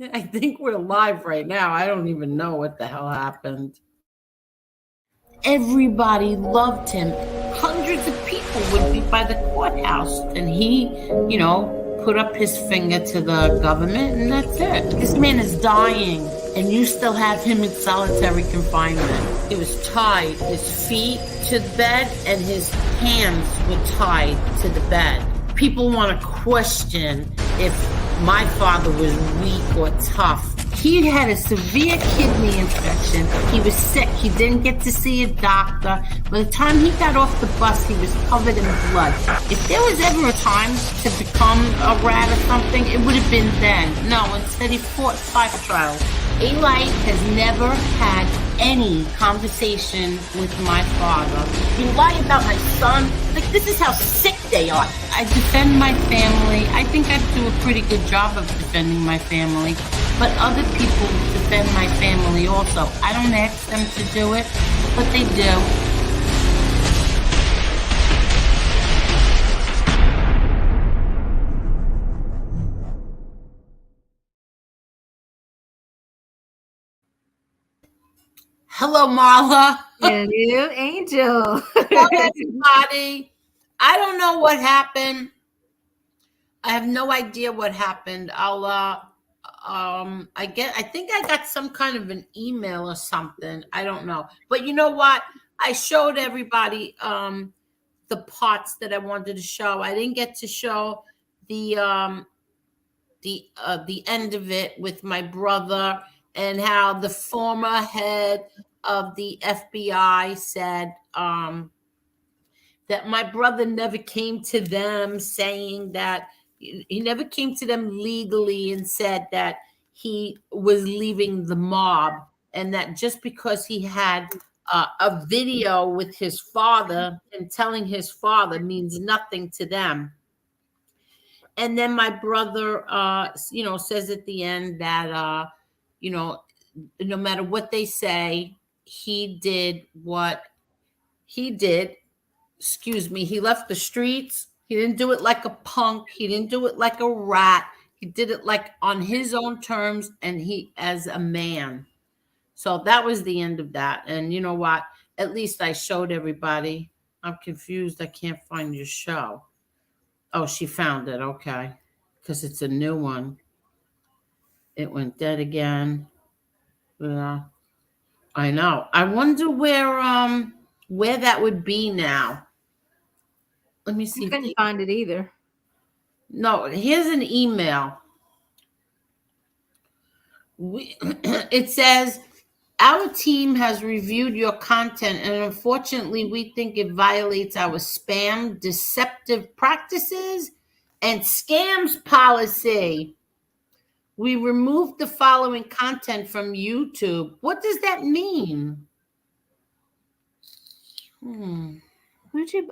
I think we're live right now. I don't even know what the hell happened. Everybody loved him. Hundreds of people would be by the courthouse, and he, put up his finger to the government, and that's it. This man is dying, and you still have him in solitary confinement. He was tied, his feet to the bed, and his hands were tied to the bed. People want to question if my father was weak or tough. He had a severe kidney infection. He was sick. He didn't get to see a doctor. By the time he got off the bus, he was covered in blood. If there was ever a time to become a rat or something, it would have been then. No, instead he fought 5 trials. Eli has never had any conversation with my father. You lie about my son. Like, this is how sick they are. I defend my family. I think I do a pretty good job of defending my family. But other people defend my family also. I don't ask them to do it, but they do. Hello, Marla. Hello, Angel. Hello, everybody. I don't know what happened. I have no idea what happened. I think I got some kind of an email or something. I don't know. But you know what? I showed everybody the parts that I wanted to show. I didn't get to show the end of it with my brother, and how the former head of the FBI said that my brother never came to them saying that he never came to them legally and said that he was leaving the mob, and that just because he had a video with his father and telling his father means nothing to them. And then my brother, says at the end that, no matter what they say, he did what he did. Excuse me. He left the streets. He didn't do it like a punk. He didn't do it like a rat. He did it like on his own terms, and he as a man. So that was the end of that. And you know what? At least I showed everybody. I'm confused. I can't find your show. Oh, she found it. Okay. Because it's a new one. It went dead again. Yeah. I know. I wonder where that would be now. Let me see. I couldn't find it either. No, here's an email. It says, our team has reviewed your content, and unfortunately, we think it violates our spam, deceptive practices, and scams policy. We removed the following content from YouTube. What does that mean? Did you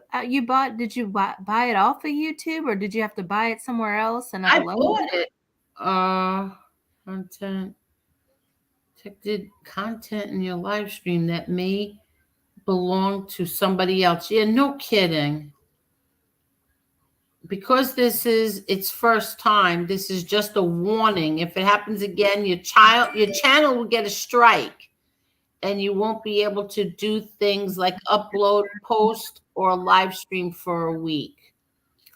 buy it off of YouTube, or did you have to buy it somewhere else and I upload bought it? Content. Protected content in your live stream that may belong to somebody else. Yeah, no kidding. Because this is its first time, this is just a warning. If it happens again, your channel will get a strike, and you won't be able to do things like upload, post, or live stream for a week.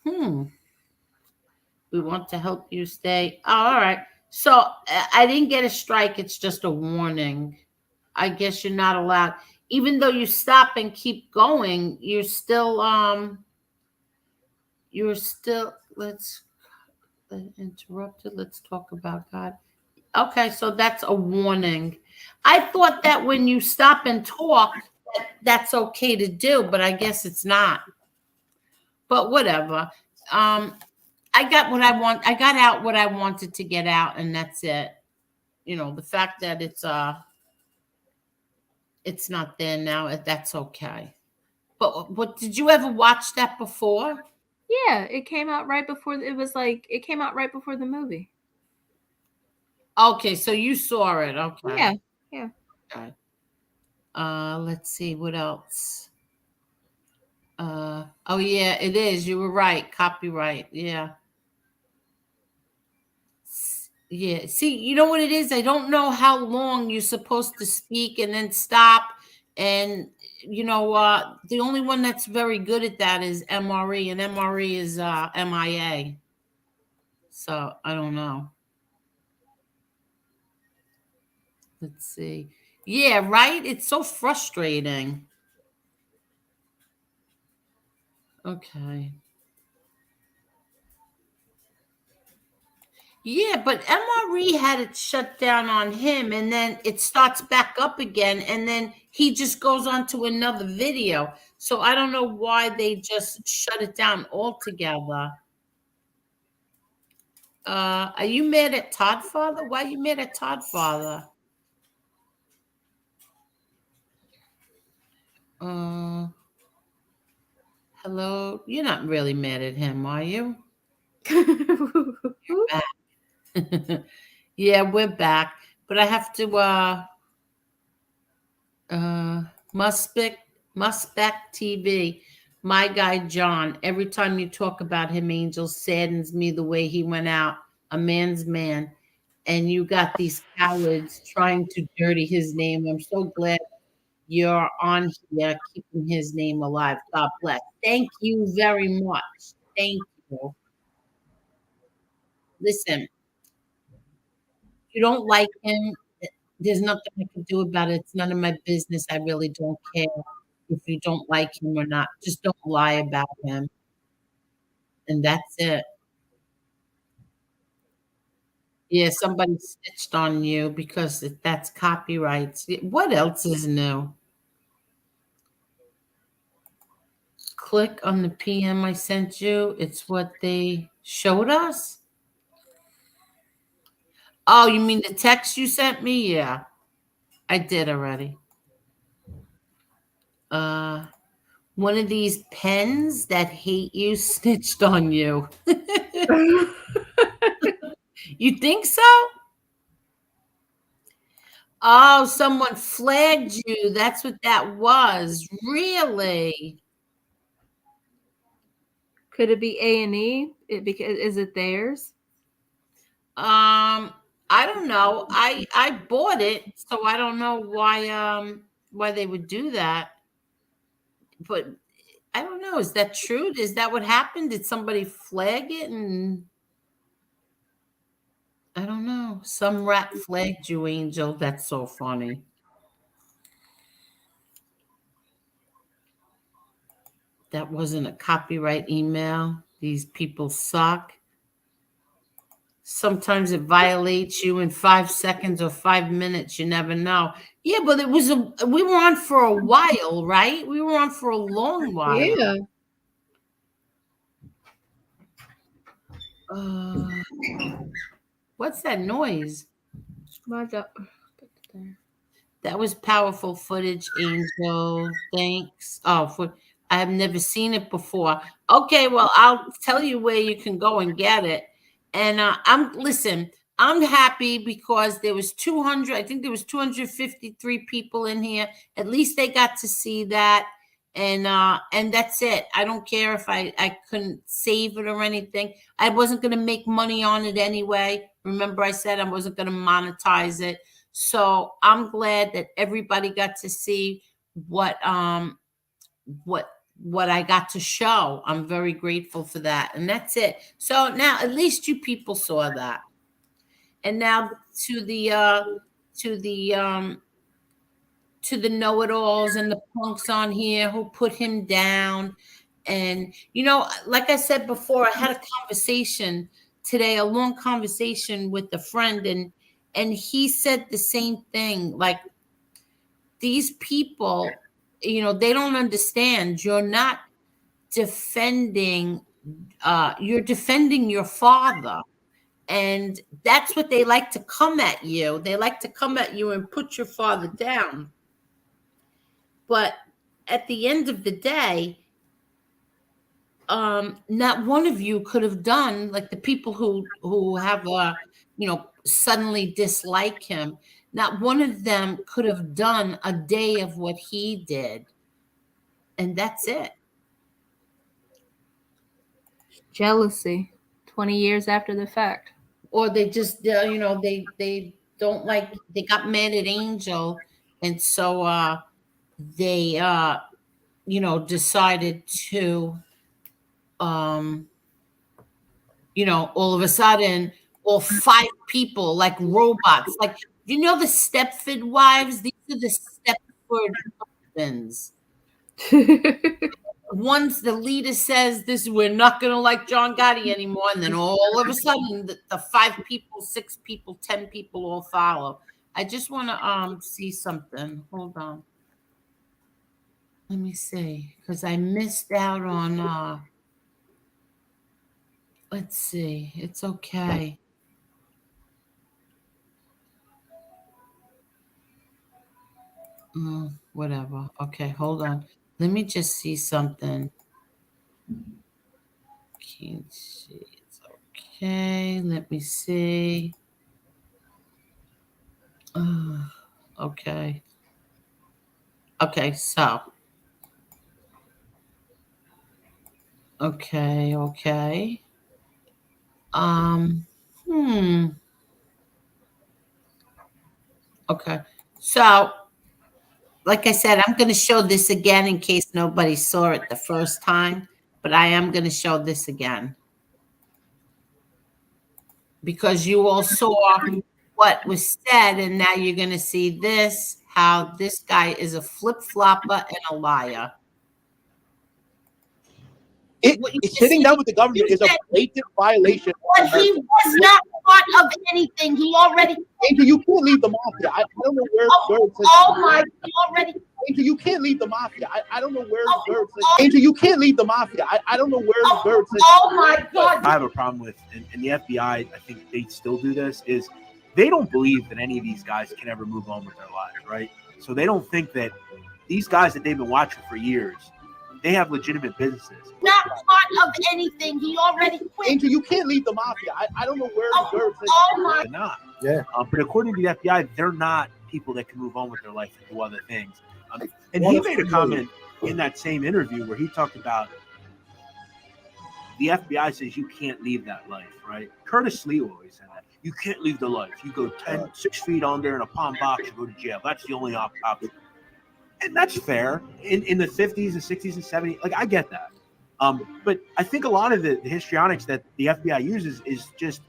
We want to help you stay. Oh, all right. So I didn't get a strike. It's just a warning. I guess you're not allowed. Even though you stop and keep going, you're still let's interrupted. Let's talk about God. Okay, so that's a warning. I thought that when you stop and talk, that's okay to do, but I guess it's not. But whatever. I got what I want. I got out what I wanted to get out, and that's it. The fact that it's not there now, that's okay. But what, did you ever watch that before? Yeah, it came out right before. It came out right before the movie. Okay, so you saw it. Okay. Yeah. Okay. Let's see what else. Oh yeah, it is. You were right. Copyright. Yeah. Yeah. See, you know what it is? I don't know how long you're supposed to speak and then stop. And the only one that's very good at that is MRE, and MRE is MIA. So I don't know. Let's see. Yeah, right? It's so frustrating. Okay. Yeah, but MRE had it shut down on him, and then it starts back up again, and then he just goes on to another video. So I don't know why they just shut it down altogether. Are you mad at Todd Father? Why are you mad at Todd Father? Uh, hello? You're not really mad at him, are you? Back. Yeah, we're back. But I have to Uh, Muspec, Muspec TV. My guy John. Every time you talk about him, Angel saddens me the way he went out. A man's man, and you got these cowards trying to dirty his name. I'm so glad you're on here, keeping his name alive. God bless. Thank you very much. Thank you. Listen, if you don't like him, there's nothing I can do about it. It's none of my business. I really don't care if you don't like him or not. Just don't lie about him, and that's it. Yeah, somebody snitched on you because that's copyrights. What else is new? Click on the PM I sent you. It's what they showed us. Oh, you mean the text you sent me? Yeah, I did already. Uh, One of these pens that hate you snitched on you. You think so? Oh, someone flagged you. That's what that was. Really? Could it be A&E? Because is it theirs? I don't know. I bought it, so I don't know why they would do that. But I don't know. Is that true? Is that what happened? Did somebody flag it? And I don't know. Some rat flagged you, Angel. That's so funny. That wasn't a copyright email. These people suck. Sometimes it violates you in 5 seconds or 5 minutes. You never know. Yeah, but we were on for a while, right? We were on for a long while. Yeah. Uh, what's that noise? Why the That was powerful footage, Angel. Thanks. Oh, I have never seen it before. Okay, well, I'll tell you where you can go and get it. And listen, I'm happy because there was 200, I think there was 253 people in here. At least they got to see that. And that's it. I don't care if I couldn't save it or anything. I wasn't going to make money on it anyway. Remember I said I wasn't going to monetize it. So I'm glad that everybody got to see what what what I got to show. I'm very grateful for that. And that's it. So now at least you people saw that. And now to the to the um to the know-it-alls and the punks on here who put him down. And like I said before, I had a conversation today, a long conversation with a friend, and he said the same thing. Like, these people, they don't understand. You're not defending you're defending your father. And that's what they like to come at you. They like to come at you and put your father down. But at the end of the day, not one of you could have done, like, the people who have suddenly dislike him. Not one of them could have done a day of what he did, and that's it. jealousy? 20 years after the fact. or they just they don't like, they got mad at Angel, and so they decided to um all of a sudden, all five people like robots, like the Stepford wives. These are the Stepford husbands. Once the leader says this, we're not going to like John Gotti anymore, and then all of a sudden the five people, six people, 10 people all follow. I just want to see something. Hold on, let me see, because I missed out on let's see, it's okay. Whatever. Okay, hold on, let me just see something. Can't see. It's okay. Let me see. Okay. Okay, so. Okay, okay. Um, hmm. Okay. So, like I said, I'm going to show this again in case nobody saw it the first time, but I am going to show this again because you all saw what was said, and now you're going to see this, how this guy is a flip-flopper and a liar. Sitting down with the government is a blatant violation. But he was not part of anything. He already. Angel, you can't leave the mafia. I don't know where it says. Oh my! He already. Angel, you can't leave the mafia. I don't know where it says. Angel, you can't leave the mafia. I don't know where it says. Oh my God! I have a problem with, and the FBI, I think they still do this, is they don't believe that any of these guys can ever move on with their lives, right? So they don't think that these guys that they've been watching for years, they have legitimate businesses. Not part of anything. He already quit. Angel, you can't leave the mafia. I don't know where it says. Oh my! They're not. Yeah. But according to the FBI, they're not people that can move on with their life and do other things. And he made a comment in that same interview where he talked about the FBI says you can't leave that life, right? Curtis Lee always said that. You can't leave the life. You go 6 feet under in a palm box, you go to jail. That's the only option. And that's fair in the 50s and 60s and 70s. Like, I get that. But I think a lot of the histrionics that the FBI uses is just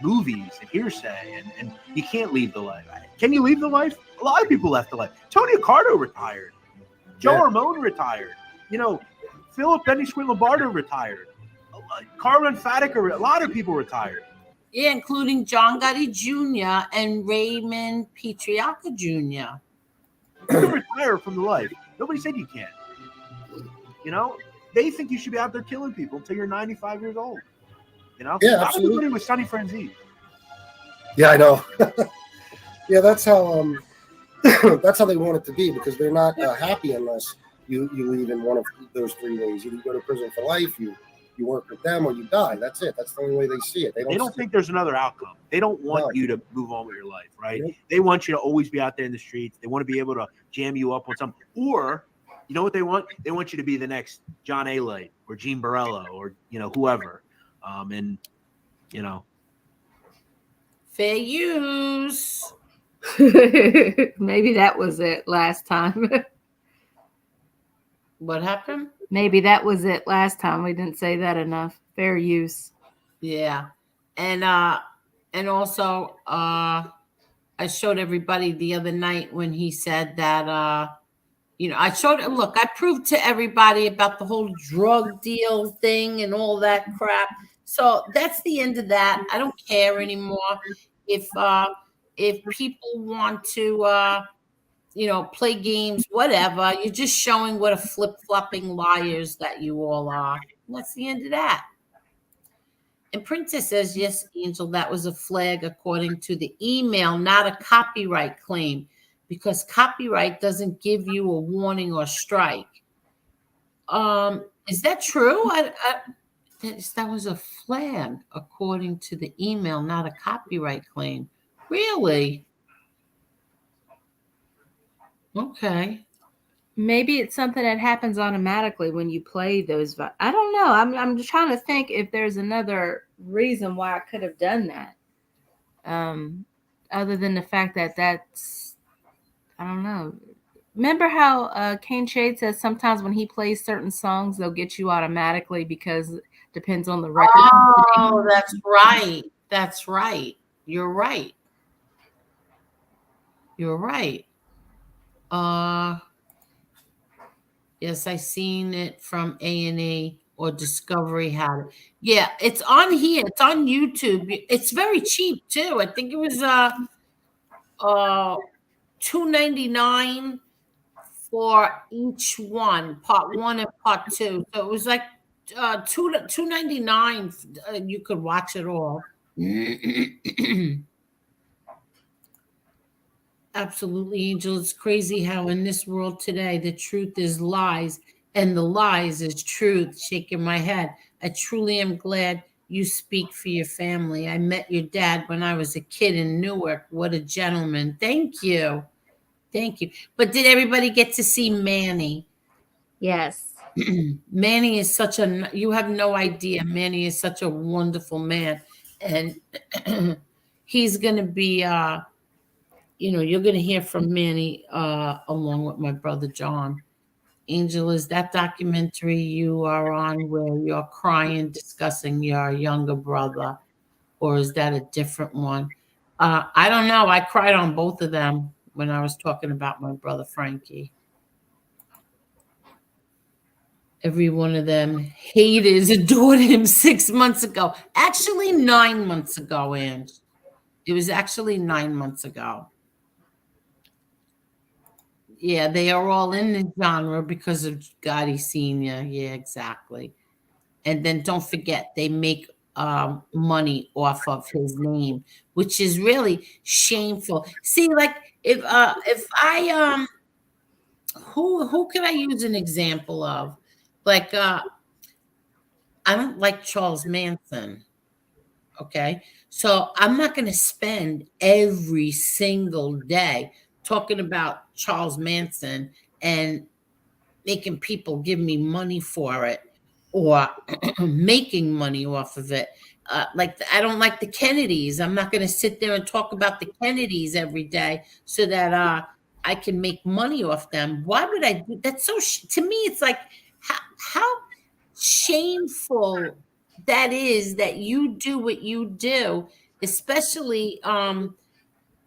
movies and hearsay, and you can't leave the life. Can you leave the life? A lot of people left the life. Tony Accardo retired. Joe Ramone retired. Philip Benny Squint Lombardo retired. Carmen Fatiker, a lot of people retired. Yeah, including John Gotti Jr. and Raymond Petriaca Jr. You can retire from the life. Nobody said you can't. They think you should be out there killing people until you're 95 years old. Yeah, not absolutely. everybody was Sonny Franzese. Yeah, I know. Yeah, that's how they want it to be, because they're not happy unless you leave in one of those 3 ways. Either you go to prison for life, you work with them, or you die. That's it. That's the only way they see it. They don't think there's another outcome. They don't want you to move on with your life, right? Yeah. They want you to always be out there in the streets. They want to be able to jam you up on something. Or, you know what they want? They want you to be the next John A. Light or Gene Barella or, whoever. Fair use. Maybe that was it last time. What happened? Maybe that was it last time. We didn't say that enough. Fair use. Yeah. And also I showed everybody the other night when he said that I showed it. Look, I proved to everybody about the whole drug deal thing and all that crap. So that's the end of that. I don't care anymore. If people want to play games, whatever, you're just showing what a flip-flopping liars that you all are. And that's the end of that. And Princess says, yes, Angel, that was a flag according to the email, not a copyright claim, because copyright doesn't give you a warning or strike. Is that true? That was a flag according to the email, not a copyright claim. Really? Okay. Maybe it's something that happens automatically when you play those. I don't know. I'm just trying to think if there's another reason why I could have done that. Other than the fact that that's, I don't know. Remember how Kane Shade says sometimes when he plays certain songs, they'll get you automatically because it depends on the record company. Oh, that's right. That's right. You're right. You're right. Uh, yes, I seen it from A&E or Discovery had it. Yeah, it's on here. It's on YouTube. It's very cheap too. I think it was uh $2.99 for each one, part one and part two. So it was like $2.99. You could watch it all. Absolutely, Angel. It's crazy how in this world today the truth is lies and the lies is truth. Shaking my head. I truly am glad you speak for your family. I met your dad when I was a kid in Newark. What a gentleman. Thank you. Thank you. But did everybody get to see Manny? Yes. Manny is such a, you have no idea. Manny is such a wonderful man. And he's going to be, you're going to hear from Manny along with my brother John. Angel, is that documentary you are on where you're crying, discussing your younger brother, or is that a different one? I don't know. I cried on both of them when I was talking about my brother Frankie. Every one of them haters adored him 6 months ago. Actually, 9 months ago, Ange. It was actually 9 months ago. Yeah, they are all in the genre because of Gotti Sr. Yeah, exactly. And then don't forget, they make money off of his name, which is really shameful. See, like if I who could I use an example of? Like I don't like Charles Manson. Okay. So I'm not going to spend every single day talking about Charles Manson and making people give me money for it or making money off of it. Like I don't like the Kennedys. I'm not going to sit there and talk about the Kennedys every day so that I can make money off them. Why would I do that's so to me it's like how shameful that is that you do what you do, especially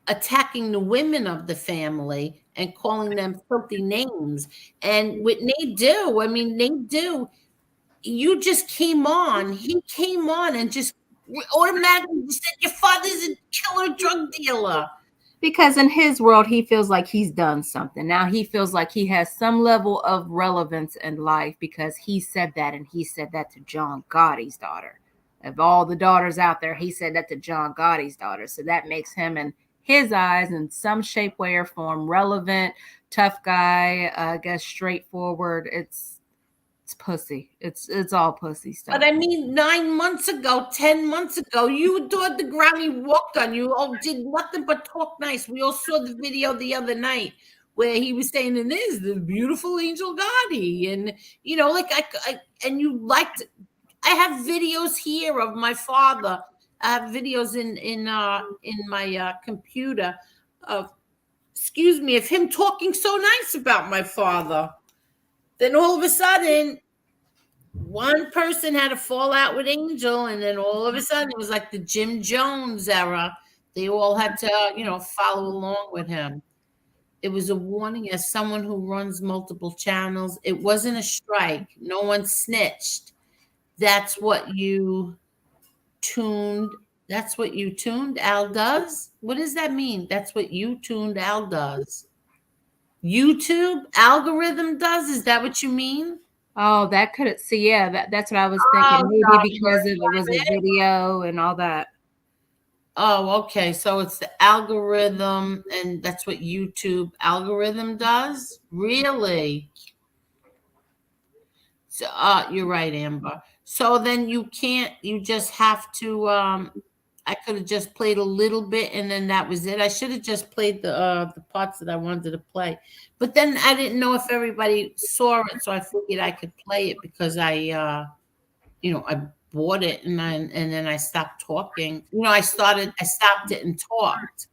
attacking the women of the family and calling them filthy names. And what Nate do, I mean, Nate do, you just came on, he came on and just automatically said your father's a killer drug dealer. Because in his world, he feels like he's done something. Now he feels like he has some level of relevance in life because he said that, and he said that to John Gotti's daughter. Of all the daughters out there, he said that to John Gotti's daughter. So that makes him, in his eyes, in some shape, way, or form, relevant, tough guy, I guess straightforward. It's pussy. It's all pussy stuff. But I mean, 9 months ago, 10 months ago, you adored the ground he walked on. You all did nothing but talk nice. We all saw the video the other night where he was saying, "And this the beautiful Angel Gotti," and like and you liked. I have videos here of my father. I have videos in my computer of, excuse me, of him talking so nice about my father. Then all of a sudden, one person had a fallout with Angel, and then all of a sudden it was like the Jim Jones era. They all had to, follow along with him. It was a warning as someone who runs multiple channels. It wasn't a strike. No one snitched. That's what you tuned. That's what you tuned Al does? What does that mean? That's what you tuned Al does. YouTube algorithm does? Is that what you mean? Oh, that could see, yeah, that's what I was Oh, thinking. Maybe God, because it was a video and all that. Oh, okay. So it's the algorithm, and that's what YouTube algorithm does? Really? So, you're right, Amber. So then you can't, you just have to, I could have just played a little bit and then that was it. I should have just played the parts that I wanted to play. But then I didn't know if everybody saw it, so I figured I could play it because I bought it and then I stopped talking. I stopped it and talked.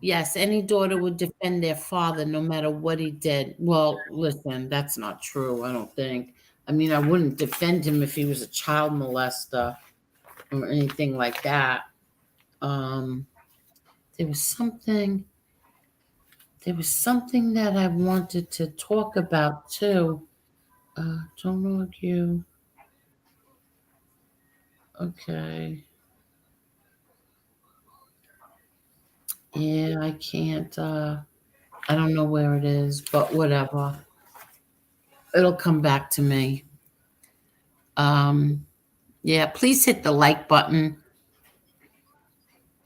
Yes, any daughter would defend their father no matter what he did. Well, listen, that's not true, I don't think. I mean, I wouldn't defend him if he was a child molester or anything like that. Um, there was something that I wanted to talk about too. Don't argue. Okay. Yeah, I can't. I don't know where it is, but whatever. It'll come back to me. Yeah, please hit the like button.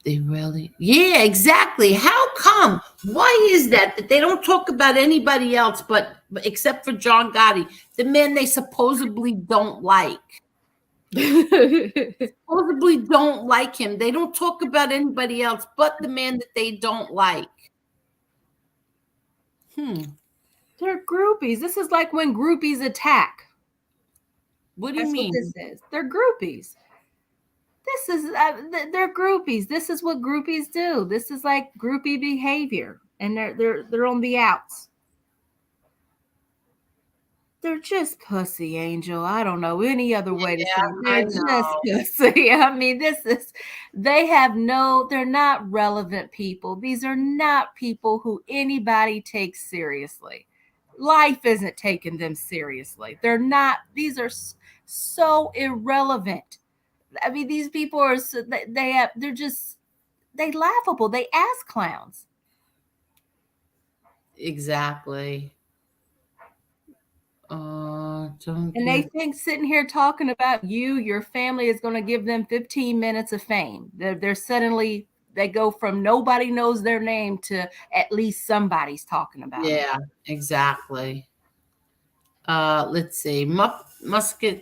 They really, yeah, exactly. How come? Why is that they don't talk about anybody else but except for John Gotti, the man they supposedly don't like? Supposedly don't like him. They don't talk about anybody else but the man that they don't like. They're groupies. This is like when groupies attack. What do you That's mean? what this is. They're groupies. This is they're groupies. This is what groupies do. This is like groupie behavior, and they're on the outs. They're just pussy, Angel. I don't know any other way to say it. They're just pussy. I mean, they're not relevant people. These are not people who anybody takes seriously. Life isn't taking them seriously. These are so irrelevant. I mean, these people are, they laughable. They ass clowns. Exactly. And they think sitting here talking about your family is going to give them 15 minutes of fame. They're suddenly, they go from nobody knows their name to at least somebody's talking about them. Yeah, exactly. Let's see. Muspect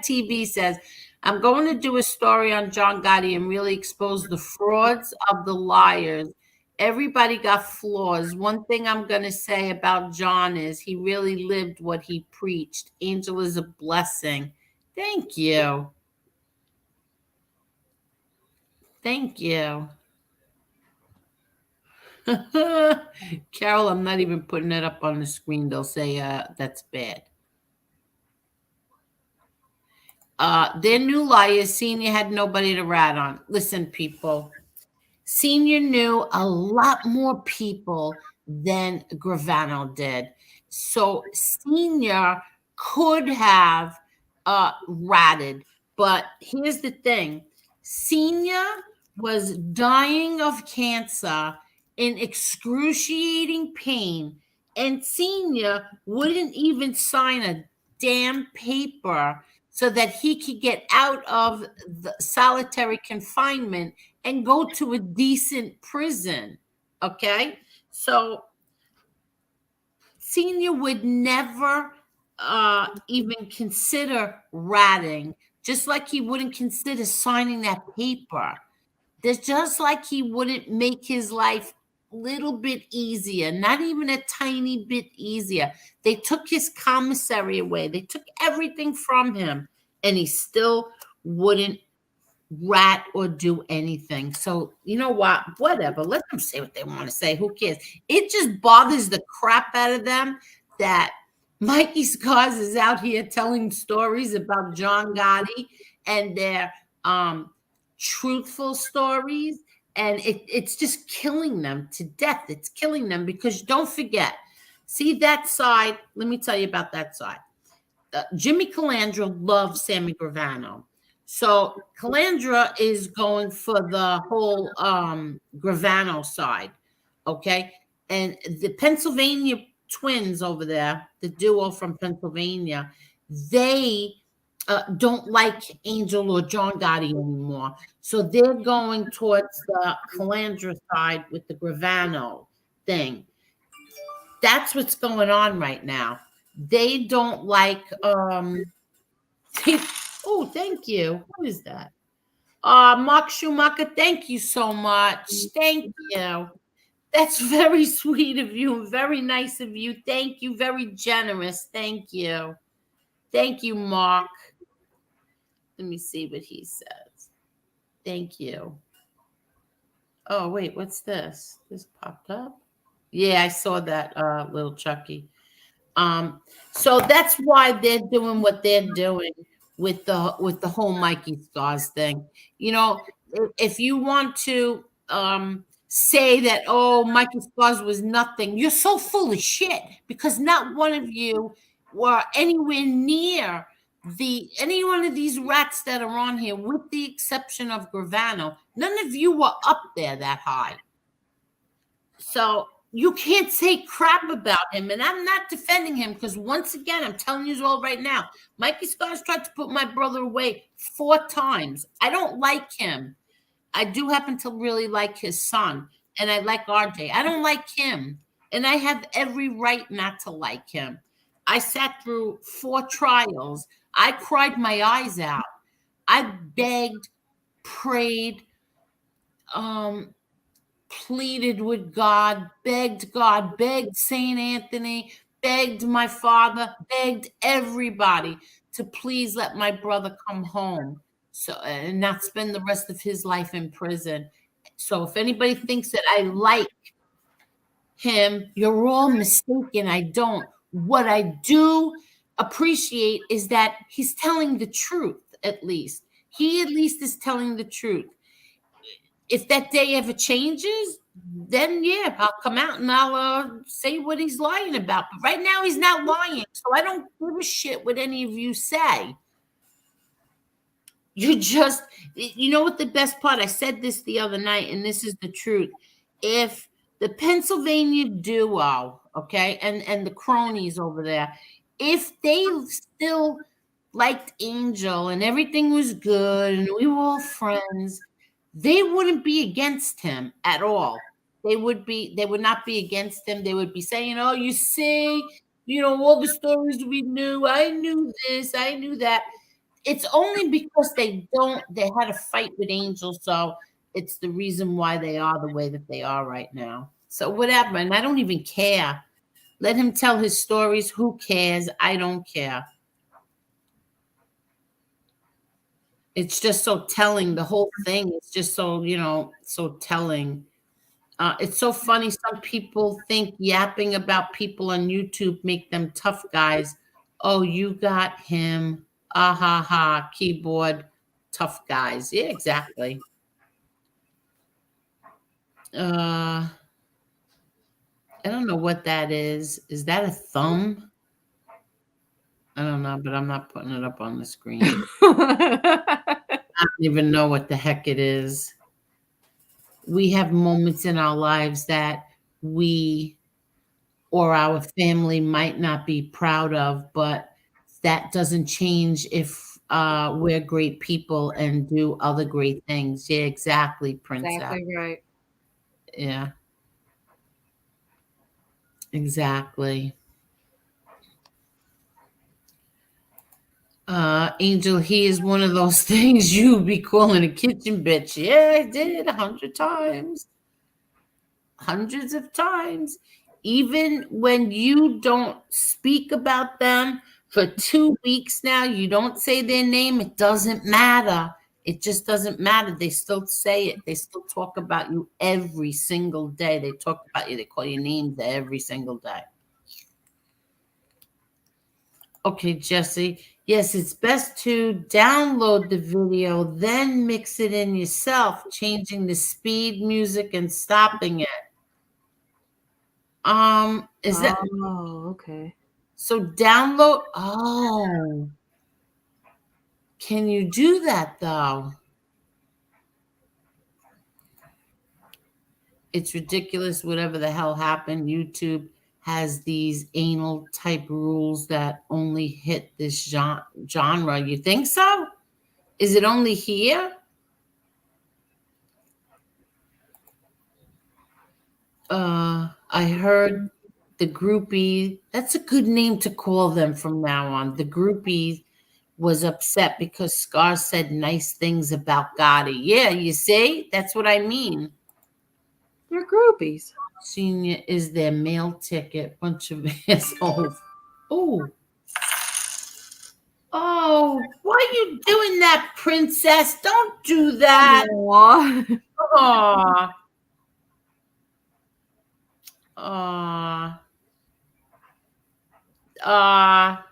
TV says, I'm going to do a story on John Gotti and really expose the frauds of the liars. Everybody got flaws. One thing I'm going to say about John is he really lived what he preached. Angel is a blessing. Thank you. Thank you. Carol, I'm not even putting it up on the screen. They'll say that's bad. Their new liars, Senior had nobody to rat on. Listen, people. Senior knew a lot more people than Gravano did. So Senior could have ratted. But here's the thing. Senior was dying of cancer in excruciating pain. And Senior wouldn't even sign a damn paper so that he could get out of the solitary confinement and go to a decent prison. Okay? So Senior would never even consider ratting, just like he wouldn't consider signing that paper. There's just like he wouldn't make his life a little bit easier, not even a tiny bit easier. They took his commissary away, they took everything from him, and he still wouldn't rat or do anything. So, you know what? Whatever. Let them say what they want to say. Who cares? It just bothers the crap out of them that Mikey Scars is out here telling stories about John Gotti and their truthful stories, and it's just killing them to death. It's killing them because don't forget, see that side. Let me tell you about that side. Jimmy Calandra loves Sammy Gravano. So Calandra is going for the whole Gravano side, okay? And the Pennsylvania twins over there, the duo from Pennsylvania, they don't like Angel or John Gotti anymore. So they're going towards the Calandra side with the Gravano thing. That's what's going on right now. They don't like Oh, thank you. What is that? Mark Schumacher, thank you so much. Thank you. That's very sweet of you. Very nice of you. Thank you. Very generous. Thank you. Thank you, Mark. Let me see what he says. Thank you. Oh, wait, what's this? This popped up? Yeah, I saw that, little Chucky. Um, so that's why they're doing what they're doing with the whole Mikey Stars thing. You know, if you want to say that, oh, Mikey Stars was nothing, you're so full of shit, because not one of you were anywhere near any one of these rats that are on here, with the exception of Gravano. None of you were up there that high. So you can't say crap about him. And I'm not defending him, because once again, I'm telling you all right now, Mikey Scars tried to put my brother away 4 times. I don't like him. I do happen to really like his son, and I like RJ. I don't like him, and I have every right not to like him. I sat through 4 trials. I cried my eyes out. I begged, prayed, um, pleaded with God, begged Saint Anthony, begged my father, begged everybody to please let my brother come home, so and not spend the rest of his life in prison. So if anybody thinks that I like him, you're all mistaken. I don't. What I do appreciate is that he's telling the truth, at least. He at least is telling the truth. If that day ever changes, then yeah, I'll come out and I'll say what he's lying about. But right now, he's not lying, so I don't give a shit what any of you say. You know what the best part? I said this the other night, and this is the truth. If the Pennsylvania duo, okay, and the cronies over there, if they still liked Angel and everything was good and we were all friends, they wouldn't be against him at all. They would not be against him. They would be saying, oh, you see, all the stories we knew. I knew this, I knew that. It's only because they had a fight with Angel, so it's the reason why they are the way that they are right now. So whatever, and I don't even care. Let him tell his stories. Who cares? I don't care. It's just so telling. The whole thing is just so, so telling. It's so funny. Some people think yapping about people on YouTube make them tough guys. Oh, you got him. Ah ha ha. Keyboard tough guys. Yeah, exactly. I don't know what that is. Is that a thumb? I don't know, but I'm not putting it up on the screen. I don't even know what the heck it is. We have moments in our lives that we or our family might not be proud of, but that doesn't change if we're great people and do other great things. Yeah, exactly, Princess. Exactly right. Yeah. Exactly. Angel, he is one of those things you be calling a kitchen bitch. Yeah, I did 100 times. Hundreds of times. Even when you don't speak about them for 2 weeks now, you don't say their name, it doesn't matter. It just doesn't matter. They still say it. They still talk about you every single day. They talk about you. They call you names every single day. Okay, Jesse. Yes, it's best to download the video, then mix it in yourself, changing the speed, music, and stopping it. Is that okay? so? Download. Oh, can you do that though? It's ridiculous. Whatever the hell happened, YouTube has these anal type rules that only hit this genre. You think so? Is it only here? I heard the groupie. That's a good name to call them from now on. The groupies was upset because Scar said nice things about Gotti. Yeah, you see? That's what I mean. They're groupies. Senior is their mail ticket. Bunch of assholes. Oh. Oh, why are you doing that, princess? Don't do that. Aw. Aw. Aw.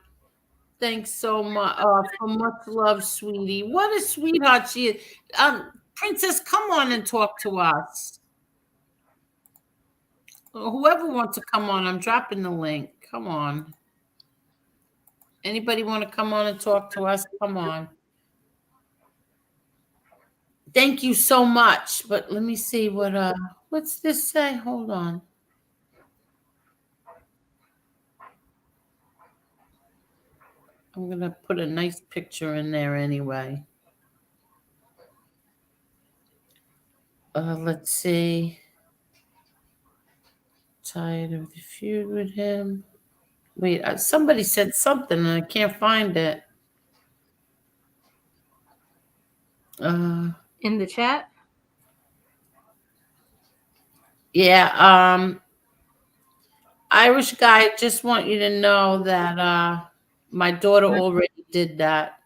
Thanks so much. For much love, sweetie. What a sweetheart she is. Princess, come on and talk to us. Whoever wants to come on, I'm dropping the link. Come on. Anybody want to come on and talk to us? Come on. Thank you so much. But let me see what's this say? Hold on. I'm gonna put a nice picture in there anyway. Let's see. Tired of the feud with him. Wait, somebody said something and I can't find it. In the chat? Yeah, Irish guy, just want you to know that my daughter already did that.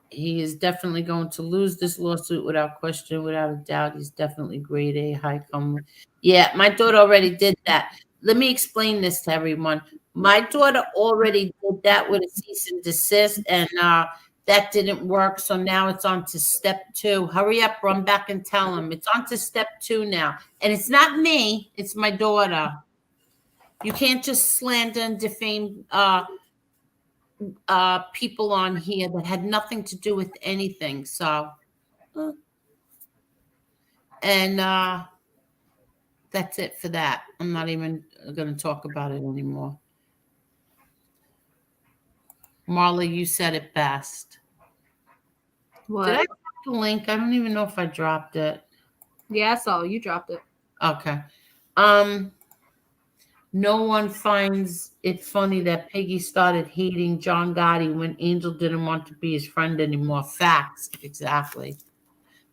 He is definitely going to lose this lawsuit without question, without a doubt. He's definitely grade A, high come. Yeah, my daughter already did that. Let me explain this to everyone. My daughter already did that with a cease and desist, and that didn't work. So now it's on to step 2. Hurry up, run back and tell him. It's on to step 2 now. And it's not me, it's my daughter. You can't just slander and defame people on here that had nothing to do with anything. So, and that's it for that. I'm not even going to talk about it anymore. Marla, you said it best. What? Did I drop the link? I don't even know if I dropped it. Yeah, I saw you dropped it. Okay. No one finds it funny that Peggy started hating John Gotti when Angel didn't want to be his friend anymore. Facts. Exactly.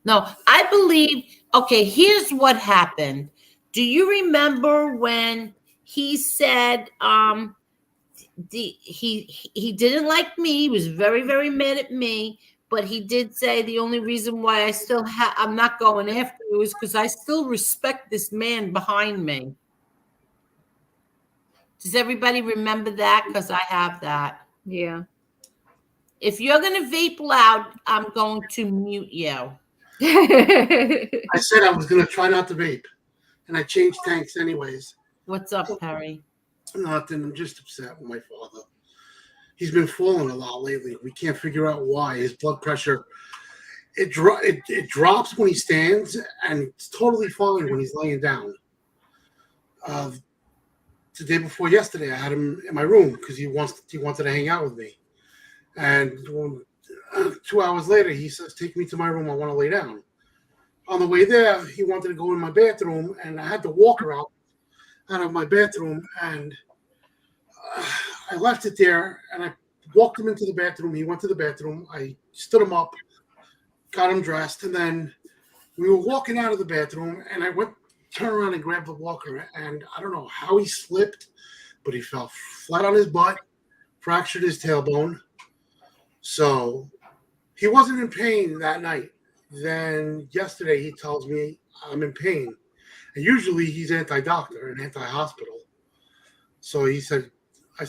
No, I believe, okay, here's what happened. Do you remember when he said he didn't like me, he was very, very mad at me, but he did say the only reason why I'm not going after you is because I still respect this man behind me. Does everybody remember that? Because I have that. Yeah. If you're going to vape loud, I'm going to mute you. I said I was going to try not to vape, and I changed tanks anyways. What's up, Perry? Nothing. I'm just upset with my father. He's been falling a lot lately. We can't figure out why. His blood pressure, it drops when he stands, and it's totally fine when he's laying down. The day before yesterday, I had him in my room because he wanted to hang out with me. And 2 hours later, he says, "Take me to my room. I want to lay down." On the way there, he wanted to go in my bathroom, and I had to walk her out of my bathroom. And I left it there, and I walked him into the bathroom. He went to the bathroom. I stood him up, got him dressed, and then we were walking out of the bathroom, and I turned around and grabbed the walker, and I don't know how he slipped, but he fell flat on his butt, fractured his tailbone. So he wasn't in pain that night. Then yesterday he tells me I'm in pain. And usually he's anti-doctor and anti-hospital. So I said,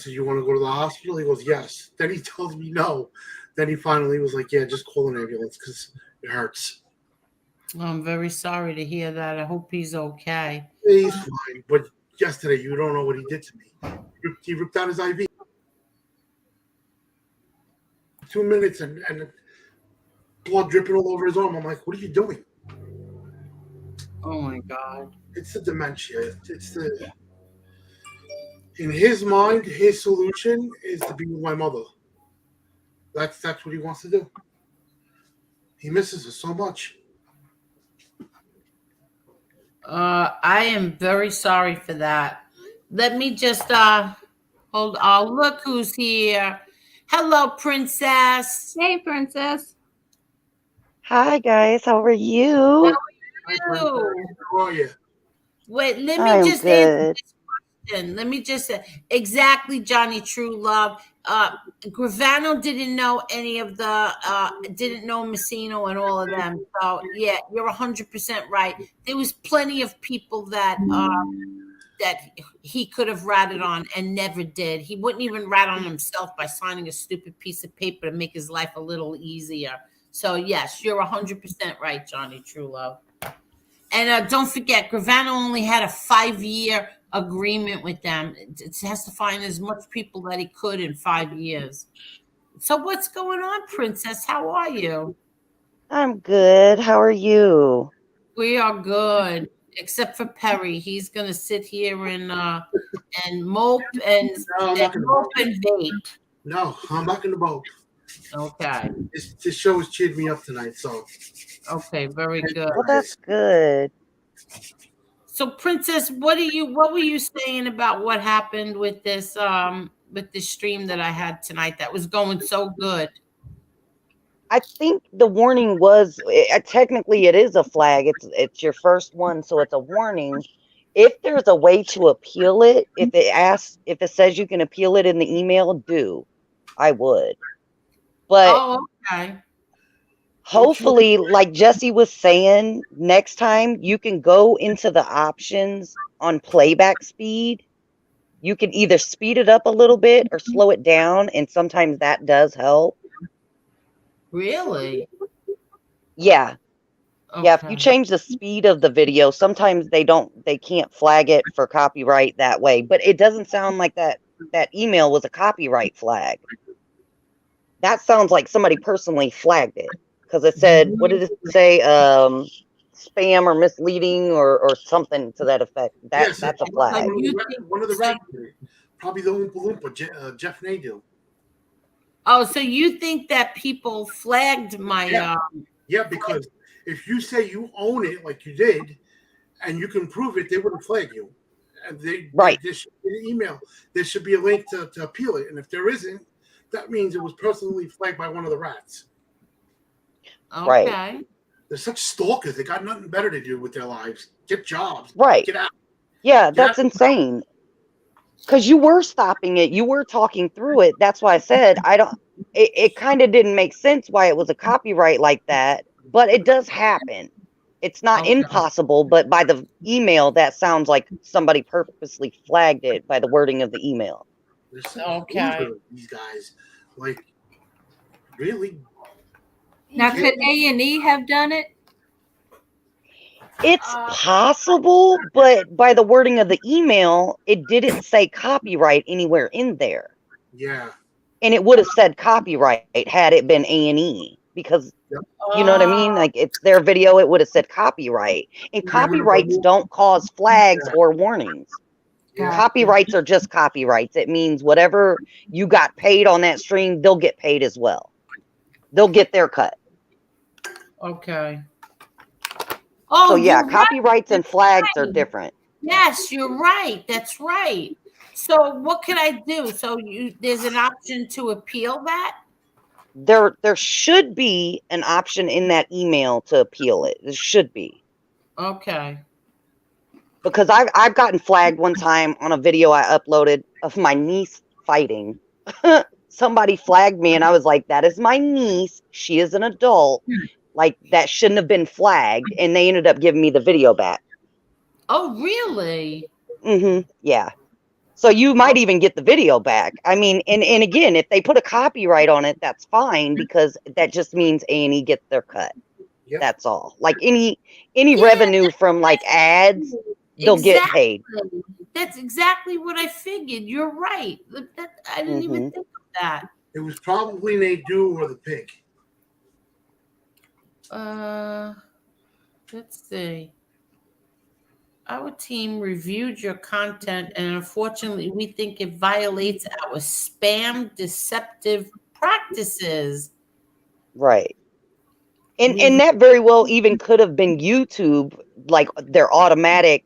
"You want to go to the hospital?" He goes, "Yes." Then he tells me no. Then he finally was like, "Yeah, just call an ambulance because it hurts." I'm very sorry to hear that. I hope he's okay. He's fine. But yesterday, you don't know what he did to me. He ripped out his IV. 2 minutes and blood dripping all over his arm. I'm like, "What are you doing?" Oh my God. It's the dementia. In his mind, his solution is to be with my mother. That's what he wants to do. He misses her so much. I am very sorry for that. Let me just hold on. Look who's here. Hello, Princess. Hey, Princess. Hi guys, how are you? Hi, Princess. How are you? Wait, let me I'm just answer good. this question. Let me just say exactly, Johnny True Love. Gravano didn't know any of the didn't know Messino and all of them. So yeah, you're 100% right. There was plenty of people that he could have ratted on and never did. He wouldn't even rat on himself by signing a stupid piece of paper to make his life a little easier. So yes, you're 100% right, Johnny True Love. And don't forget, Gravano only had a 5-year agreement with them. It has to find as much people that he could in 5 years. So what's going on, Princess? How are you? I'm good. How are you? We are good, except for Perry. He's gonna sit here and mope and No, I'm not going to mope vote. and vape. No, I'm not going to vote. Okay. This show has cheered me up tonight, so. Okay, very good. Well, that's good. So, Princess, what were you saying about what happened with this stream that I had tonight that was going so good? I think the warning was technically it is a flag. It's your first one, so it's a warning. If there's a way to appeal it, if it says you can appeal it in the email, do. I would. But Oh, okay. hopefully, like Jesse was saying, next time you can go into the options on playback speed. You can either speed it up a little bit or slow it down, and sometimes that does help. Really? Yeah. Yeah, if you Okay. change the speed of the video, sometimes they can't flag it for copyright that way. But it doesn't sound like that email was a copyright flag. That sounds like somebody personally flagged it because it said, what did it say? Spam or misleading or something to that effect. Yes, That's a So flag. you one of the so, rappers, probably the Oompa Loompa, Jeff Nadeau. so you think that people flagged my Yeah. Yeah, because if you say you own it like you did, and you can prove it, they wouldn't flag you. And Right. there should be an email. There should be a link to appeal it. And if there isn't, that means it was personally flagged by one of the rats. Right. Okay. They're such stalkers. They got nothing better to do with their lives. Get jobs. Right. Get out. Yeah, Get that's out. insane. Because you were stopping it, you were talking through it. That's why I said I don't. It kind of didn't make sense why it was a copyright like that, but it does happen. It's not Okay. impossible, but by the email, that sounds like somebody purposely flagged it by the wording of the email. They're such Okay. losers, these guys. Like, really? Now, could A&E have done it? It's possible, but by the wording of the email, it didn't say copyright anywhere in there. Yeah. And it would have said copyright had it been A&E because you know what I mean? Like it's their video, it would have said copyright. And copyrights don't cause flags or warnings. Yeah. Copyrights are just copyrights. It means whatever you got paid on that stream, they'll get paid as well. They'll get their cut. Okay. Oh, So yeah, you're copyrights right. and flags are different. Yes, you're right. That's right. So what can I do? So there's an option to appeal that? There should be an option in that email to appeal it. There should be. Okay. Because I've gotten flagged one time on a video I uploaded of my niece fighting. Somebody flagged me and I was like, that is my niece. She is an adult. Like that shouldn't have been flagged. And they ended up giving me the video back. Oh, really? Yeah. So you might even get the video back. I mean, and again, if they put a copyright on it, that's fine because that just means A&E gets their cut. Yep. That's all. Like any revenue from like ads, they'll get paid. That's exactly what I figured. You're right. I didn't even think of that. It was probably Nadeau or the pig. Let's see. Our team reviewed your content, and unfortunately, we think it violates our spam deceptive practices. Right. And that very well even could have been YouTube, like their automatic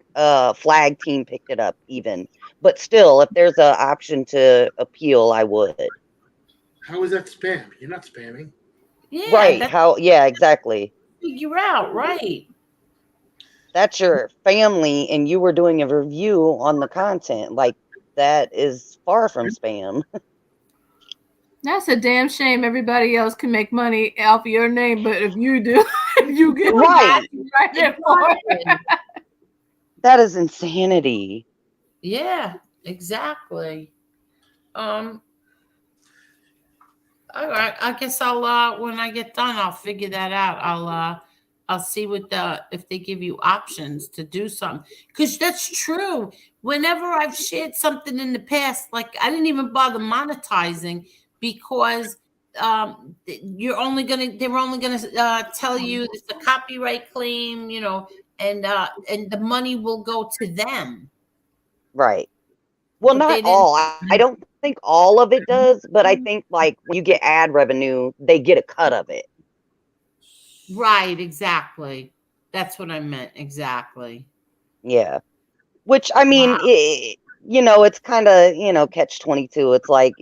flag team picked it up even. But still, if there's an option to appeal, I would. How is that spam? You're not spamming. Yeah, Right. that's How? Yeah, exactly. figure out, right? That's your family, and you were doing a review on the content. Like, that is far from spam. That's a damn shame. Everybody else can make money off of your name, but if you do, if you get Right. right there for it. That is insanity. Yeah, exactly. Um, all right. I guess I'll when I get done, I'll figure that out. I'll see what if they give you options to do something. Because that's true. Whenever I've shared something in the past, like I didn't even bother monetizing because they're only gonna tell you it's a copyright claim, and the money will go to them. Right. Well, But not they didn't. all. I don't think all of it does, but I think like when you get ad revenue, they get a cut of it. Right, exactly. That's what I meant. Exactly. Yeah. Which I mean, Wow. it's kind of catch-22. It's like,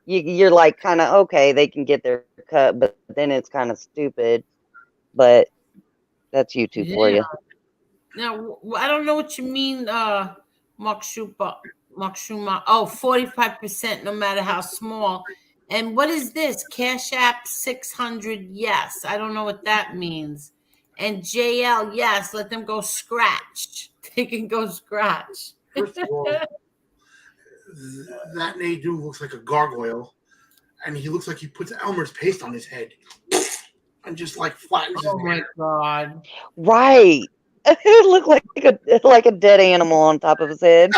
you're like kind of okay, they can get their cut, but then it's kind of stupid. But that's YouTube for Yeah. you. Now, I don't know what you mean, Makshuma. Makshuma. Oh, 45%, no matter how small. And what is this? Cash App 600, yes. I don't know what that means. And JL, yes, let them go scratch. They can go scratch. First of all, that Nadu looks like a gargoyle, and he looks like he puts Elmer's paste on his head and just like flattens his Oh my hair. God. Right. It looked like a dead animal on top of his head.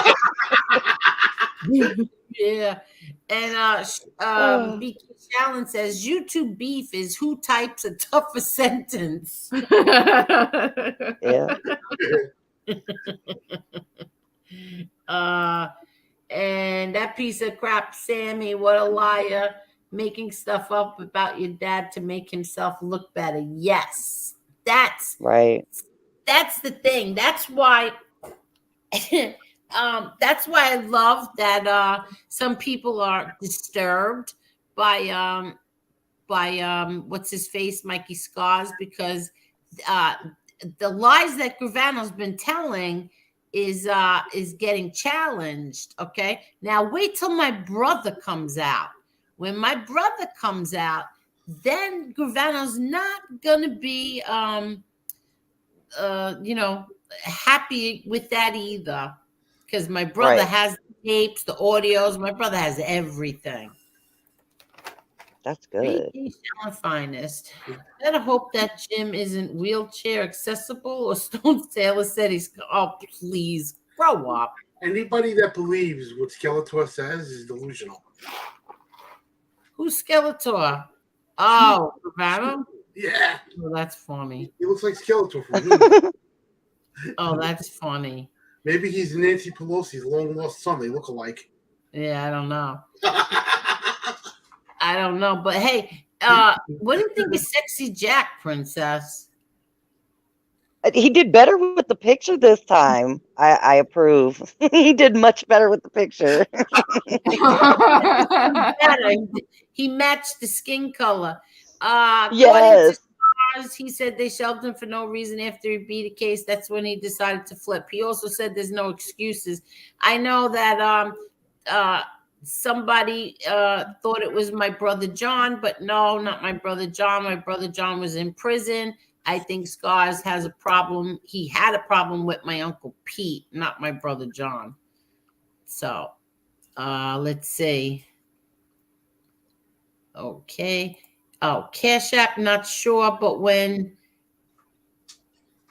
Yeah. And BK Allen says YouTube beef is who types a tougher sentence. Yeah. And that piece of crap, Sammy, what a liar, making stuff up about your dad to make himself look better. Yes. That's Right. the thing. That's why that's why I love that some people are disturbed by what's his face, Mikey Scars, because uh the lies that Gravano's been telling is getting challenged. Okay, now wait till my brother comes out. When my brother comes out, then Gravano's not gonna be happy with that either, because my brother Right. has the tapes, the audios. My brother has everything. That's good. Vacation finest. Better hope that gym isn't wheelchair accessible, or Stone Sailor said he's. Oh, please grow up. Anybody that believes what Skeletor says is delusional. Who's Skeletor? Oh, Gravano? Yeah, Oh, that's funny. he looks like Skeletor from Moon. Oh, that's funny. Maybe he's Nancy Pelosi's long lost son. They look alike. Yeah, I don't know. I don't know, but hey, what do you think of Sexy Jack, Princess? He did better with the picture this time. I approve. He did much better with the picture. Better. He matched the skin color. Yes. He said they shelved him for no reason after he beat a case. That's when he decided to flip. He also said there's no excuses. I know that somebody thought it was my brother John, but no, not my brother John. My brother John was in prison. I think Scars has a problem. He had a problem with my Uncle Pete, not my brother John. So let's see. Okay. Oh, Cash App, not sure, but when.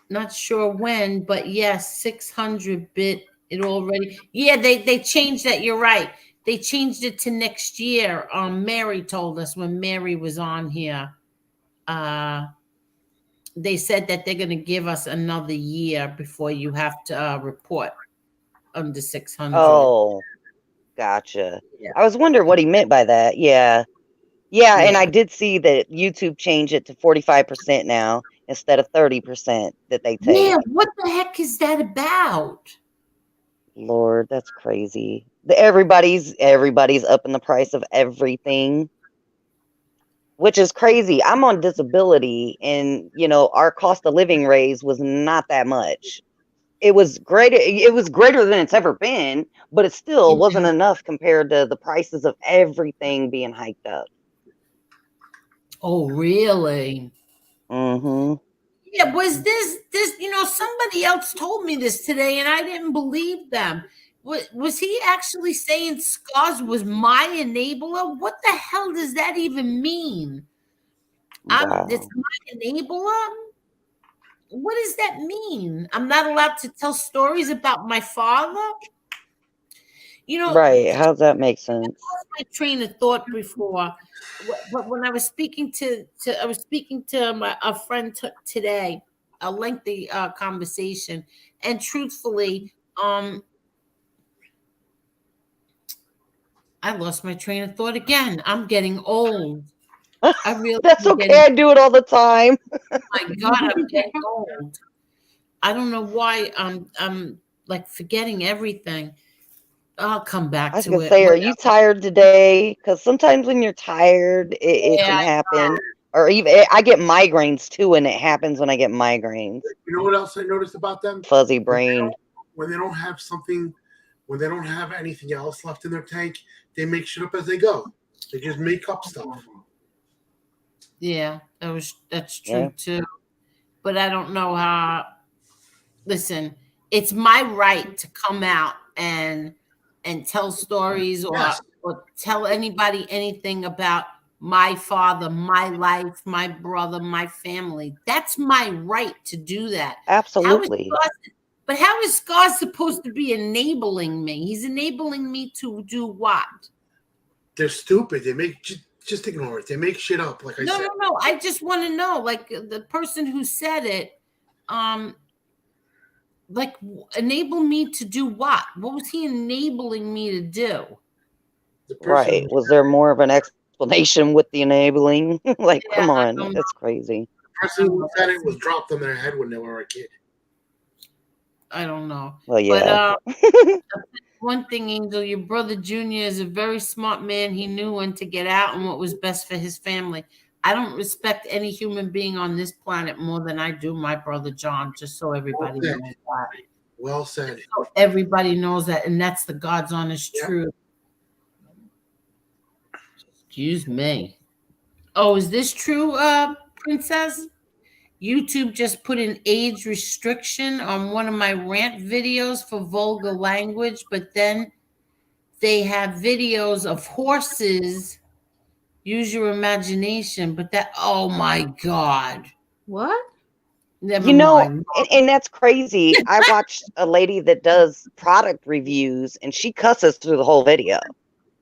Not sure when, but yes, 600 bit. It already. Yeah, they changed that. You're right. They changed it to next year. Mary told us when Mary was on here. They said that they're going to give us another year before you have to report under 600. Oh, gotcha. Yeah. I was wondering what he meant by that. Yeah. Yeah, and Yeah. I did see that YouTube changed it to 45% now instead of 30% that they take. Yeah, what the heck is that about? Lord, that's crazy. Everybody's upping the price of everything, which is crazy. I'm on disability, and our cost of living raise was not that much. It was great. It was greater than it's ever been, but it still wasn't enough compared to the prices of everything being hiked up. Oh, really? Mm-hmm. Yeah, was this somebody else told me this today and I didn't believe them. Was he actually saying Scars was my enabler? What the hell does that even mean? It's Wow. my enabler? What does that mean? I'm not allowed to tell stories about my father? Right. How's that make sense? My train of thought before, but when I was speaking to a friend today, a lengthy conversation, and truthfully, I lost my train of thought again. I'm getting old. I really That's am okay. getting. I do it all the time. My God, I'm getting old. I don't know why I'm like forgetting everything. I'll come back I was to gonna it. say, are you tired today? Because sometimes when you're tired, it can Yeah, happen. Or even I get migraines too, and it happens when I get migraines. You know what else I noticed about them? Fuzzy brain. When they don't have something, when they don't have anything else left in their tank, they make shit up as they go. They just make up stuff. yeah, that's true Yeah. too. But I don't know how. Listen, it's my right to come out and tell stories Yes. or tell anybody anything about my father, my life, my brother, my family. That's my right to do that. Absolutely. But how is Scott supposed to be enabling me? He's enabling me to do what? They're stupid. They make just ignore it. They make shit up, like I said. No. I just want to know, like the person who said it, like enable me to do what? What was he enabling me to do? The person Right. Was there more of an explanation with the enabling? Like, Yeah, come I on, don't that's crazy. who said it was dropped on their head when they were a kid. I don't know. Well, yeah. But one thing, Angel, your brother Junior is a very smart man. He knew when to get out and what was best for his family. I don't respect any human being on this planet more than I do my brother John, just so everybody knows that. Well said. So everybody knows that, and that's the God's honest truth. Excuse me. Oh, is this true, Princess? YouTube just put an age restriction on one of my rant videos for vulgar language, but then they have videos of horses. Use your imagination, but oh my God. What? Never mind. And that's crazy. I watched a lady that does product reviews, and she cusses through the whole video.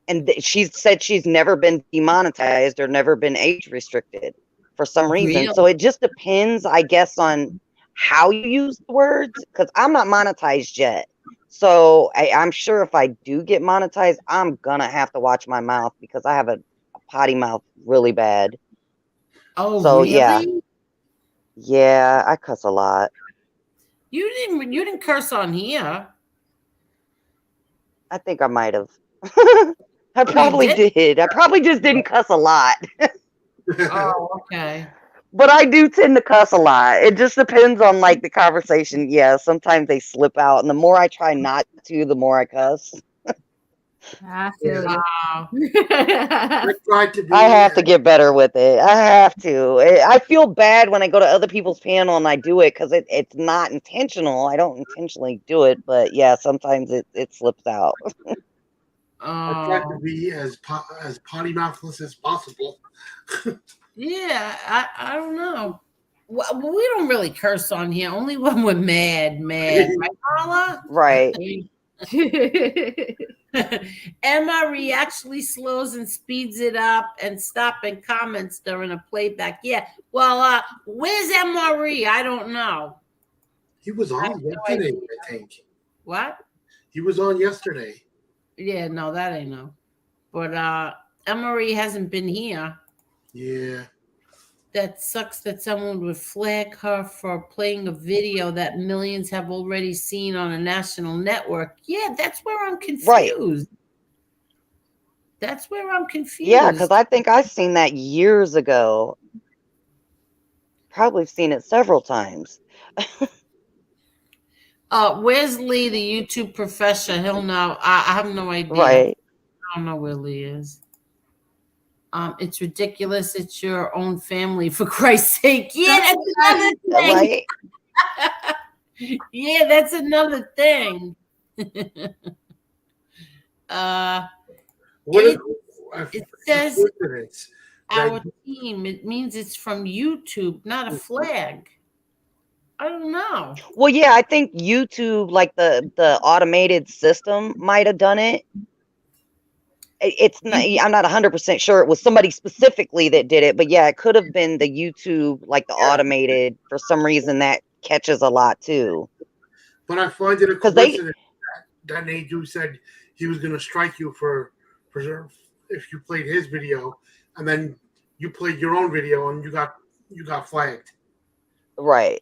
And she said she's never been demonetized or never been age restricted for some reason. Really? So it just depends, I guess, on how you use the words, because I'm not monetized yet. So I'm sure if I do get monetized, I'm going to have to watch my mouth because I have a potty mouth really bad. Oh, so, really? Yeah, I cuss a lot. You didn't curse on here. I think I might have. I probably did. I probably just didn't cuss a lot. Oh, okay. But I do tend to cuss a lot. It just depends on like the conversation. Yeah, sometimes they slip out, and the more I try not to, the more I cuss. I feel you. I tried to be. I have to get better with it. I have to. I feel bad when I go to other people's panel and I do it because it's not intentional. I don't intentionally do it, but yeah, sometimes it slips out. I tried to be as potty mouthless as possible. Yeah, I don't know. Well, we don't really curse on here. Only when we're mad, right, Marla? Right. MRE actually slows and speeds it up and stopping comments during a playback. Yeah. Well, where's MRE? I don't know. He was on yesterday, I think. What? He was on yesterday. Yeah, no, that ain't no. But MRE hasn't been here. Yeah. that sucks that someone would flag her for playing a video that millions have already seen on a national network. Yeah, that's where I'm Right. confused. That's where I'm Yeah, because confused. I think I've seen that years ago. Probably seen it several times. Where's Lee, the YouTube professor? He'll know. I have no idea. Right. I don't know where Lee is. It's ridiculous. It's your own family, for Christ's sake. Yeah, that's another thing. Right. Yeah, that's another thing. What It- if, it says coincidence that our team. It means it's from YouTube, not a flag. I don't know. Well, yeah, I think YouTube, like the automated system, might have done it. It's not. I'm not 100% sure it was somebody specifically that did it, but yeah, it could have been the YouTube, like the automated. For some reason, that catches a lot too. But I find it a 'Cause they- coincidence that Nadu said he was going to strike you for if you played his video, and then you played your own video and you got flagged. Right.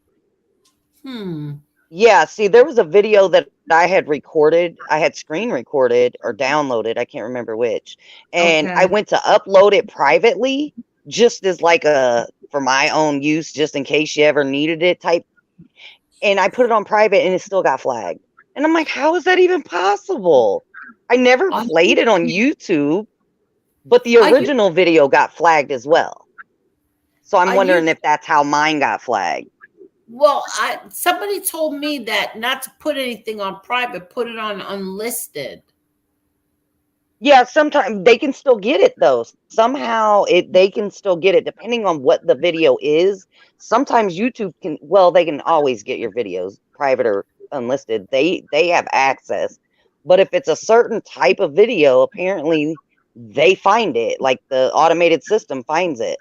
Yeah, see, there was a video that I had recorded. I had screen recorded or downloaded. I can't remember which. And I Okay. went to upload it privately, just as like for my own use, just in case you ever needed it type. And I put it on private and it still got flagged. And I'm like, how is that even possible? I never played it on YouTube, but the original video got flagged as well. So I'm wondering if that's how mine got flagged. Well, somebody told me that not to put anything on private, put it on unlisted. Yeah, sometimes they can still get it though. Somehow they can still get it depending on what the video is. Sometimes YouTube can, well, they can always get your videos private or unlisted. They have access. But if it's a certain type of video, apparently they find it. Like the automated system finds it.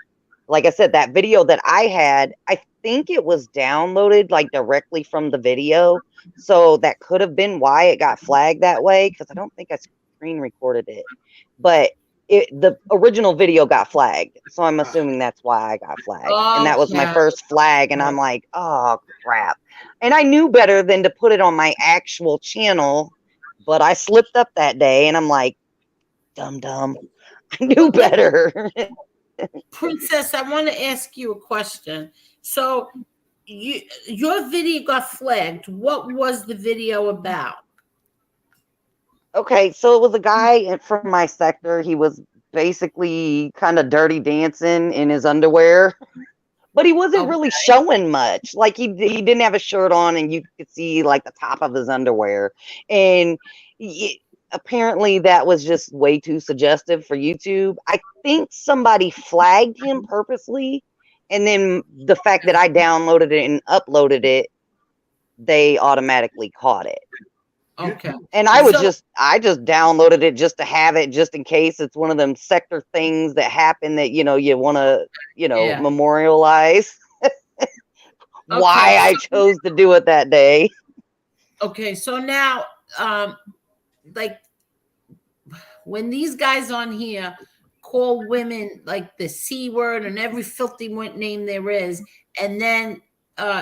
Like I said, that video that I had, I think it was downloaded like directly from the video. So that could have been why it got flagged that way, because I don't think I screen recorded it. But the original video got flagged. So I'm assuming that's why I got flagged. And that was my first flag. And I'm like, oh, crap. And I knew better than to put it on my actual channel. But I slipped up that day and I'm like, dumb. I knew better. Princess, I want to ask you a question. So your video got flagged. What was the video about? Okay, so it was a guy from my sector. He was basically kind of dirty dancing in his underwear, but he wasn't really showing much. Like he didn't have a shirt on and you could see like the top of his underwear. And apparently that was just way too suggestive for YouTube. I think somebody flagged him purposely, and then the fact that I downloaded it and uploaded it, they automatically caught it. Okay. And I just downloaded it just to have it, just in case it's one of them sector things that happen that you want to memorialize. Why I chose to do it that day. Okay, so now like when these guys on here call women like the C word and every filthy name there is, and then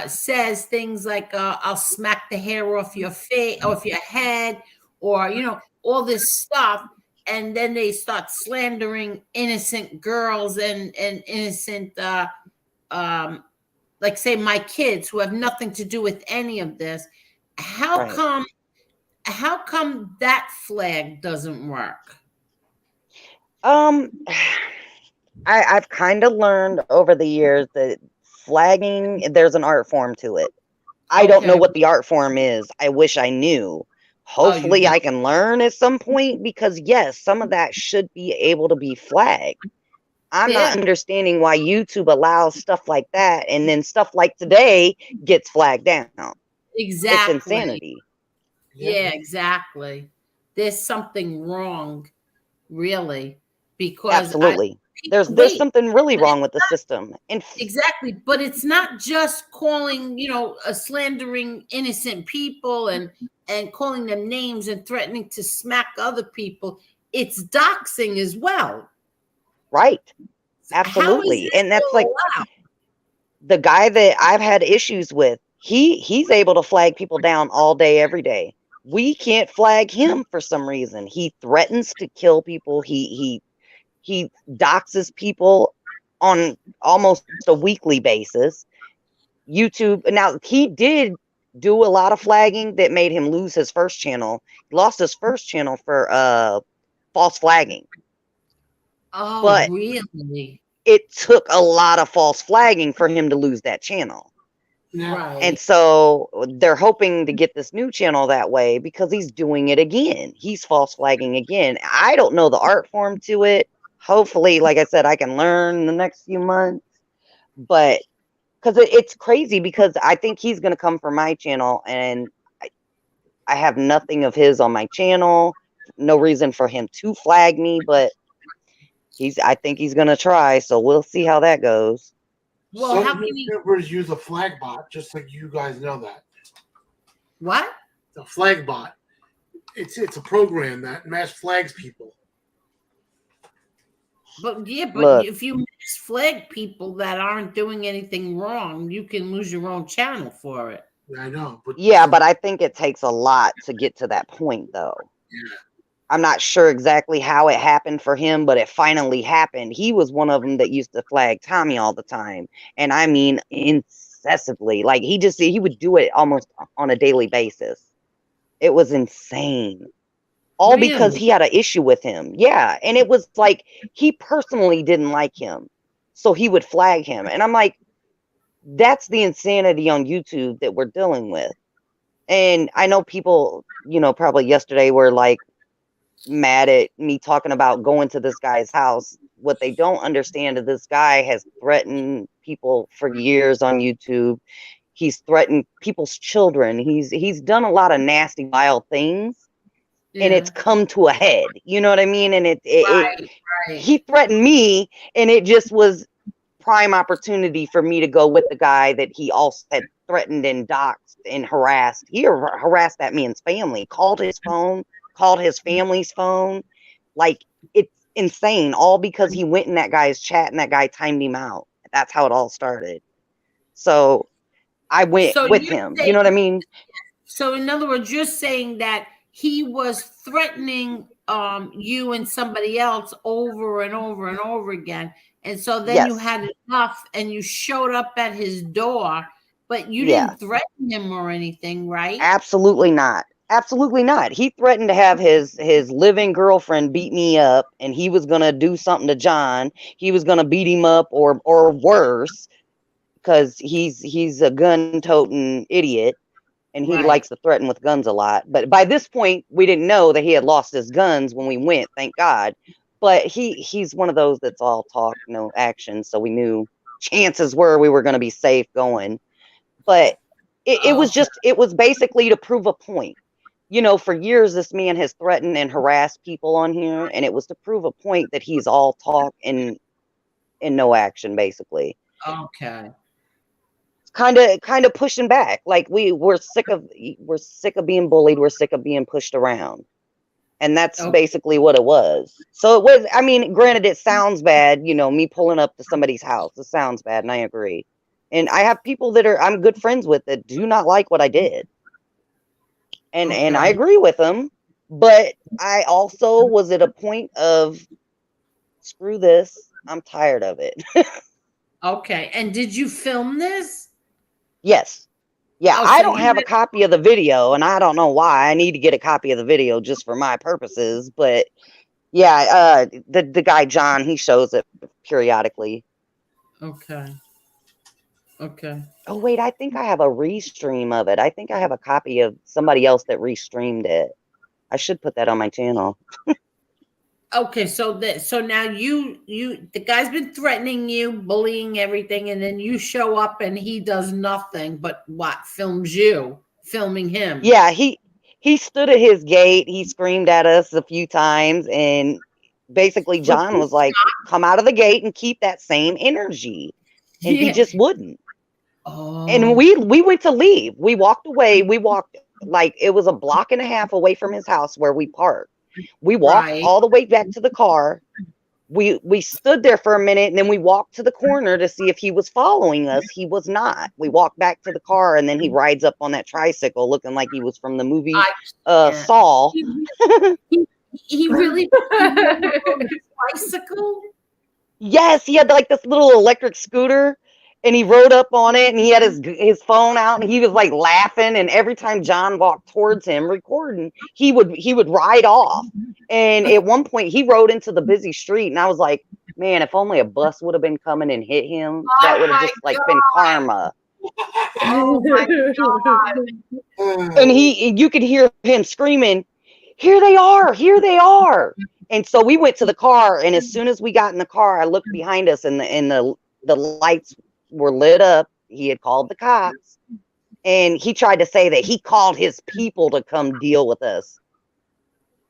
says things like I'll smack the hair off your face, off your head, or all this stuff, and then they start slandering innocent girls and innocent like say my kids who have nothing to do with any of this. How come that flag doesn't work? I've kind of learned over the years that flagging, there's an art form to it. I don't know what the art form is. I wish I knew. Hopefully I can learn at some point, because yes, some of that should be able to be flagged. I'm not understanding why YouTube allows stuff like that, and then stuff like today gets flagged down. Exactly. It's insanity. Yeah, exactly. There's something wrong, really, because absolutely. There's something really wrong with the system. Exactly, but it's not just calling, slandering innocent people and calling them names and threatening to smack other people. It's doxing as well. Right. Absolutely. And that's like, the guy that I've had issues with, he's able to flag people down all day, every day. We can't flag him for some reason. He threatens to kill people. He doxes people on almost a weekly basis. YouTube, now he did do a lot of flagging that made him lose his first channel. He lost his first channel for false flagging. Oh, But really? it took a lot of false flagging for him to lose that channel. Yeah. Right. And so they're hoping to get this new channel that way because he's doing it again. He's false flagging again. I don't know the art form to it. Hopefully, like I said, I can learn in the next few months. But because it's crazy, because I think he's going to come for my channel, and I have nothing of his on my channel. No reason for him to flag me, but I think he's going to try. So we'll see how that goes. Well, Some how can he? YouTubers use a flag bot, just like you guys know that. What? The flag bot. It's a program that mass flags people. But yeah, but Look. if you flag people that aren't doing anything wrong, you can lose your own channel for it. I know, but Yeah, but I think it takes a lot to get to that point, though. yeah. I'm not sure exactly how it happened for him, but it finally happened. He was one of them that used to flag Tommy all the time. And I mean, incessantly. Like, he would do it almost on a daily basis. It was insane. All because Really? he had an issue with him. Yeah. And it was like, he personally didn't like him. So he would flag him. And I'm like, that's the insanity on YouTube that we're dealing with. And I know people, probably yesterday were like mad at me talking about going to this guy's house. What they don't understand is this guy has threatened people for years on YouTube. He's threatened people's children. He's done a lot of nasty, vile things, and it's come to a head. You know what I mean? And Right. he threatened me, and it just was prime opportunity for me to go with the guy that he also had threatened and doxed and harassed. He harassed that man's family, called his phone, called his family's phone. Like, it's insane, all because he went in that guy's chat and that guy timed him out. That's how it all started. So I went So with you're him. saying- You know what I mean? So in other words, you're saying that he was threatening you and somebody else over and over and over again. And so then you Yes. had enough and you showed up at his door, but you Yeah. didn't threaten him or anything, right? Absolutely not. Absolutely not. He threatened to have his living girlfriend beat me up, and he was gonna do something to John. He was gonna beat him up or worse, because he's a gun-toting idiot, and he Right. likes to threaten with guns a lot. But by this point, we didn't know that he had lost his guns when we went, thank God. But he's one of those that's all talk, no action. So we knew chances were we were going to be safe going. But it was Okay. it was basically to prove a point. For years, this man has threatened and harassed people on here, and it was to prove a point that he's all talk and no action, basically. Okay. Kind of pushing back, like we're sick of being bullied, we're sick of being pushed around, and that's Okay. basically what it was. So it was, I mean, granted, it sounds bad, me pulling up to somebody's house, it sounds bad, and I agree. And I have people that I'm good friends with that do not like what I did, and I Okay. agree with them, but I also was at a point of, screw this, I'm tired of it. Okay. And did you film this? Yes. Yeah, Oh, I so don't you have a did- copy of the video, and I don't know why. I need to get a copy of the video just for my purposes. But yeah, the guy John, he shows it periodically. Okay. Okay. Oh wait, I think I have a restream of it. I think I have a copy of somebody else that restreamed it. I should put that on my channel. Okay, so now the guy's been threatening you, bullying everything, and then you show up and he does nothing but what? Films you, filming him. Yeah, he stood at his gate. He screamed at us a few times, and basically John was like, "Come out of the gate and keep that same energy," and he Yeah. just wouldn't. Oh. And we went to leave. We walked away. We walked, like, it was a block and a half away from his house where we parked. We walked Right. all the way back to the car, We stood there for a minute, and then we walked to the corner to see if he was following us. He was not. We walked back to the car, and then he rides up on that tricycle looking like he was from the movie I can't. Saw. He really rode a bicycle. Yes, he had like this little electric scooter, and he rode up on it, and he had his phone out, and he was like laughing. And every time John walked towards him recording, he would ride off. And at one point, he rode into the busy street, and I was like, man, if only a bus would have been coming and hit him, that would have my just like been karma. Oh my God. And you could hear him screaming, here they are, here they are. And so we went to the car, and as soon as we got in the car, I looked behind us, and the lights were lit up. He had called the cops, and he tried to say that he called his people to come deal with us.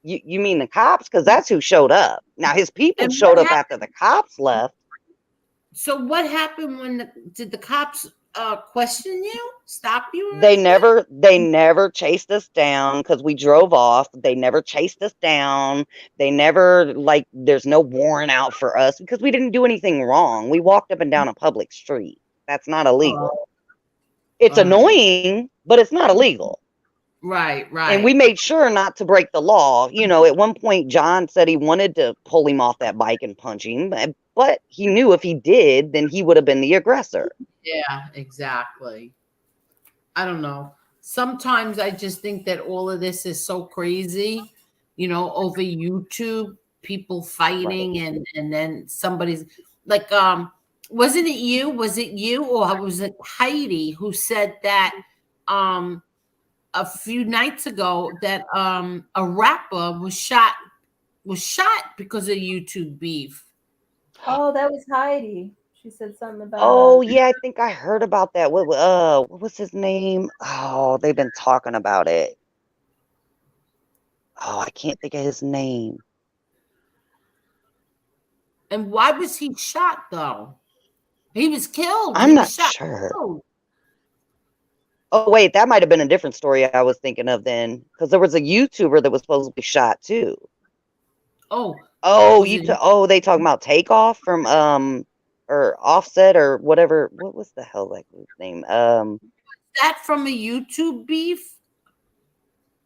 You mean the cops? Because that's who showed up. Now his people And showed what up after the cops left. So what happened when did the cops question you, stop you? or They anything? never chased us down because we drove off. They never chased us down. They never, like, there's no warrant out for us because we didn't do anything wrong. We walked up and down a public street. That's not illegal. It's all right. annoying, but it's not illegal. Right, And we made sure not to break the law. You know, at one point, John said he wanted to pull him off that bike and punch him, but he knew if he did, then he would have been the aggressor. Yeah, exactly. I don't know. Sometimes I just think that all of this is so crazy, over YouTube, people fighting and then somebody's like, wasn't it you? Was it you or was it Heidi who said that a few nights ago that a rapper was shot because of YouTube beef? Oh, that was Heidi. She said something about. Oh yeah, I think I heard about that. What was his name? Oh, they've been talking about it. Oh, I can't think of his name. And why was he shot though? He was killed. I'm He not was shot sure. killed. Oh wait, that might have been a different story I was thinking of then, because there was a YouTuber that was supposed to be shot too. Oh, They talking about Takeoff from or Offset or whatever. What was the hell that guy's name? that from a YouTube beef?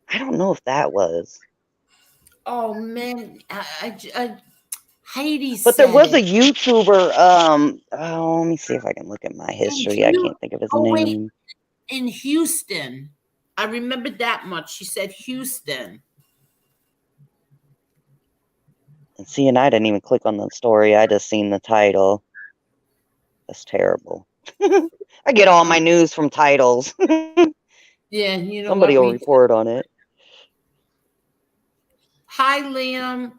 I don't know if that was. Oh man, Heidi But there said was a it. YouTuber. Let me see if I can look at my history. I can't think of his Oh, wait. name. In Houston. I remember that much. She said Houston. And see, and I didn't even click on the story. I just seen the title. That's terrible. I get all my news from titles. Yeah, Somebody what? will report on it. Hi, Liam.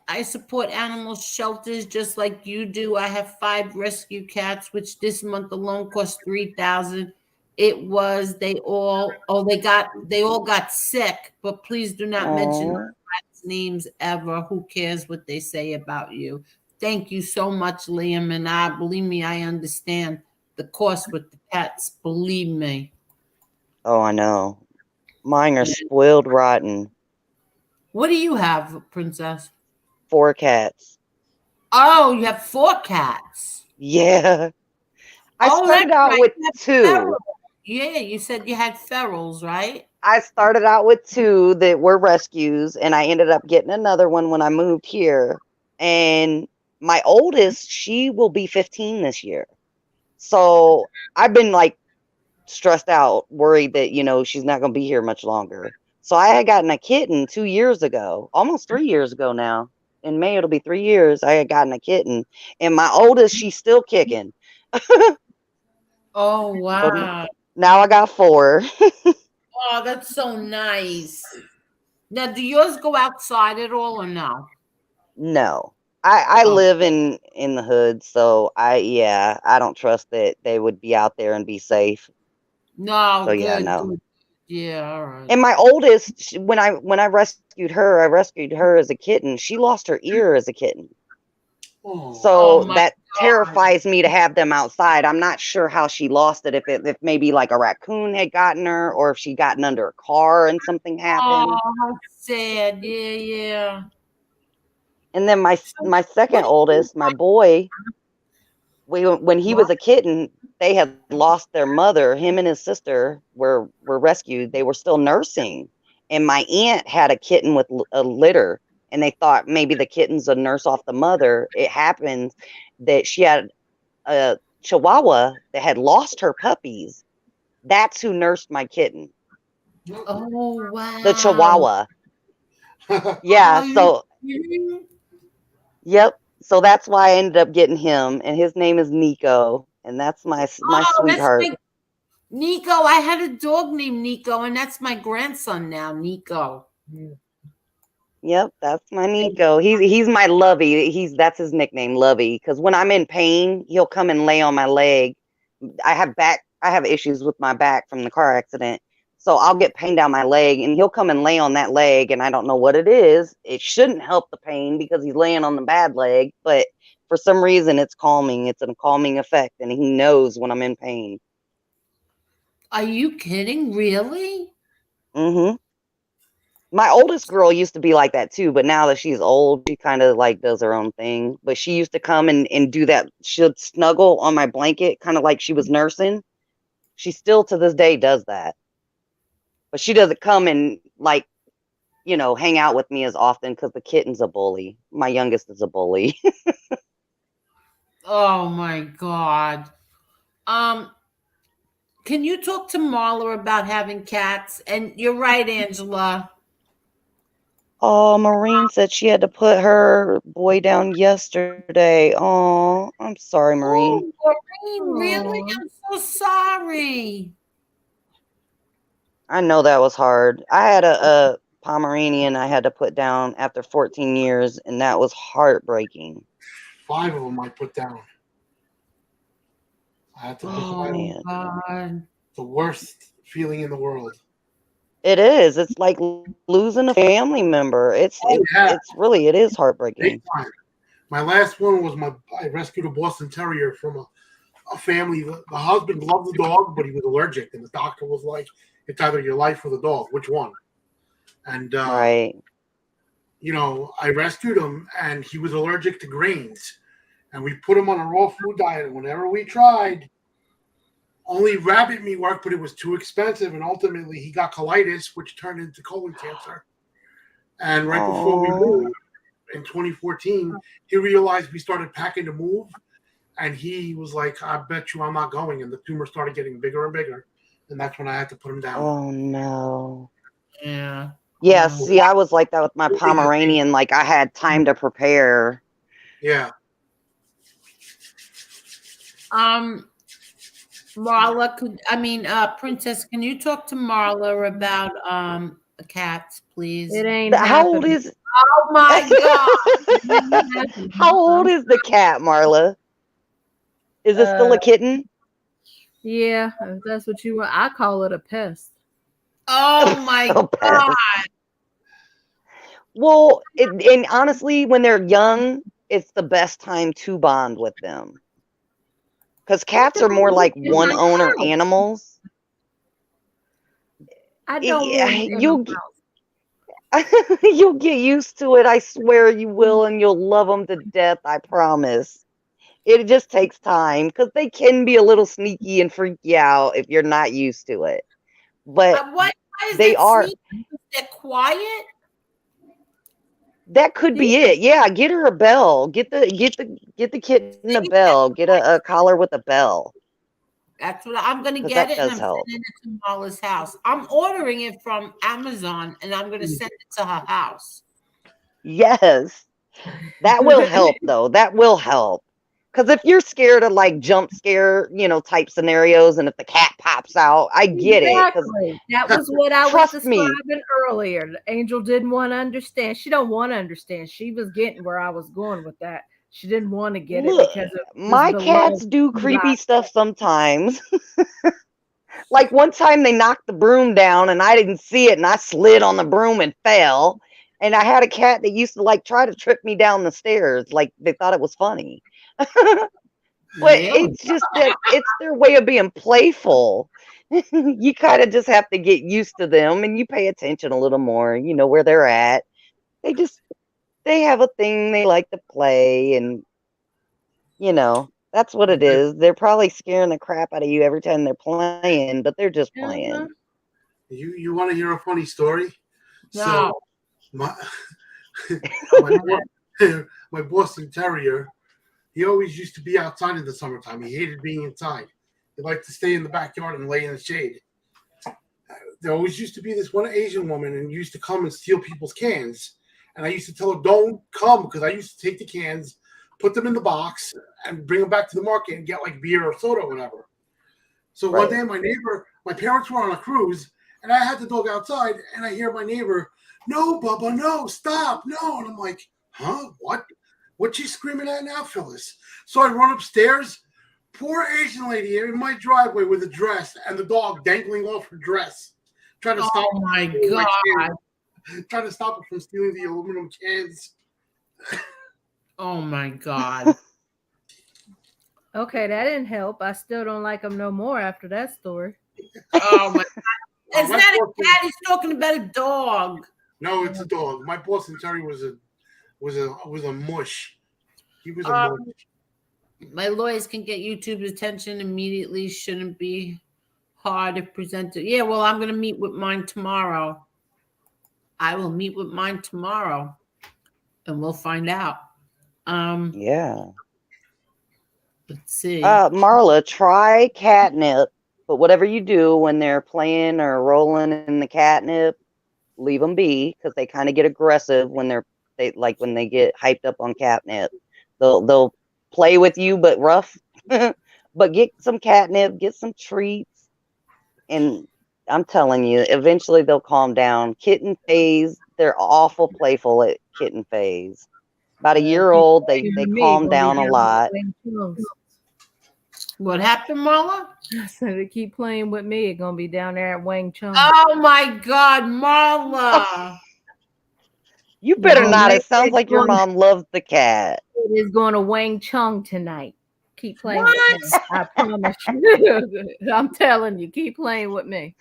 I support animal shelters just like you do. I have 5 rescue cats, which this month alone cost $3,000. They all got sick, but please do not mention Aw. names ever. Who cares what they say about you? Thank you so much, Liam. And believe me, I understand the cost with the cats. Believe me. Oh, I know. Mine are Yeah. spoiled rotten. What do you have, Princess? 4 cats. Oh, you have 4 cats. Yeah. I Oh, started that's out right. with You have 2. ferals. Yeah, you said you had ferals, right? I started out with 2 that were rescues, and I ended up getting another one when I moved here. And my oldest, she will be 15 this year. So I've been like stressed out, worried that, she's not going to be here much longer. So I had gotten a kitten 2 years ago, almost 3 years ago now. In May, it'll be 3 years. I had gotten a kitten. And my oldest, she's still kicking. Oh, So wow. now I got 4. Oh, that's so nice. Now, do yours go outside at all or no? No. I Oh. live in the hood, so I don't trust that they would be out there and be safe. No, So good, yeah, no. good. Yeah, all right. And my oldest, when I rescued her as a kitten. She lost her ear as a kitten. Oh, So my that God. terrifies me to have them outside. I'm not sure how she lost it, if maybe like a raccoon had gotten her, or if she gotten under a car and something happened. Oh, how sad. Yeah, yeah. And then my What second do you oldest, my boy, when he was a kitten, they had lost their mother. Him and his sister were rescued. They were still nursing, and my aunt had a kitten with a litter, and they thought maybe the kitten's a nurse off the mother. It happened that she had a Chihuahua that had lost her puppies. That's who nursed my kitten, Oh the wow! Chihuahua. Yeah, Are you so kidding? yep. So that's why I ended up getting him, and his name is Nico, and that's my Oh, that's sweetheart. my Nico. I had a dog named Nico, and that's my grandson now, Nico. Yep, that's my Nico. He's my Lovey. That's his nickname, Lovey. Because when I'm in pain, he'll come and lay on my leg. I have issues with my back from the car accident. So I'll get pain down my leg, and he'll come and lay on that leg, and I don't know what it is. It shouldn't help the pain because he's laying on the bad leg, but for some reason it's calming. It's a calming effect, and he knows when I'm in pain. Are you kidding? Really? Mm-hmm. My oldest girl used to be like that too, but now that she's old, she kind of like does her own thing. But she used to come and do that. She'd snuggle on my blanket, kind of like she was nursing. She still to this day does that. But she doesn't come and like, hang out with me as often because the kitten's a bully. My youngest is a bully. Oh my God. Um, can you talk to Marla about having cats? And you're right, Angela. Oh, Maureen said she had to put her boy down yesterday. Oh, I'm sorry, Maureen. Oh, Maureen, really? Aw. I'm so sorry. I know that was hard. I had a Pomeranian I had to put down after 14 years, and that was heartbreaking. 5 of them I put down. I had to put 5 of them. Man. God. The worst feeling in the world. It is. It's like losing a family member. It is heartbreaking. Big time. My last one was I rescued a Boston Terrier from a family. The husband loved the dog, but he was allergic, and the doctor was like, "It's either your life or the dog. Which one?" And Right. I rescued him, and he was allergic to grains, and we put him on a raw food diet. And whenever we tried, only rabbit meat worked, but it was too expensive, and ultimately he got colitis, which turned into colon cancer. And right before we moved in 2014, he realized we started packing to move, and he was like, "I bet you I'm not going." And the tumor started getting bigger and bigger, and that's when I had to put him down. Oh no. Yeah. Yeah, see, I was like that with my Pomeranian. Like I had time to prepare. Yeah. Marla, Princess, can you talk to Marla about cats, please? It ain't How old happening. is Oh my God. How old is the cat, Marla? Is it still a kitten? Yeah, if that's what you want. I call it a pest. Oh my God. Well, and honestly, when they're young, it's the best time to bond with them. Because cats are more like one owner animals. I don't Yeah, want it in my house. you'll get used to it. I swear you will, and you'll love them to death. I promise. It just takes time because they can be a little sneaky and freak you out if you're not used to it. But Why is they that are. sneaky? Is that quiet? That could be it. Yeah, get her a bell. Get the kitten a bell. Get a collar with a bell. That's what I'm going to 'Cause get that it, and does I'm help. sending it to Marla's house. I'm ordering it from Amazon, and I'm going to send it to her house. Yes. That will help though. That will help. Because if you're scared of like jump scare, type scenarios, and if the cat pops out, I get Exactly. That was what I was Trust me. describing earlier. Angel didn't want to understand. She don't want to understand. She was getting where I was going with that. She didn't want to get Look, it because it was my below cats do creepy stuff sometimes. Like one time they knocked the broom down and I didn't see it and I slid on the broom and fell. And I had a cat that used to like try to trip me down the stairs. Like they thought it was funny. But it's just that it's their way of being playful. You kind of just have to get used to them and you pay attention a little more, where they're at. They they have a thing they like to play, and that's what it is. They're probably scaring the crap out of you every time they're playing, but they're just playing. You want to hear a funny story? No. So my my Boston Terrier, he always used to be outside in the summertime. He hated being inside. He liked to stay in the backyard and lay in the shade. There always used to be this one Asian woman and used to come and steal people's cans. And I used to tell her, don't come, because I used to take the cans, put them in the box, and bring them back to the market and get like beer or soda or whatever. So one day my parents were on a cruise, and I had the dog outside, and I hear my neighbor, no, Bubba, no, stop, no. And I'm like, huh, what? What's she screaming at now, Phyllis? So I run upstairs, poor Asian lady in my driveway with a dress and the dog dangling off her dress, trying to stop. Oh my God. Trying to stop her from stealing the aluminum cans. Oh my God. Okay, that didn't help. I still don't like him no more after that story. Oh my God. It's My not a Boston- cat. He's talking about a dog. No, it's a dog. My Boston Terrier was a mush. He was a mush. My lawyers can get YouTube's attention immediately. Shouldn't be hard to present it. Yeah, well, I'm going to meet with mine tomorrow. I will meet with mine tomorrow, and we'll find out. Yeah. Let's see. Marla, try catnip, but whatever you do when they're playing or rolling in the catnip, leave them be, because they kind of get aggressive when when they get hyped up on catnip. They'll play with you, but rough. But get some catnip, get some treats, and I'm telling you, eventually they'll calm down. Kitten phase, they're awful playful at kitten phase. About a year old, they calm down a lot. What happened, Marla? So they keep playing with me. It's gonna be down there at Wang Chung. Oh my God, Marla! You better not. It sounds like your mom loves the cat. It is going to Wang Chung tonight. Keep playing with me. I promise you. I'm telling you, keep playing with me.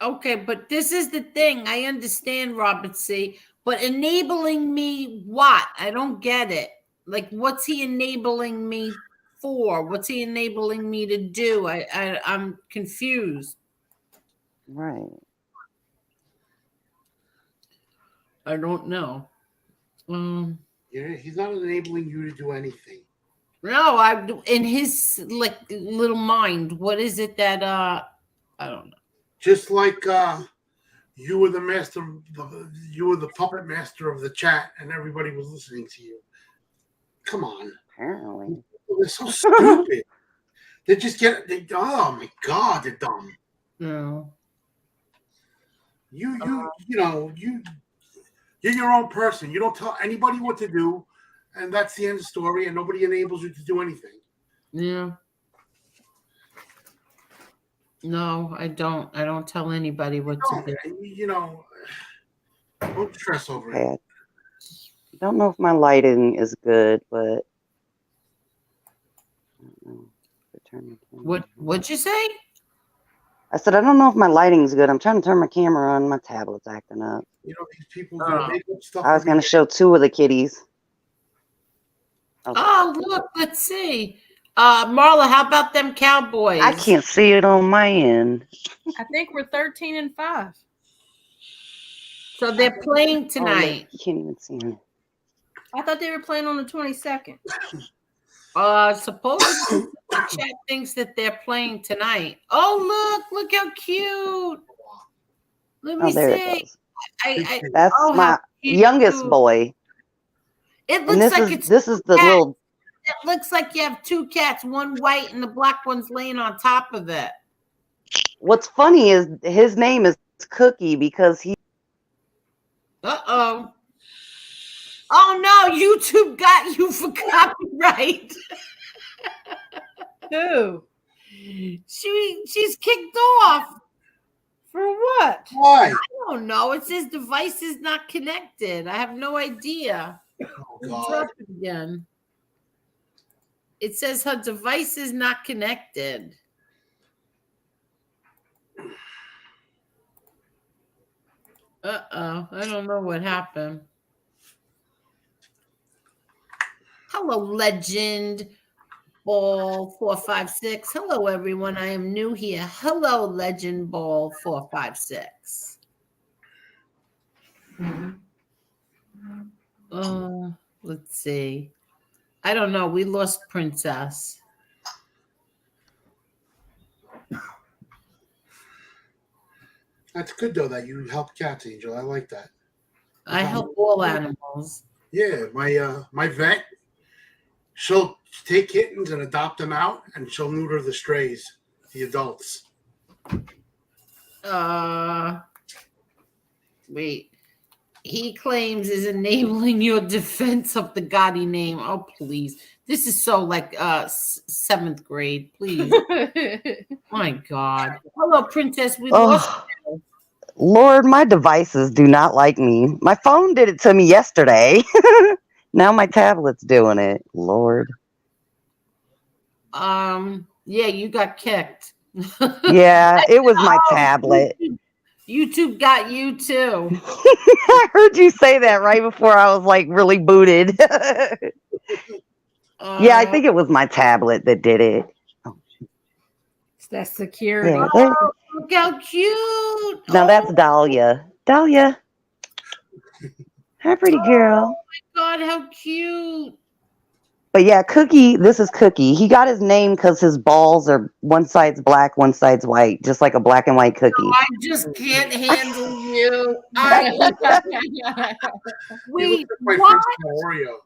Okay, but this is the thing. I understand, Robert C. But enabling me what? I don't get it. Like, what's he enabling me for? What's he enabling me to do? I'm confused. Right. I don't know. Yeah, he's not enabling you to do anything. No, in his like little mind. What is it that I don't know. Just like you were the master, you were the puppet master of the chat, and everybody was listening to you. Come on. Apparently. They're so stupid. Oh my God, they're dumb. No. You're your own person. You don't tell anybody what to do, and that's the end of the story, and nobody enables you to do anything. Yeah. No, I don't. I don't tell anybody what to do. Don't stress over it. I don't know if my lighting is good, but I don't know. What'd you say? I said I don't know if my lighting's good. I'm trying to turn my camera on. My tablet's acting up. These people gonna make up stuff. I was going to show 2 of the kitties. Okay. Oh, look, let's see. Marla, how about them Cowboys? I can't see it on my end. I think we're 13-5. So they're playing tonight. You can't even see it. I thought they were playing on the 22nd. Supposedly the chat thinks that they're playing tonight. Oh, look how cute. Let me there see. it goes. That's my youngest boy. It looks like this is the little. It looks like you have 2 cats, one white and the black one's laying on top of it. What's funny is his name is Cookie because he. Uh-oh. Oh no, YouTube got you for copyright. Who? She's kicked off. For what? Why? I don't know. It says device is not connected. I have no idea. Oh, God. Drop it again. It says her device is not connected. Uh-oh. I don't know what happened. Hello, Legend Ball 456. Hello, everyone. I am new here. Hello, Legend Ball 456. Let's see. I don't know. We lost Princess. That's good though that you help cats, Angel. I like that. I help all animals. Yeah, my vet, she'll take kittens and adopt them out, and she'll neuter the strays, the adults. Wait. He claims is enabling your defense of the Gotti name. Oh, please. This is so like seventh grade. Please. My God. Hello, Princess. We lost you. Lord, my devices do not like me. My phone did it to me yesterday. Now my tablet's doing it. Lord. Yeah, you got kicked. Yeah, it was my tablet. YouTube got you too. I heard you say that right before I was like really booted. Yeah, I think it was my tablet that did it. It's that security. Yeah, Oh, look how cute. now that's Dahlia. Dahlia. Hi, pretty girl. Oh my God, how cute. But yeah, Cookie, this is Cookie. He got his name because his balls are one side's black, one side's white, just like a black and white cookie. I just can't handle you. Wait, my what? friend's Oreo.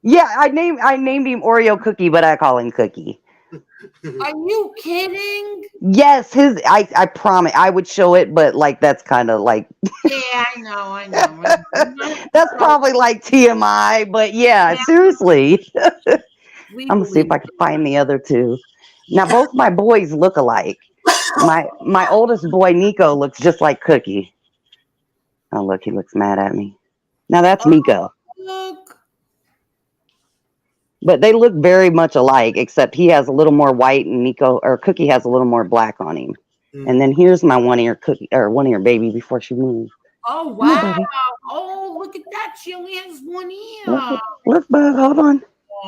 Yeah, I named him Oreo Cookie, but I call him Cookie. Are you kidding? Yes, I promise I would show it, but like that's kind of like Yeah, I know. that's probably like TMI, but yeah, seriously. I'm gonna see if I can find the other two. Now both my boys look alike. My oldest boy Nico looks just like Cookie. Oh look, he looks mad at me. Now that's Nico. Look. But they look very much alike, except he has a little more white and Cookie has a little more black on him. And then here's my one-ear baby before she moves. Oh wow. Oh, look at that. She only has one ear. Look, Bug, hold on.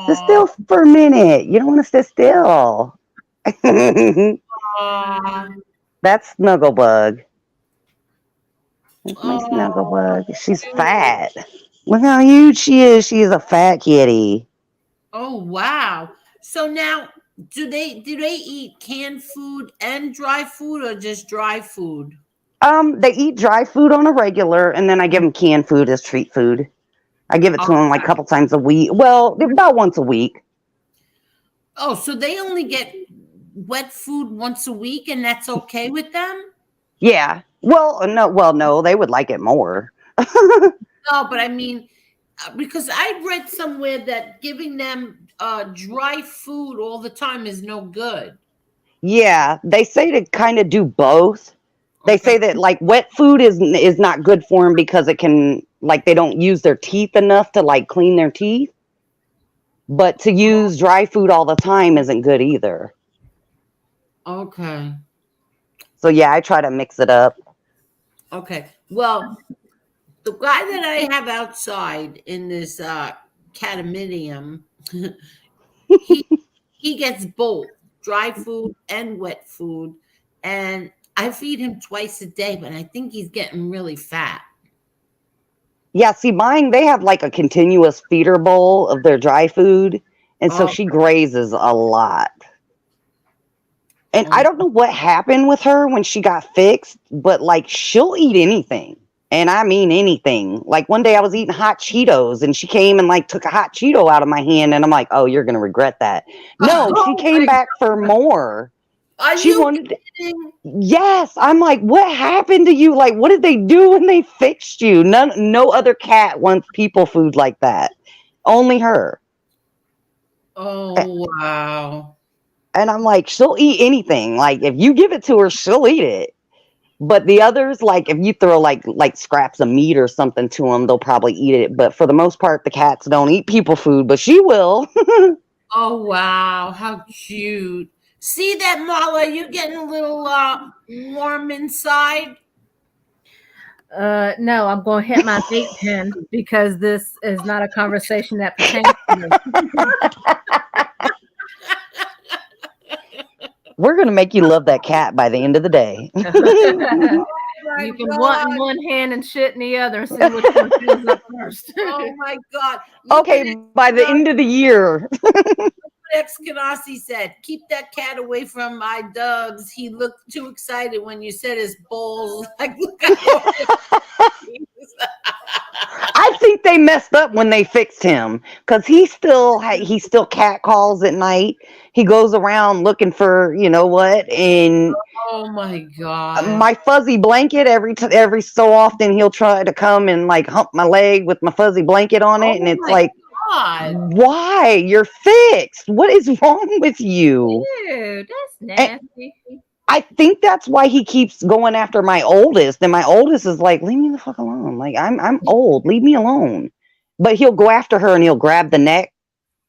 Sit still for a minute. You don't want to sit still. That's Snuggle Bug. That's my Snuggle Bug. She's fat. Look how huge she is. She is a fat kitty. Oh wow. So now do they eat canned food and dry food or just dry food? They eat dry food on a regular, and then I give them canned food as treat food. I give it to them like a couple times a week. Well, about once a week. Oh, so they only get wet food once a week, and that's okay with them? Yeah. No, they would like it more. No, but I mean, because I read somewhere that giving them dry food all the time is no good. Yeah, they say to kind of do both. They say that like wet food is not good for them because it can like they don't use their teeth enough to like clean their teeth. But to use dry food all the time isn't good either. Okay. So yeah, I try to mix it up. Okay. Well, the guy that I have outside in this cataminium, he gets both dry food and wet food, and I feed him twice a day, but I think he's getting really fat. Yeah, see, mine, they have like a continuous feeder bowl of their dry food. And so she grazes a lot. And I don't know what happened with her when she got fixed, but like she'll eat anything. And I mean anything. Like one day I was eating hot Cheetos and she came and like took a hot Cheeto out of my hand. And I'm like, oh, you're going to regret that. No, she came back for more. Are she you wanted kidding? Yes. I'm like, what happened to you? Like, what did they do when they fixed you? No other cat wants people food like that. Only her. Oh, wow. And I'm like, she'll eat anything. Like, if you give it to her, she'll eat it. But the others, like, if you throw like scraps of meat or something to them, they'll probably eat it. But for the most part, the cats don't eat people food, but she will. Oh, wow. How cute. See that, Marla? You're getting a little warm inside. No, I'm going to hit my vape pen because this is not a conversation that pertains to me. We're gonna make you love that cat by the end of the day. My You can want in God. one hand and shit in the other and see which one fills up first. Oh my God. Look Okay, by the end of the year. what ex-Kanasi said. Keep that cat away from my dogs. He looked too excited when you said his balls. Like, look at I think they messed up when they fixed him because he still cat calls at night. He goes around looking for you know what, and Oh my God. my fuzzy blanket every so often he'll try to come and like hump my leg with my fuzzy blanket on it, and Oh it's my like, God. why? You're fixed. What is wrong with you? Ew, that's And nasty. I think that's why he keeps going after my oldest, and my oldest is like, leave me the fuck alone. Like I'm old, leave me alone. But he'll go after her and he'll grab the neck.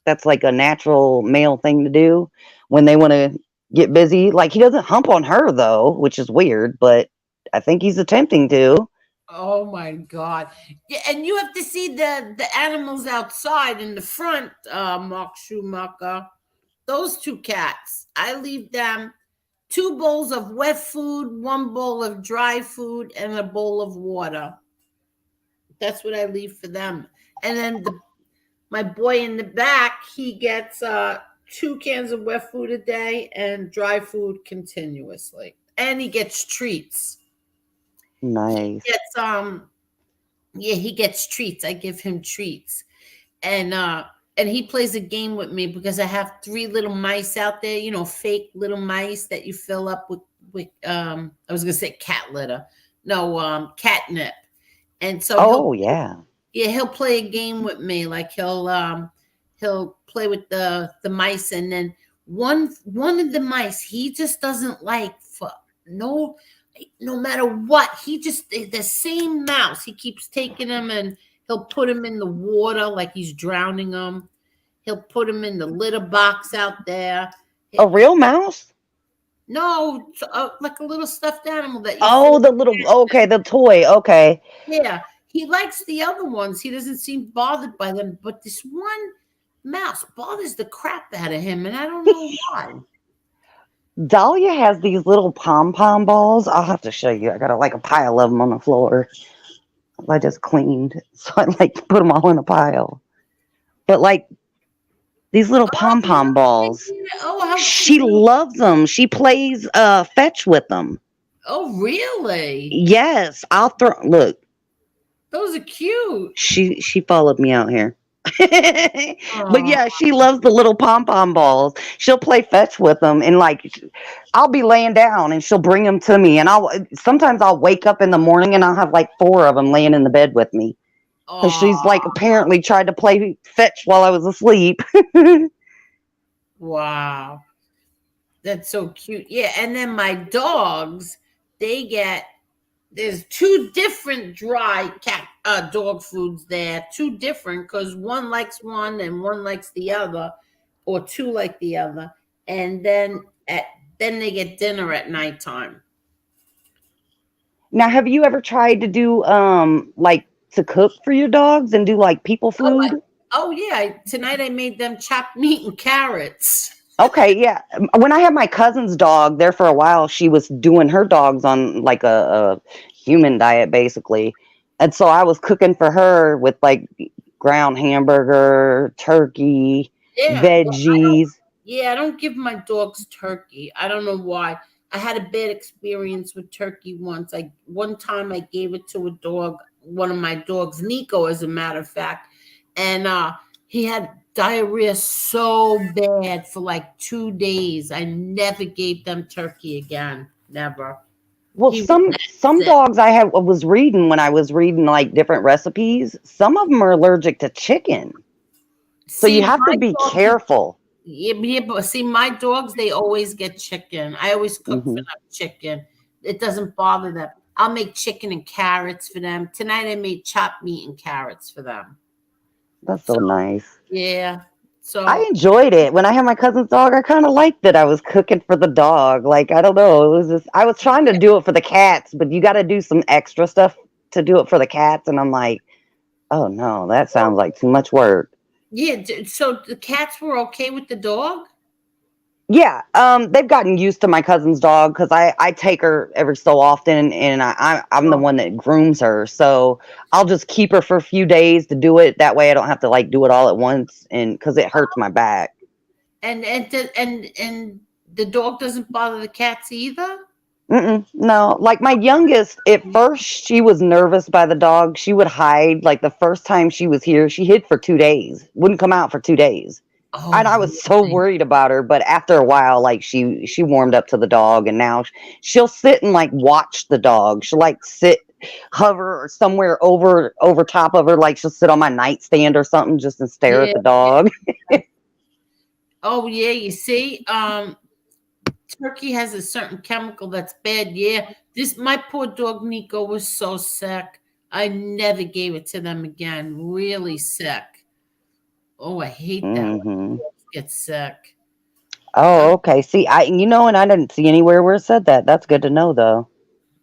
That's like a natural male thing to do when they want to get busy. Like he doesn't hump on her though, which is weird, but I think he's attempting to. Oh my God. Yeah, and you have to see the animals outside in the front, Mark Schumacher. Those two cats. I leave them two bowls of wet food, one bowl of dry food, and a bowl of water. That's what I leave for them. And then my boy in the back, he gets 2 cans of wet food a day and dry food continuously. And he gets treats. He Nice. gets yeah, he gets treats. I give him treats. And he plays a game with me because I have 3 little mice out there, fake little mice that you fill up with I was gonna say cat litter. No, catnip. And so Oh yeah. he'll play a game with me. Like he'll play with the mice, and then one of the mice he just doesn't like for no matter what. He just the same mouse. He keeps taking him and he'll put him in the water like he's drowning him. He'll put him in the litter box out there. A real mouse? No, like a little stuffed animal that you. Oh, the little, okay, the toy. Okay. Yeah, he likes the other ones. He doesn't seem bothered by them, but this one mouse bothers the crap out of him, and I don't know why. Dahlia has these little pom pom balls. I'll have to show you. I got like a pile of them on the floor. I just cleaned, so I like to put them all in a pile. But like these little pom pom balls, Oh, how she cute. loves them. She plays fetch with them. Oh, really? Yes, I'll throw. Look, Those are cute. she followed me out here. But Oh, yeah, she loves the little pom pom balls. She'll play fetch with them, and like, I'll be laying down, and she'll bring them to me, and I'll wake up in the morning, and I'll have like 4 of them laying in the bed with me because she's like apparently tried to play fetch while I was asleep. wow. That's so cute. Yeah, and then my dogs, there's 2 different dry cat dog foods there. 2 different because one likes one and one likes the other, or 2 like the other. And then they get dinner at nighttime. Now, have you ever tried to do like to cook for your dogs and do like people food? Oh yeah. Tonight I made them chopped meat and carrots. Okay, yeah. When I had my cousin's dog there for a while, she was doing her dogs on like a human diet basically. And so I was cooking for her with like ground hamburger, turkey, Yeah. veggies. Yeah, I don't give my dogs turkey. I don't know why. I had a bad experience with turkey once. One time I gave it to a dog, one of my dogs, Nico, as a matter of fact, and he had diarrhea so bad for like 2 days. I never gave them turkey again. Never. Well, He some sick. dogs was reading when I was reading like different recipes, some of them are allergic to chicken. So you See, have to my be dogs, careful. yeah, but see, my dogs, they always get chicken. I always cook for Hmm. them chicken. It doesn't bother them. I'll make chicken and carrots for them. Tonight I made chopped meat and carrots for them. That's so So nice. yeah. I So enjoyed it. When I had my cousin's dog, I kind of liked that I was cooking for the dog. Like, I don't know. It was just, I was trying to do it for the cats, but you got to do some extra stuff to do it for the cats, and I'm like, oh no, that sounds like too much work. Yeah. So the cats were okay with the dog? Yeah, they've gotten used to my cousin's dog because I take her every so often, and I'm the one that grooms her. So I'll just keep her for a few days to do it. That way, I don't have to like do it all at once, and because it hurts my back. And the dog doesn't bother the cats either? No, like my youngest, at first she was nervous by the dog. She would hide. Like the first time she was here, she hid for 2 days, wouldn't come out for 2 days. And I Oh, was so really? worried about her, but after a while, like she warmed up to the dog, and now she'll sit and like watch the dog. She'll like sit, hover or somewhere over top of her, like she'll sit on my nightstand or something just and stare at Yeah. the dog. Oh, yeah. You see, turkey has a certain chemical that's bad. Yeah. My poor dog Nico was so sick. I never gave it to them again. Really sick. Oh, I hate that when hmm dogs get sick. Oh, okay. See, and I didn't see anywhere where it said that. That's good to know, though.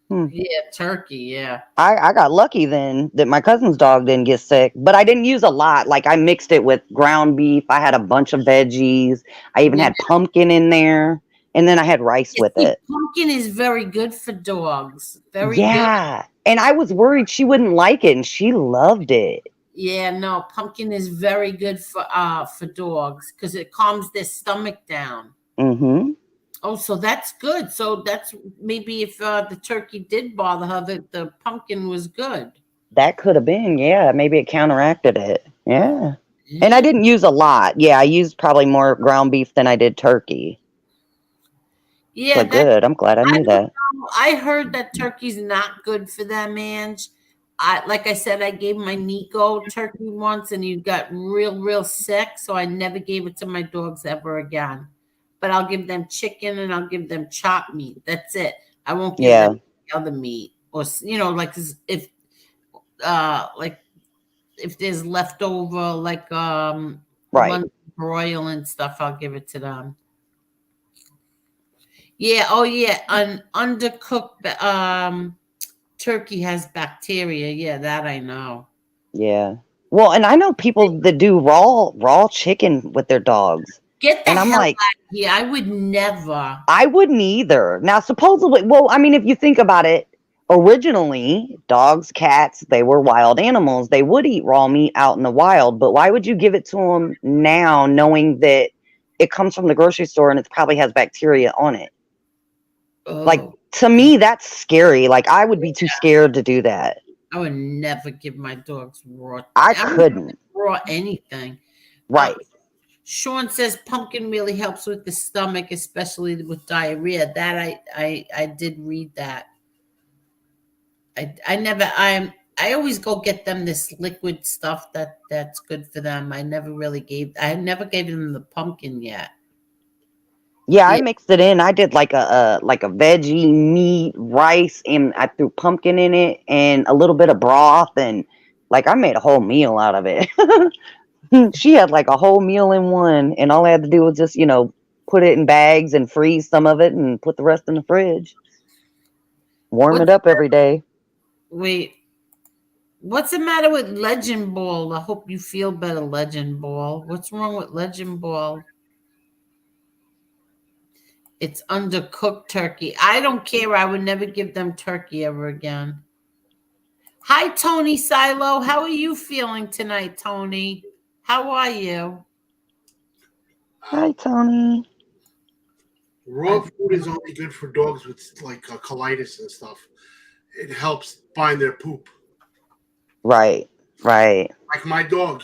Hmm. Yeah, turkey. Yeah. I got lucky then that my cousin's dog didn't get sick, but I didn't use a lot. Like I mixed it with ground beef. I had a bunch of veggies. I even Yeah. had pumpkin in there, and then I had rice You with see, it. pumpkin is very good for dogs. Very good. Yeah. And I was worried she wouldn't like it, and she loved it. Yeah, no, pumpkin is very good for dogs because it calms their stomach down. hmm Oh, so that's good. So that's maybe if the turkey did bother her, the pumpkin was good. That could have been, yeah. Maybe it counteracted it. Yeah. And I Yeah, didn't use a lot. Yeah, I used probably more ground beef than I did turkey. yeah. But good. I'm glad I I knew don't that. know. I heard that turkey's not good for them, Ange. Like I said, I gave my Nico turkey once, and he got real sick. So I never gave it to my dogs ever again. But I'll give them chicken and I'll give them chopped meat. That's it. I won't give them Yeah. other meat or like like if there's leftover like Right. London broil and stuff, I'll give it to them. Yeah. Oh yeah. An undercooked turkey has bacteria. Yeah, that I know. Yeah. Well, and I know people that do raw chicken with their dogs. Get the And I'm hell out like, of here. I would never. I wouldn't either. Now, supposedly, well, I mean, if you think about it, originally, dogs, cats, they were wild animals. They would eat raw meat out in the wild, but why would you give it to them now knowing that it comes from the grocery store and it probably has bacteria on it? Like, Oh, to me, that's scary. Like, I would be too scared to do that. I would never give my dogs raw. I I would couldn't. raw anything. Right. Sean says pumpkin really helps with the stomach, especially with diarrhea. That I did read that. I always go get them this liquid stuff that's good for them. I never gave them the pumpkin yet. Yeah, I Yeah. mixed it in. I did like a veggie meat rice, and I threw pumpkin in it and a little bit of broth, and like I made a whole meal out of it. She had like a whole meal in one, and all I had to do was just put it in bags and freeze some of it and put the rest in the fridge. Warm it What's up every day. wait? What's the matter with Legend Ball? I hope you feel better, Legend Ball. What's wrong with Legend Ball? It's undercooked turkey. I don't care. I would never give them turkey ever again. Hi, Tony Silo. How are you feeling tonight, Tony? How are you? Hi, Tony. Raw food is only good for dogs with like colitis and stuff. It helps bind their poop. Right. Right. Like my dog,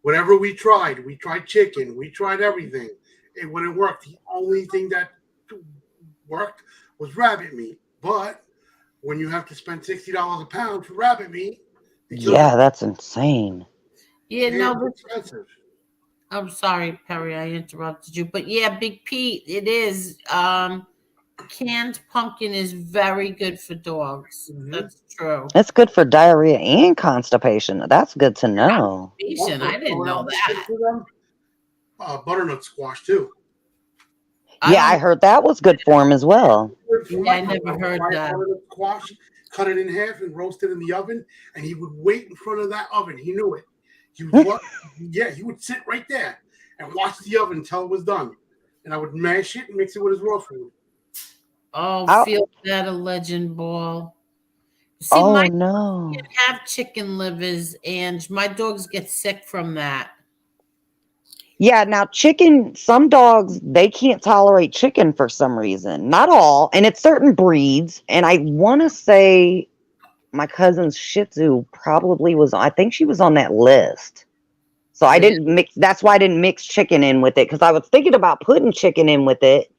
whatever we tried chicken, we tried everything. It wouldn't work. The only thing that worked was rabbit meat. But when you have to spend $60 a pound for rabbit meat, Yeah, that's insane. Yeah, no, it's expensive. I'm sorry, Perry, I interrupted you. But yeah, Big Pete, it is. Canned pumpkin is very good for dogs. Mhm. That's true. It's good for diarrhea and constipation. That's good to know. Constipation, I didn't know that. Butternut squash too. Yeah, I heard that was good for him as well. Yeah, I never heard that. Butternut squash, cut it in half and roast it in the oven, and he would wait in front of that oven. He knew it. He would he would sit right there and watch the oven until it was done. And I would mash it and mix it with his raw food. Oh, feel that a legend ball. See, Oh my no. dogs have chicken livers, and my dogs get sick from that. Yeah, now chicken, some dogs, they can't tolerate chicken for some reason. Not all, and it's certain breeds. And I want to say my cousin's Shih Tzu probably was, I think she was on that list. So I didn't mix, that's why I didn't mix chicken in with it, because I was thinking about putting chicken in with it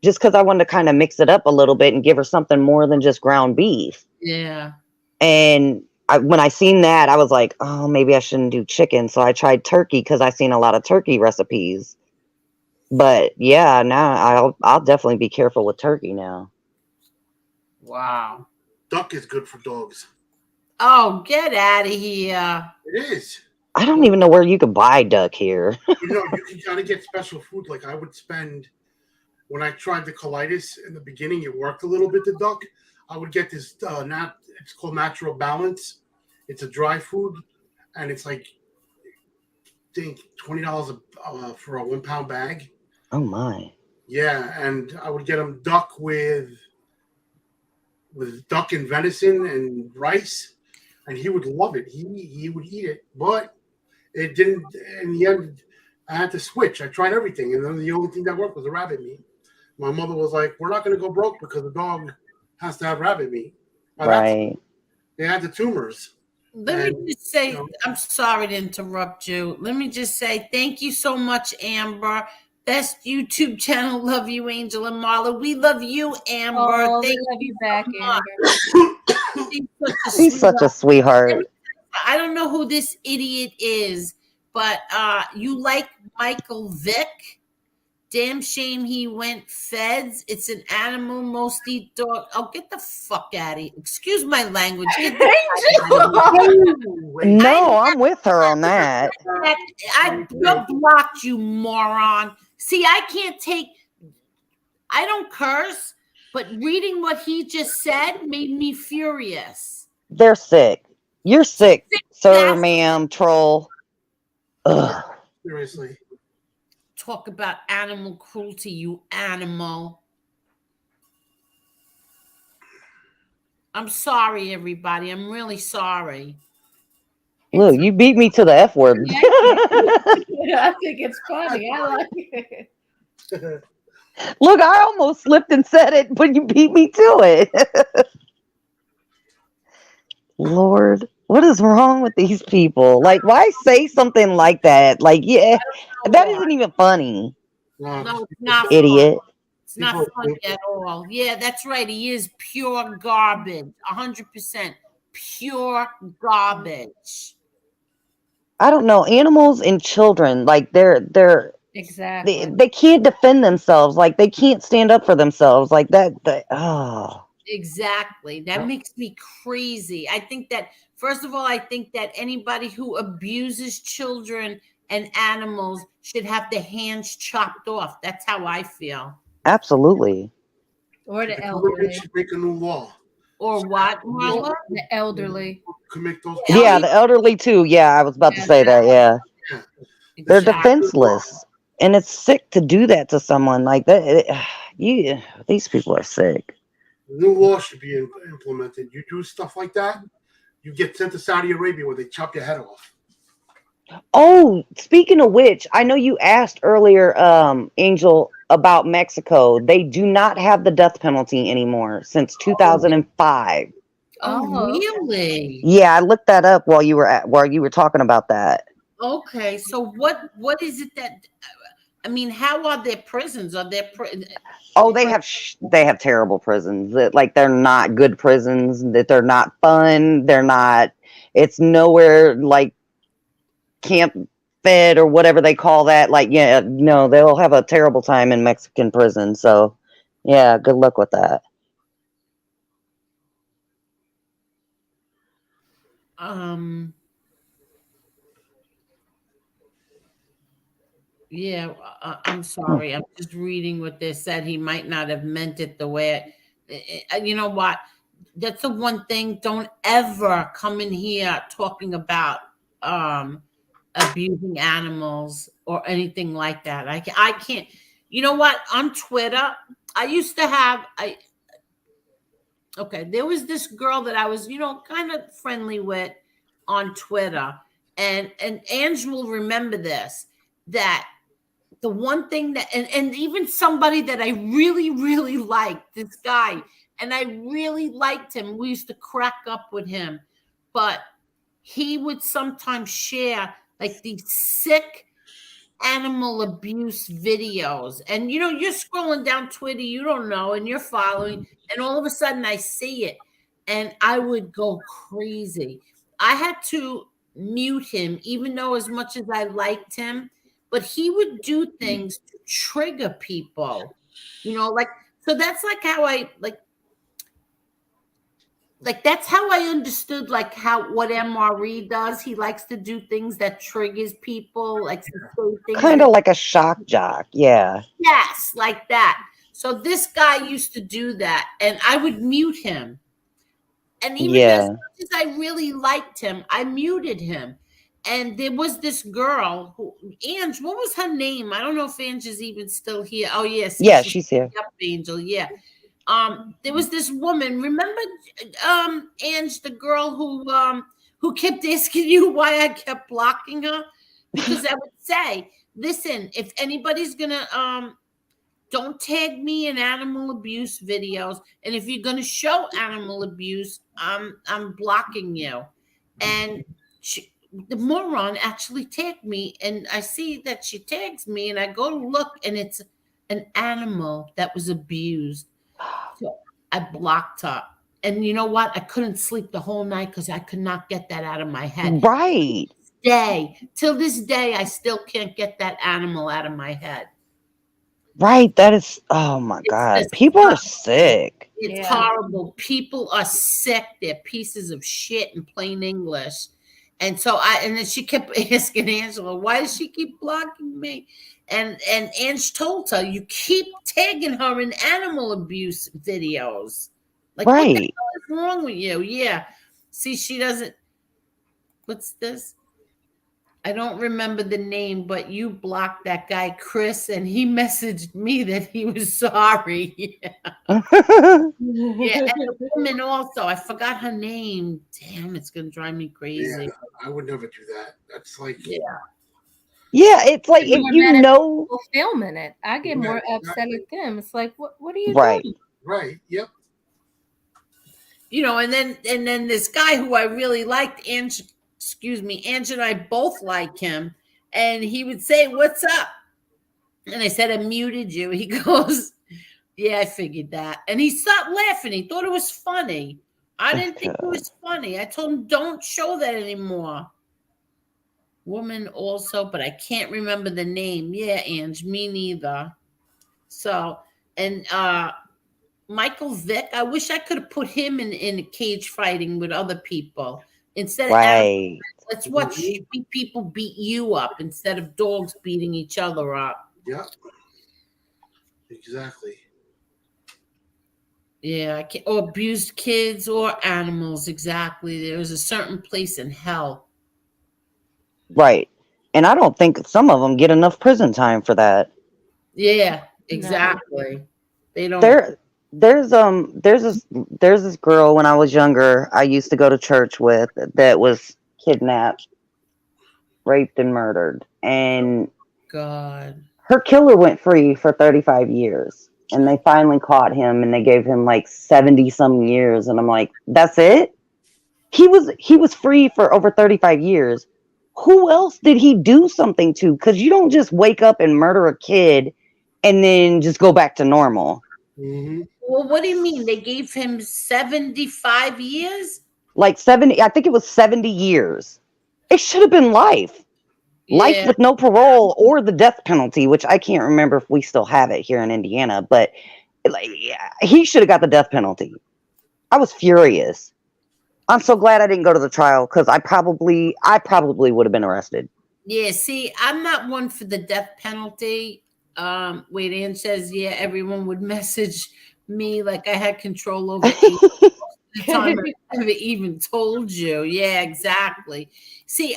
just because I wanted to kind of mix it up a little bit and give her something more than just ground beef. Yeah. And when I seen that, I was like, oh, maybe I shouldn't do chicken. So I tried turkey because I seen a lot of turkey recipes. But yeah, now I'll definitely be careful with turkey now. Wow. Duck is good for dogs. Oh, get out of here. It is. I don't even know where you could buy duck here. You know, you gotta get special food. Like I would spend when I tried the colitis in the beginning, it worked a little bit. The duck, I would get this it's called Natural Balance. It's a dry food, and it's like I think $20 for a 1 pound bag. Oh my! Yeah, and I would get them duck with duck and venison and rice, and he would love it. He would eat it, but it didn't. In the end, I had to switch. I tried everything, and then the only thing that worked was the rabbit meat. My mother was like, "We're not going to go broke because the dog has to have rabbit meat." Right. They had the tumors. Let me just say, I'm sorry to interrupt you. Let me just say thank you so much, Amber. Best YouTube channel. Love you, Angel and Marla. We love you, Amber. Oh, Thank we love you so back, much. Amber. She's such a sweetheart. I don't know who this idiot is, but you like Michael Vick? Damn shame he went feds. It's an animal, most eat dog. Oh, get the fuck out of here. Excuse my language. Get the No, I'm with her on that. I blocked you, moron. See, I don't curse, but reading what he just said made me furious. They're sick. You're sick, sir, ma'am, troll. Ugh. Seriously. Talk about animal cruelty, you animal. I'm sorry, everybody. I'm really sorry. Look, you beat me to the F word. I think it's funny. I like it. Look, I almost slipped and said it, but you beat me to it. Lord, what is wrong with these people? Like, why say something like that? Like, yeah, that isn't even funny. No, it's not idiot. Funny. It's not funny at all. Yeah, that's right. He is pure garbage. 100% pure garbage. I don't know. Animals and children, like they're exactly. They can't defend themselves. Like they can't stand up for themselves. Like that. Oh. Exactly. That makes me crazy. I think that, first of all, I think that anybody who abuses children and animals should have their hands chopped off. That's how I feel. Absolutely. Or the elderly. Should make a new law. Or what, Marla? The elderly. Could make those. Yeah, the elderly too. Yeah, I was about to say that. Yeah. Exactly. They're defenseless. And it's sick to do that to someone like that. These people are sick. New law should be implemented. You do stuff like that, you get sent to Saudi Arabia where they chop your head off. Oh, speaking of which, I know you asked earlier, Angel, about Mexico. They do not have the death penalty anymore since 2005. Oh, really? Yeah, I looked that up while you were talking about that. Okay, so what is it that? I mean, how are their prisons? Are there? Oh, they have terrible prisons. That like they're not good prisons. That they're not fun. They're not. It's nowhere like Camp Fed or whatever they call that. Like, yeah, no, they'll have a terrible time in Mexican prison. So, yeah, good luck with that. Yeah, I'm sorry. I'm just reading what they said. He might not have meant it the way you know what? that's the one thing. Don't ever come in here talking about abusing animals or anything like that. I can't. You know what? On Twitter, I used to have okay, there was this girl that I was, kind of friendly with on Twitter. And Ange will remember this, that the one thing that and even somebody that I really, really liked, this guy, and I really liked him. We used to crack up with him, but he would sometimes share like these sick animal abuse videos. And you're scrolling down Twitter, you don't know, and you're following, and all of a sudden I see it and I would go crazy. I had to mute him, even though as much as I liked him, but he would do things to trigger people, like, so that's like how I like that's how I understood like how what MRE does. He likes to do things that triggers people, like to say things Kind that, of like a shock jock. Yeah. yes, like that. So this guy used to do that, and I would mute him. And even as Yeah. much as I really liked him, I muted him. And there was this girl who, Ange, what was her name? I don't know if Ange is even still here. Oh yeah, see, Yeah, she's she's here. up, Angel. Yeah. There was this woman, remember, Ange, the girl who kept asking you why I kept blocking her? Because I would say, listen, if anybody's gonna don't tag me in animal abuse videos, and if you're gonna show animal abuse, I'm blocking you. And the moron actually tagged me, and I see that she tags me, and I go to look, and it's an animal that was abused. So I blocked her. And you know what? I couldn't sleep the whole night because I could not get that out of my head. Right. Till this day, I still can't get that animal out of my head. Right. That is, oh my It's God. People are sick. It's Yeah. horrible. People are sick. They're pieces of shit in plain English. And so and then she kept asking Angela, why does she keep blocking me? And Ange told her, you keep tagging her in animal abuse videos. Like, what the Right. hell is wrong with you? Yeah. See, she doesn't. What's this? I don't remember the name, but you blocked that guy, Chris, and he messaged me that he was sorry. Yeah, and the woman also, I forgot her name. Damn, it's gonna drive me crazy. Yeah, I would never do that. That's like, Yeah. Yeah. It's like, if More you mad at know, people filming it. I get Yeah, more upset exactly. at them. It's like, what are you right. doing? right. Yep. And then this guy who I really liked, Ange and I both like him, and he would say, "What's up?" And I said, "I muted you." He goes, "Yeah, I figured that," and he stopped laughing. He thought it was funny. I didn't think it was funny. I told him, "Don't show that anymore." Woman also, but I can't remember the name. Yeah, Ange, me neither. So, and Michael Vick, I wish I could have put him in a cage fighting with other people instead of Right. let's watch people beat you up instead of dogs beating each other up. Yep. Exactly. Yeah, or abused kids or animals. Exactly. There's a certain place in hell. Right. And I don't think some of them get enough prison time for that. Yeah, exactly. They don't. There's this girl when I was younger I used to go to church with that was kidnapped, raped, and murdered. And God. her killer went free for 35 years. And they finally caught him and they gave him like 70 some years. And I'm like, that's it? He was free for over 35 years. Who else did he do something to? Because you don't just wake up and murder a kid and then just go back to normal. Mm-hmm. Well, what do you mean? They gave him 75 years? Like 70, I think it was 70 years. It should have been life. Life Yeah. with no parole or the death penalty, which I can't remember if we still have it here in Indiana, but like, he should have got the death penalty. I was furious. I'm so glad I didn't go to the trial because I probably would have been arrested. Yeah, see, I'm not one for the death penalty. Wait, Ann says, yeah, everyone would message me like I had control over the time I ever even told you. Yeah, exactly. See,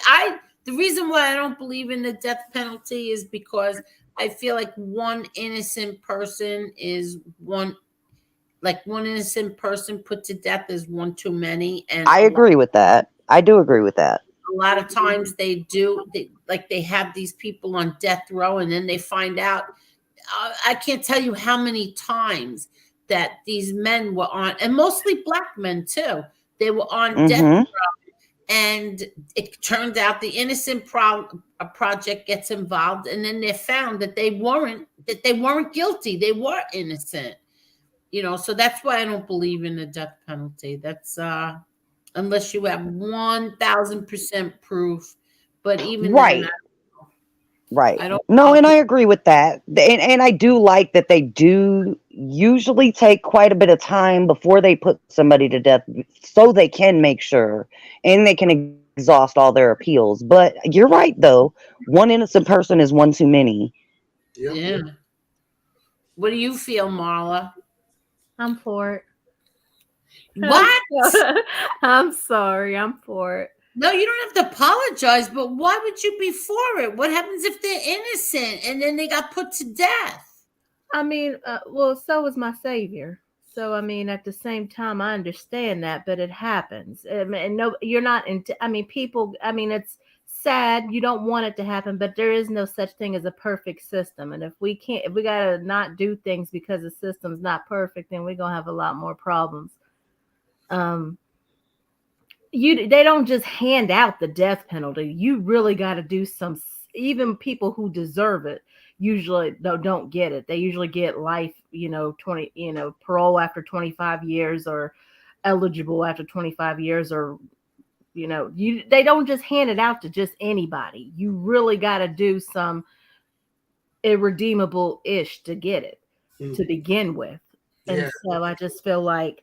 the reason why I don't believe in the death penalty is because I feel like one innocent person is one innocent person put to death is one too many, and I agree with that. I do agree with that. a lot of times they have these people on death row, and then they find out. I can't tell you how many times that these men were on, and mostly black men too. They were on death, Hmm. and it turned out the innocent project gets involved, and then they found that they weren't guilty. They were innocent. So that's why I don't believe in the death penalty. That's unless you have 1,000% proof. But even then, Right. Right. I don't No, and know. I agree with that. And I do like that they do usually take quite a bit of time before they put somebody to death so they can make sure and they can exhaust all their appeals. But you're right, though. One innocent person is one too many. Yep. Yeah. What do you feel, Marla? I'm for it. What? I'm sorry. I'm for it. No, you don't have to apologize, but why would you be for it? What happens if they're innocent and then they got put to death? I mean, well, so was my savior. So I mean, at the same time, I understand that, but it happens. And no, you're not. I mean, people. I mean, it's sad. You don't want it to happen, but there is no such thing as a perfect system. And if we gotta not do things because the system's not perfect, then we're gonna have a lot more problems. Um, they don't just hand out the death penalty. You really got to do some. Even people who deserve it usually don't get it. They usually get life, 20, parole after 25 years, or eligible after 25 years, or they don't just hand it out to just anybody. You really got to do some irredeemable ish to get it to begin with. And Yeah. so I just feel like,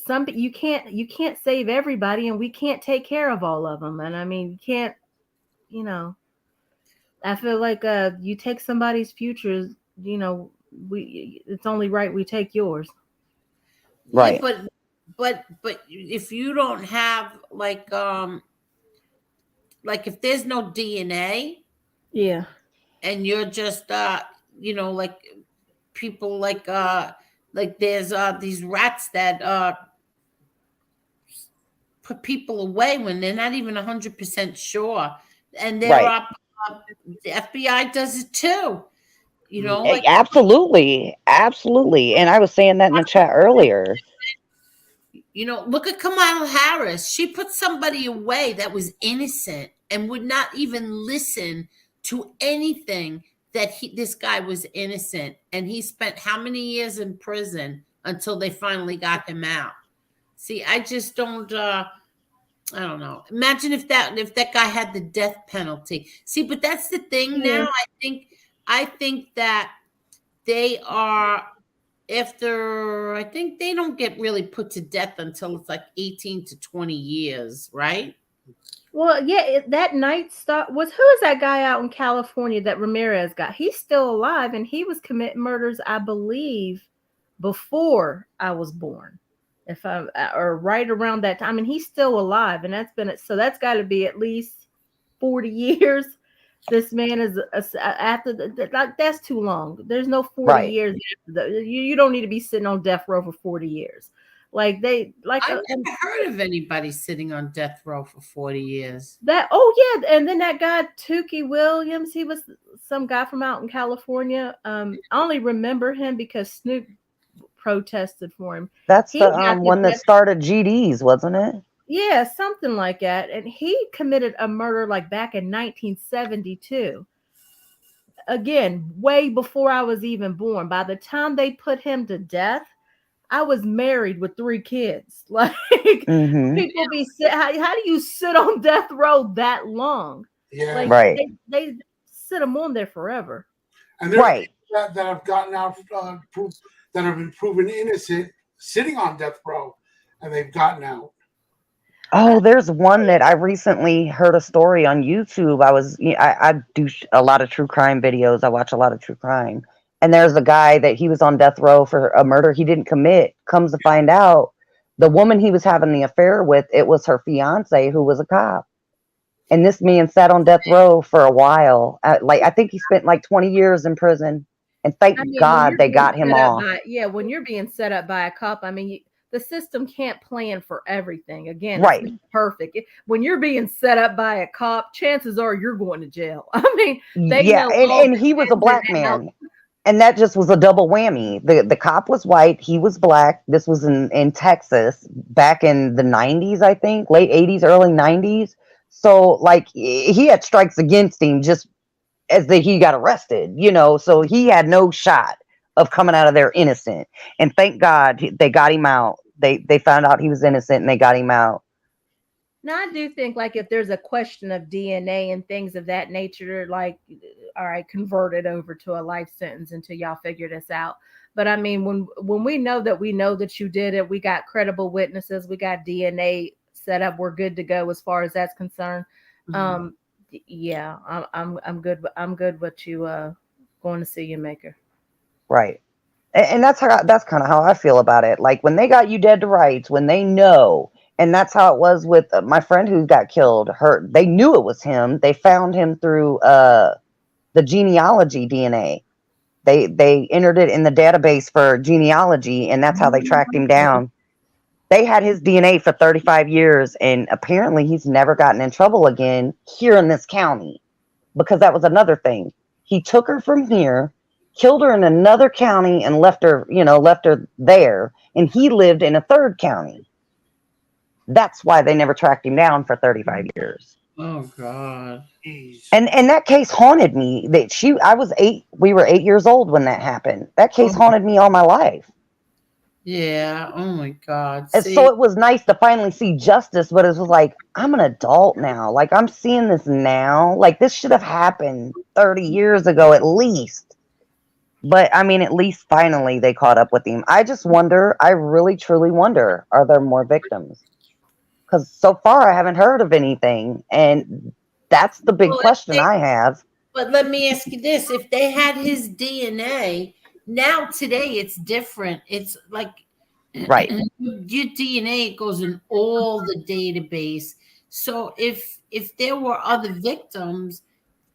some you can't save everybody, and we can't take care of all of them. And I mean, you can't, I feel like you take somebody's future, it's only right we take yours. Yeah, Right. but if you don't have like if there's no DNA Yeah. and you're just like people like there's these rats that put people away when they're not even 100% sure, and there Right. are the FBI does it too. Like Absolutely. Absolutely. And I was saying that in the chat earlier. look at Kamala Harris. She put somebody away that was innocent and would not even listen to anything that this guy was innocent, and he spent how many years in prison until they finally got him out. See, I just don't. I don't know. Imagine if that guy had the death penalty. See, but that's the thing Yeah. now. I think that they are after. I think they don't get really put to death until it's like 18 to 20 years, right? Well, yeah, that Night Star who is that guy out in California that Ramirez got? He's still alive, and he was committing murders, I believe, before I was born. If I or right around that time. I mean, he's still alive, and that's got to be at least 40 years. This man is after that's too long. There's no 40 Right. years. You don't need to be sitting on death row for 40 years. I've never heard of anybody sitting on death row for 40 years. Oh yeah, and then that guy Tukey Williams, he was some guy from out in California. I only remember him because Snoop protested for him. That's He the got one that started GDs, wasn't it? Yeah, something like that. And he committed a murder like back in 1972. Again, way before I was even born. By the time they put him to death, I was married with 3 kids. Like Hmm. people how do you sit on death row that long? Yeah. Like Right. they sit them on there forever. And there's Right. people that have gotten out, that have been proven innocent, sitting on death row, and they've gotten out. Oh, there's one that I recently heard a story on YouTube. I do a lot of true crime videos. I watch a lot of true crime. And there's a guy that he was on death row for a murder he didn't commit. Comes to find out, The woman he was having the affair with, it was her fiance who was a cop. And this man sat on death row for a while. Like I think he spent like 20 years in prison. And thank I mean, when God you're they being got him set up off. by, yeah, when you're being set up by a cop, I mean, the system can't plan for everything. Again, Right. it's not perfect. When you're being set up by a cop, chances are you're going to jail. I mean, they Yeah, know all and the he was a ins black and outs. man. And that just was a double whammy. The cop was white, he was black. This was in Texas back in the 90s, I think, late 80s, early 90s. So like he had strikes against him just as he got arrested, you know, so he had no shot of coming out of there innocent. And thank God they got him out. They found out he was innocent and they got him out. Now, I do think, like, if there's a question of DNA and things of that nature, like, all right, convert it over to a life sentence until y'all figure this out. But I mean, when we know that you did it, we got credible witnesses, we got DNA set up, we're good to go as far as that's concerned. Mhm. Yeah, I'm good. I'm good with you going to see your maker. Right. And that's kind of how I feel about it. Like when they got you dead to rights, when they know, and that's how it was with my friend who got killed. They knew it was him. They found him through the genealogy DNA. They entered it in the database for genealogy, and that's how they tracked him down. They had his DNA for 35 years, and apparently he's never gotten in trouble again here in this county, because that was another thing. He took her from here, killed her in another county, and left her, left her there, and he lived in a third county. That's why they never tracked him down for 35 years. Oh God. And that case haunted me. I was 8. We were 8 years old when that happened. That case haunted me all my life. Yeah. Oh my God. And so it was nice to finally see justice, but it was like, I'm an adult now. Like, I'm seeing this now. Like, this should have happened 30 years ago at least. But I mean, at least finally they caught up with him. I just wonder, I really truly wonder, are there more victims? Because so far I haven't heard of anything. And that's the big Well, question I have. But let me ask you this: if they had his DNA, now today it's different. It's like Right. your DNA goes in all the database. So if there were other victims,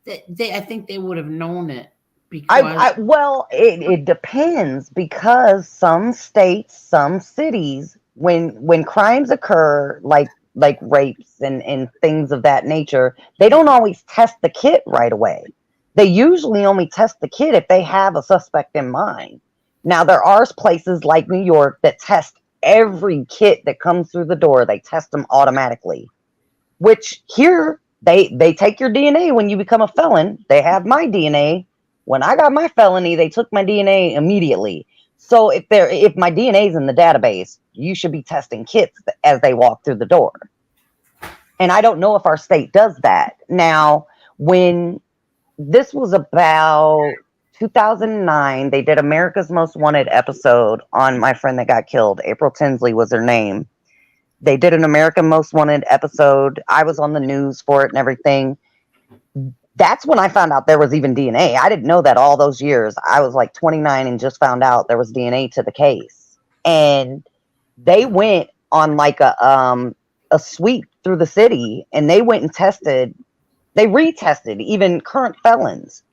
that I think they would have known it because Well, it depends, because some states, some cities, when crimes occur, like rapes and things of that nature, they don't always test the kit right away. They usually only test the kit if they have a suspect in mind. Now, there are places like New York that test every kit that comes through the door. They test them automatically, which here they take your DNA when you become a felon. They have my DNA. When I got my felony, they took my DNA immediately. So if my DNA is in the database, you should be testing kits as they walk through the door. And I don't know if our state does that. Now, when this was about 2009, they did America's Most Wanted episode on my friend that got killed. April Tinsley was her name. They did an American Most Wanted episode. I was on the news for it and everything. That's when I found out there was even DNA. I didn't know that all those years. I was like 29 and just found out there was DNA to the case. And they went on like a sweep through the city, and they went and tested. They retested even current felons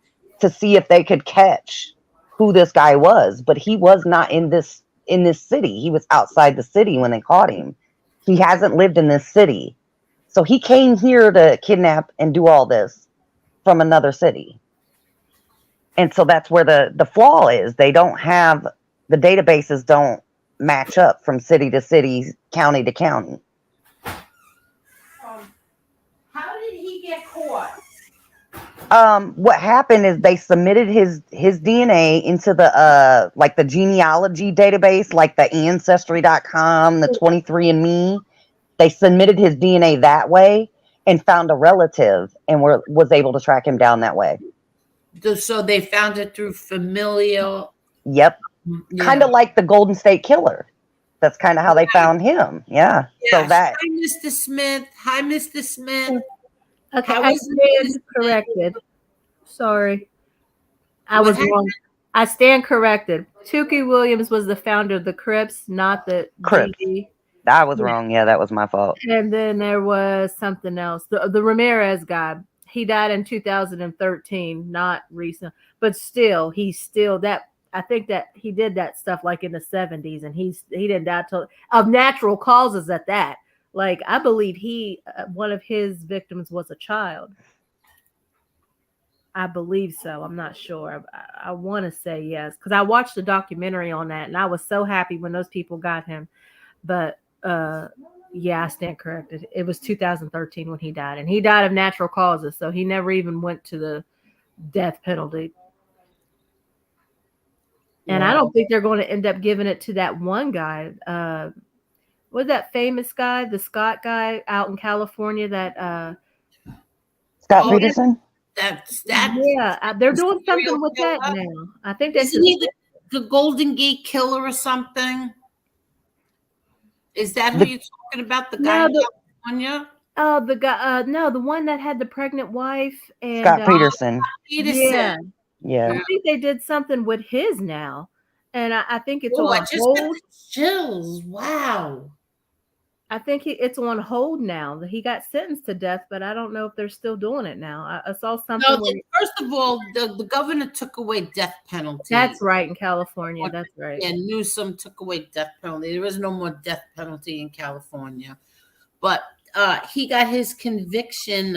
to see if they could catch who this guy was. But he was not in this city. He was outside the city when they caught him. He hasn't lived in this city. So he came here to kidnap and do all this from another city. And so that's where the flaw is. They don't have, the databases don't match up from city to city, county to county. how did he get caught? What happened is they submitted his DNA into the like the genealogy database, like the ancestry.com, the 23andMe. They submitted his DNA that way and found a relative, and was able to track him down that way. So they found it through familial. Yep. Yeah. Kind of like the Golden State Killer. That's kind of how they found him. Yeah. Yes. So that. Hi, Mr. Smith. Hi, Mr. Smith. Okay, How I is stand corrected. Sorry, I What was happened? wrong. I stand corrected. Tukey Williams was the founder of the Crips, not the Crips. GD. I was wrong. Yeah, that was my fault. And then there was something else. The Ramirez guy. He died in 2013, not recent, but still, he's still that. I think that he did that stuff like in the 70s, and he didn't die till of natural causes at that. Like I believe he one of his victims was a child. I believe so. I'm not sure. I want to say yes because I watched the documentary on that, and I was so happy when those people got him. But yeah, I stand corrected. It was 2013 when he died, and he died of natural causes. So he never even went to the death penalty. And I don't think they're going to end up giving it to that one guy. Was that famous guy, the Scott guy out in California? That Scott Peterson. That they're doing something serial with that killer? now. I think that's Isn't he the Golden Gate Killer or something? Is that who you're talking about? The guy in California? Oh, the guy. No, the one that had the pregnant wife and Scott Peterson. Peterson. Yeah. I think they did something with his now, and I think it's Oh, I on just got hold. the chills. Wow. I think it's on hold now. He got sentenced to death, but I don't know if they're still doing it now. I saw something. No, first of all, the governor took away death penalty. That's right in California. That's right. And Newsom took away death penalty. There is no more death penalty in California, but he got his conviction.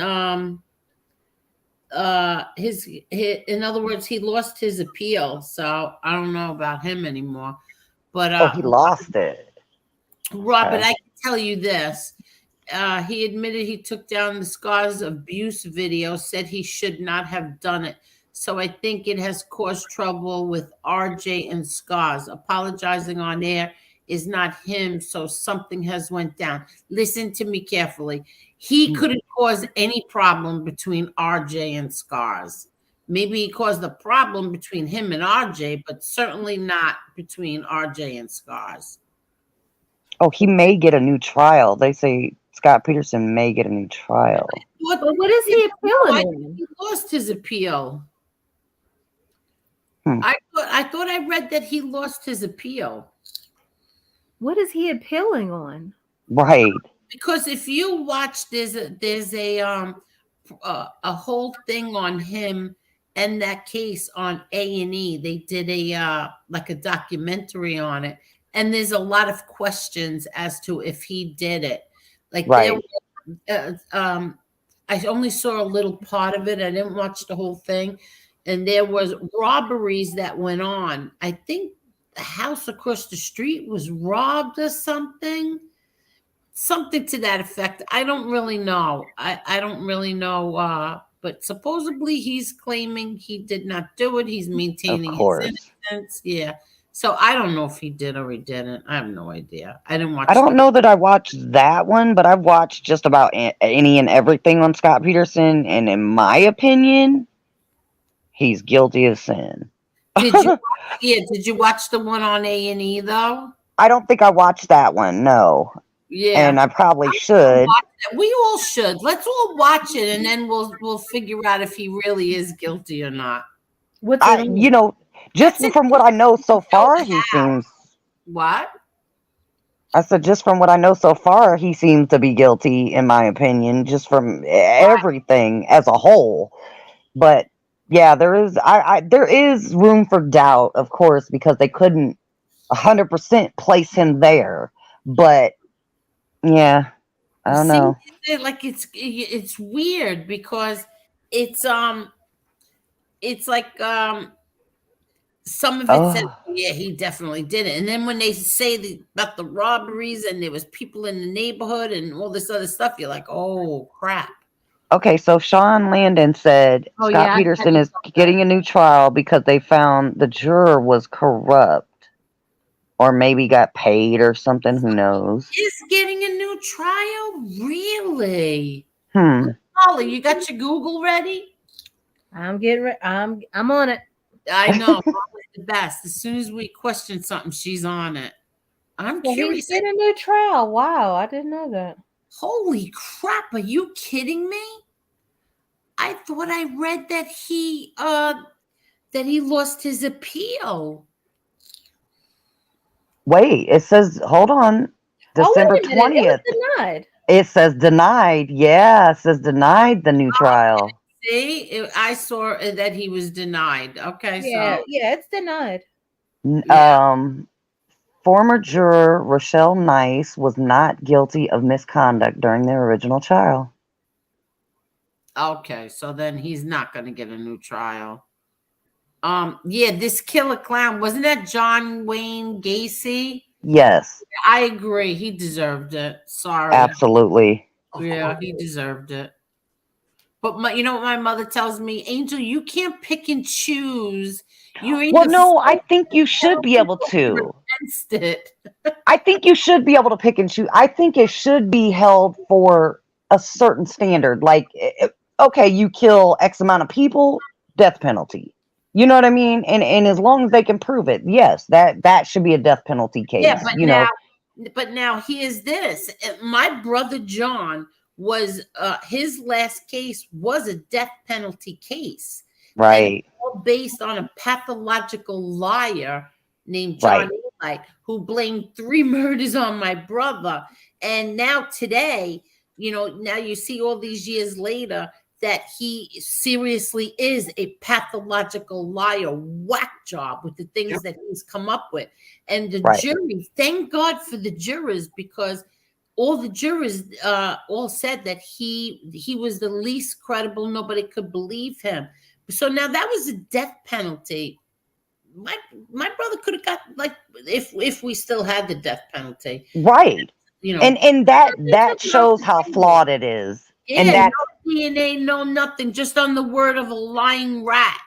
His in other words, he lost his appeal. So I don't know about him anymore. But he lost it. Robert, I can tell you this. He admitted he took down the Scars abuse video, said he should not have done it. So I think it has caused trouble with RJ and Scars. Apologizing on air is not him, so something has went down. Listen to me carefully. He couldn't cause any problem between RJ and Scars. Maybe he caused a problem between him and RJ, but certainly not between RJ and Scars. Oh, he may get a new trial. They say Scott Peterson may get a new trial. What is he appealing on? He lost his appeal. Hmm. I thought I read that he lost his appeal. What is he appealing on? Right. Because if you watch, there's a whole thing on him and that case on A&E. They did a like a documentary on it. And there's a lot of questions as to if he did it. Like, right. I only saw a little part of it. I didn't watch the whole thing. And there was robberies that went on. I think the house across the street was robbed or something to that effect. I don't really know. I don't really know. But supposedly he's claiming he did not do it. He's maintaining his innocence. Yeah. So I don't know if he did or he didn't. I have no idea. I didn't watch. I don't know that I watched that one, but I've watched just about any and everything on Scott Peterson, and in my opinion, he's guilty of sin. Did you watch the one on A&E though? I don't think I watched that one. No. Yeah. And I probably should. We all should. Let's all watch it, and then we'll figure out if he really is guilty or not. Just from what I know so far, he seems. What? I said, just from what I know so far, he seems to be guilty, in my opinion, just from everything as a whole. But yeah, there is room for doubt, of course, because they couldn't 100% place him there. But yeah, I don't know. Like it's weird because it's like some of it says, yeah, he definitely did it. And then when they say about the robberies and there was people in the neighborhood and all this other stuff, you're like, oh, crap. Okay, so Sean Landon said Scott Peterson is getting a new trial because they found the juror was corrupt or maybe got paid or something. Who knows? He's getting a new trial? Really? Marla, you got your Google ready? I'm getting ready. I'm on it. I know. The best. As soon as we question something, she's on it. I'm curious. He's getting a new trial. Wow, I didn't know that. Holy crap! Are you kidding me? I thought I read that he lost his appeal. Wait, it says, hold on. December wait a minute. It 20th. was denied. It says denied. Yeah, it says denied the new trial. See, I saw that he was denied. Okay, Yeah, so yeah, it's denied. yeah. Former juror Rochelle Nice was not guilty of misconduct during their original trial. Okay, so then he's not going to get a new trial. Yeah, this killer clown, wasn't that John Wayne Gacy? Yes, I agree. He deserved it. Sorry. absolutely. Of Yeah, course. he deserved it. But you know what my mother tells me, Angel, you can't pick and choose. You're Well, either no, I for think you should be able or you're to. against it. I think you should be able to pick and choose. I think it should be held for a certain standard. Like, okay, you kill X amount of people, death penalty. You know what I mean? And as long as they can prove it, yes, that should be a death penalty Yeah, case. You know, but now here's this. My brother John was his last case was a death penalty case. And right, all based on a pathological liar named right, John Eli, who blamed 3 murders on my brother. And now today, now you see all these years later that he seriously is a pathological liar, whack job with the things Yep. that he's come up with. And the right. jury, thank God for the jurors, because all the jurors all said that he was the least credible. Nobody could believe him. So now that was a death penalty. My brother could have got, like, if we still had the death penalty, Right. you know. And that shows how flawed it is. And Yeah, that no DNA, no nothing, just on the word of a lying rat.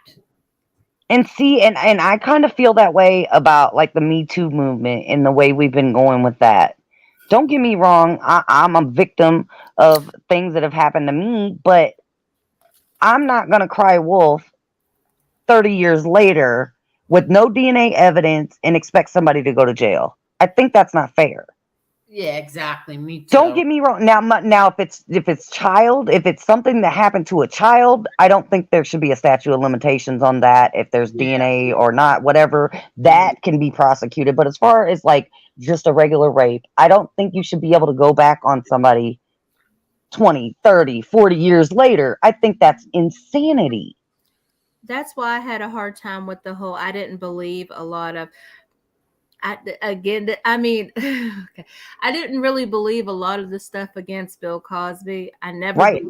and see and I kind of feel that way about like the Me Too movement and the way we've been going with that. Don't get me wrong, I'm a victim of things that have happened to me, but I'm not gonna cry wolf 30 years later with no DNA evidence and expect somebody to go to jail. I think that's not fair. Yeah, exactly. Me too. Don't get me wrong. Now, if it's something that happened to a child, I don't think there should be a statute of limitations on that. If there's Yeah. DNA or not, whatever, that can be prosecuted. But as far as like just a regular rape, I don't think you should be able to go back on somebody 20, 30, 40 years later. I think that's insanity. That's why I had a hard time with the whole. I didn't believe a lot of. I mean, okay. I didn't really believe a lot of the stuff against Bill Cosby. I Right.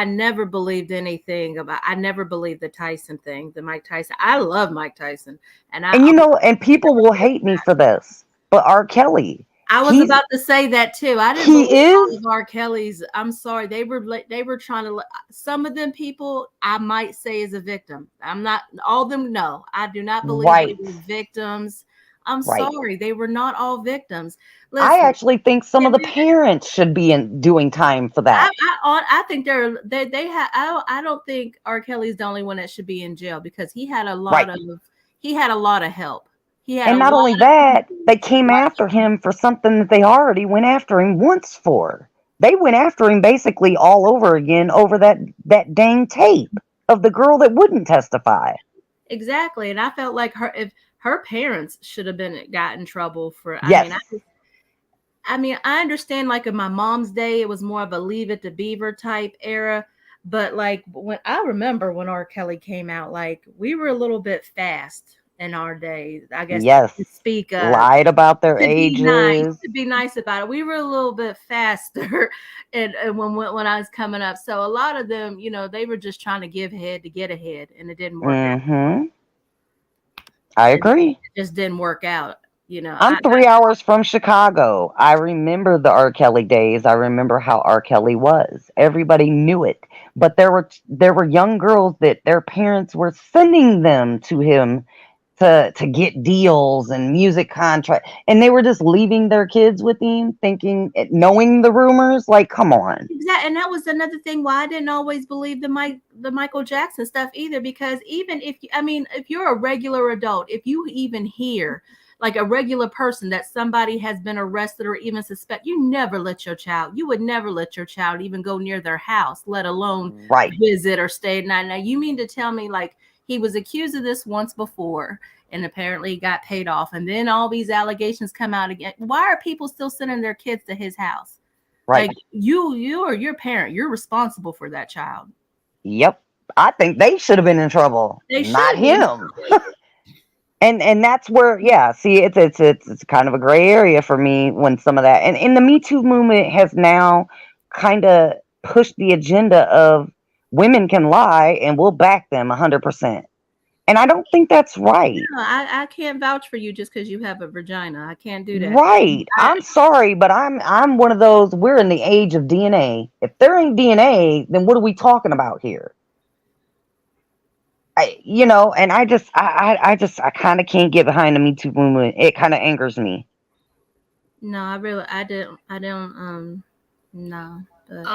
never believed anything about. I never believed the Tyson thing, the Mike Tyson. I love Mike Tyson, and And and people will hate me for this, but R. Kelly, I was he's about to say that too. I didn't he believe all is of R. Kelly's. I'm sorry, they were trying to. Some of them people I might say is a victim. I'm not all of them. No, I do not believe right, they were victims. I'm right. sorry, they were not all victims. I Listen, actually think some of the parents should be doing time for that. I think they have. I don't think R. Kelly's the only one that should be in jail because he had a lot Right. of help. He had And a not lot only that, they came after him for something that they already went after him once for. They went after him basically all over again over that dang tape of the girl that wouldn't testify. exactly, and I felt like her parents should have got in trouble for. Yes. I mean, I understand like in my mom's day, it was more of a Leave It to Beaver type era. But like when I remember when R. Kelly came out, like we were a little bit fast in our day, I guess Yes. to speak Lied about their to be nice, ages. to be nice about it. We were a little bit faster and when I was coming up. So a lot of them, they were just trying to give head to get ahead and it didn't work out. Mm-hmm. I agree. It just didn't work out. I'm 3 hours from Chicago. I remember the R. Kelly days. I remember how R. Kelly was. Everybody knew it. But there were young girls that their parents were sending them to him to get deals and music contract, and they were just leaving their kids with him, knowing the rumors. Like, come on. Exactly, and that was another thing why I didn't always believe the Michael Jackson stuff either. Because even if you're a regular adult, if you even hear like a regular person that somebody has been arrested or even you would never let your child even go near their house, let alone Right. visit or stay at night. Now, you mean to tell me like he was accused of this once before, and apparently got paid off. And then all these allegations come out again. Why are people still sending their kids to his house? Right. Like you are your parent. You're responsible for that child. Yep. I think they should have been in trouble, They not should be. him. And that's where, yeah, see, it's kind of a gray area for me when some of that, and the Me Too movement has now kind of pushed the agenda of women can lie and we'll back them 100%. And I don't think that's right. No, I can't vouch for you just because you have a vagina. I can't do that. Right. I'm sorry, but I'm one of those. We're in the age of DNA. If there ain't DNA, then what are we talking about here? And I kind of can't get behind the Me Too movement. It kind of angers me. No, I don't, no. But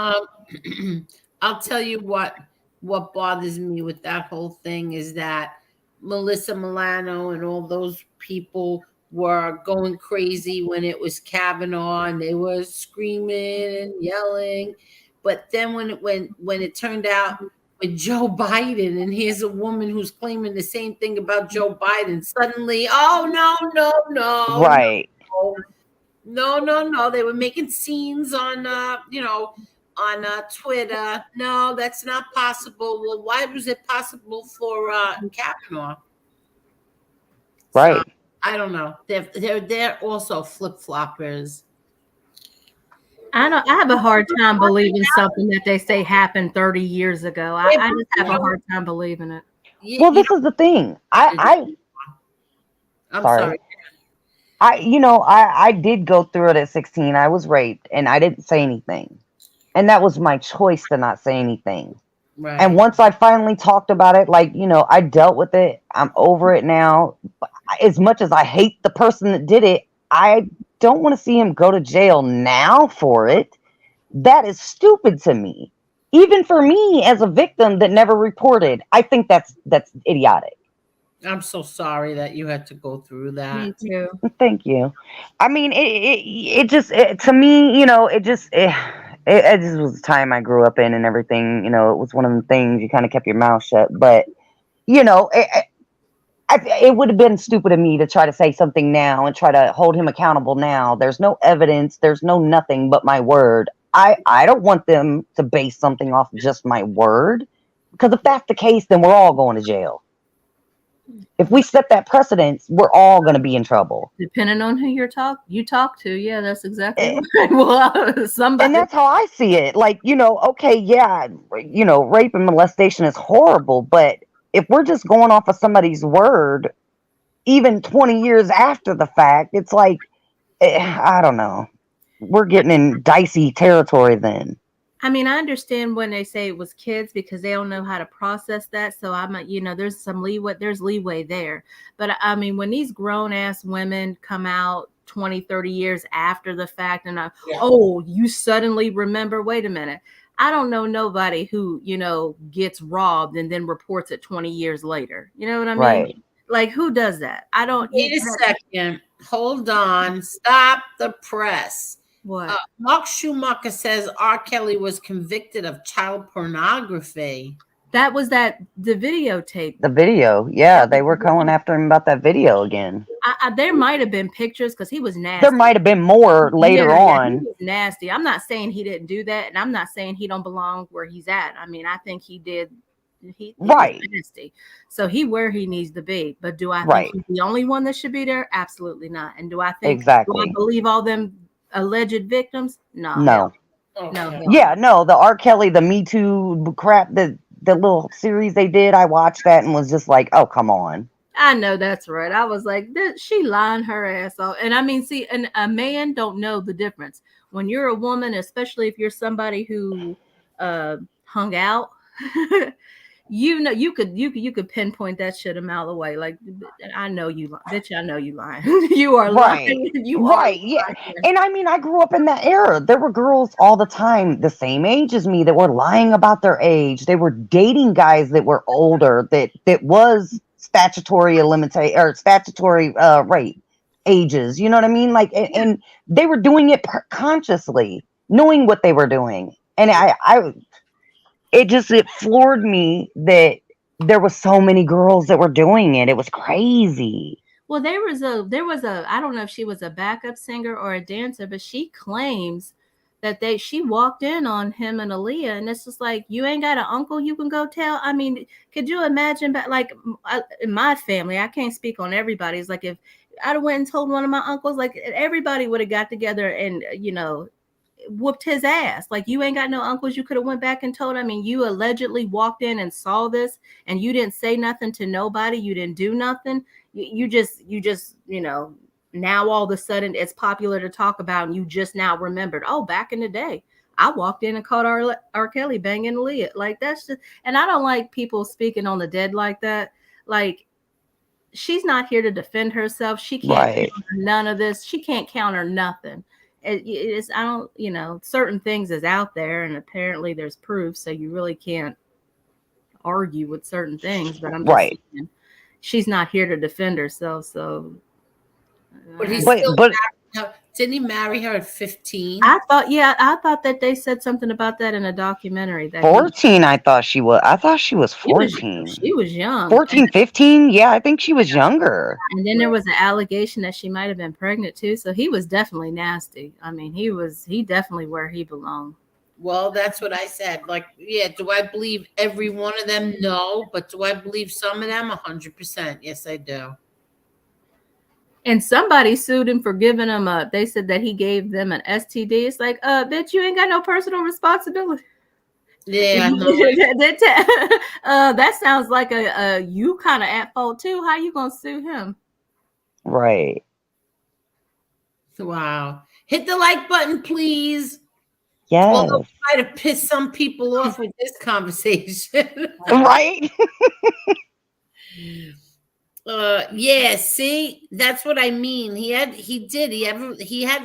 I'll tell you what bothers me with that whole thing is that Melissa Milano and all those people were going crazy when it was Kavanaugh, and they were screaming and yelling. But then when it turned out with Joe Biden, and here's a woman who's claiming the same thing about Joe Biden, suddenly, oh no, Right. no, they were making scenes on Twitter. No, that's not possible. Well, why was it possible for Kavanaugh? Right. So, I don't know. They're also flip floppers. I have a hard time believing something that they say happened 30 years ago. I just have a hard time believing it. Well, this is the thing. I'm sorry. I did go through it at 16. I was raped and I didn't say anything. And that was my choice to not say anything. Right. And once I finally talked about it, I dealt with it. I'm over it now. As much as I hate the person that did it, I don't want to see him go to jail now for it. That is stupid to me. Even for me as a victim that never reported, I think that's idiotic. I'm so sorry that you had to go through that. Me too. Thank you. I mean, it just to me, it just was the time I grew up in and everything. It was one of the things you kind of kept your mouth shut. But it would have been stupid of me to try to say something now and try to hold him accountable now. There's no evidence. There's no nothing but my word. I don't want them to base something off just my word, because if that's the case, then we're all going to jail. If we set that precedence, we're all going to be in trouble. Depending on who you talk to, yeah, that's exactly right. Well, somebody, and that's how I see it. Okay, yeah, rape and molestation is horrible, but if we're just going off of somebody's word, even 20 years after the fact, it's like, I don't know. We're getting in dicey territory then. I mean, I understand when they say it was kids because they don't know how to process that. So there's some leeway there. But I mean, when these grown ass women come out 20, 30 years after the fact and you suddenly remember, wait a minute. I don't know nobody who, gets robbed and then reports it 20 years later. You know what I mean? Right. Like, who does that? I don't. Wait a second. Hold on. Stop the press. What? Mark Schumacher says R. Kelly was convicted of child pornography. That was the videotape. The video, yeah, they were going after him about that video again. There might have been pictures because he was nasty. There might have been more later on. He was nasty. I'm not saying he didn't do that, and I'm not saying he don't belong where he's at. I mean, I think he did. He right. Was nasty. So where he needs to be. But do I right. think he's the only one that should be there? Absolutely not. And do I think exactly? Do I believe all them alleged victims? No. No. Yeah, no. The R. Kelly, the Me Too crap, the little series they did, I watched that and was just like, oh, come on. I know that's right. I was like, she lying her ass off. And I mean, see, and a man don't know the difference. When you're a woman, especially if you're somebody who hung out, you could pinpoint that shit a mile away. Like, I know you, bitch. I know you lying. You are lying. You right. Yeah. And I mean, I grew up in that era. There were girls all the time the same age as me that were lying about their age. They were dating guys that were older. That was statutory rape ages. You know what I mean? Like, and they were doing it consciously, knowing what they were doing. And it floored me that there was so many girls that were doing it. It was crazy. Well, there was a I don't know if she was a backup singer or a dancer, but she claims that she walked in on him and Aaliyah, and it's just like, you ain't got an uncle you can go tell. I mean, could you imagine? But like, in my family, I can't speak on everybody's. Like, if I'd have went and told one of my uncles, like, everybody would have got together and whooped his ass. Like, you ain't got no uncles you could have went back and told. I mean, you allegedly walked in and saw this, and you didn't say nothing to nobody. You didn't do nothing. You just now all of a sudden it's popular to talk about, and you just now remembered, oh, back in the day I walked in and caught R. Kelly banging Leah. Like, that's just, and I don't like people speaking on the dead like that. Like, she's not here to defend herself. She can't counter none of this. She can't counter nothing. It's I don't, certain things is out there, and apparently there's proof, so you really can't argue with certain things. But I'm just saying, she's not here to defend herself. So, but he still married her. Didn't he marry her at 15? I thought that they said something about that in a documentary. That 14, I thought she was 14. She was young. 14, 15? Yeah, I think she was younger. And then there was an allegation that she might have been pregnant too. So he was definitely nasty. I mean, he definitely where he belonged. Well, that's what I said. Like, yeah, do I believe every one of them? No. But do I believe some of them? 100%. Yes, I do. And somebody sued him for giving him they said that he gave them an STD. It's like, bitch, you ain't got no personal responsibility. Yeah. That sounds like you kind of at fault too. How you gonna sue him? Right. Wow. Hit the like button, please. Yes. Well, I'll try to piss some people off with this conversation. Right? Yeah, see, that's what I mean. He had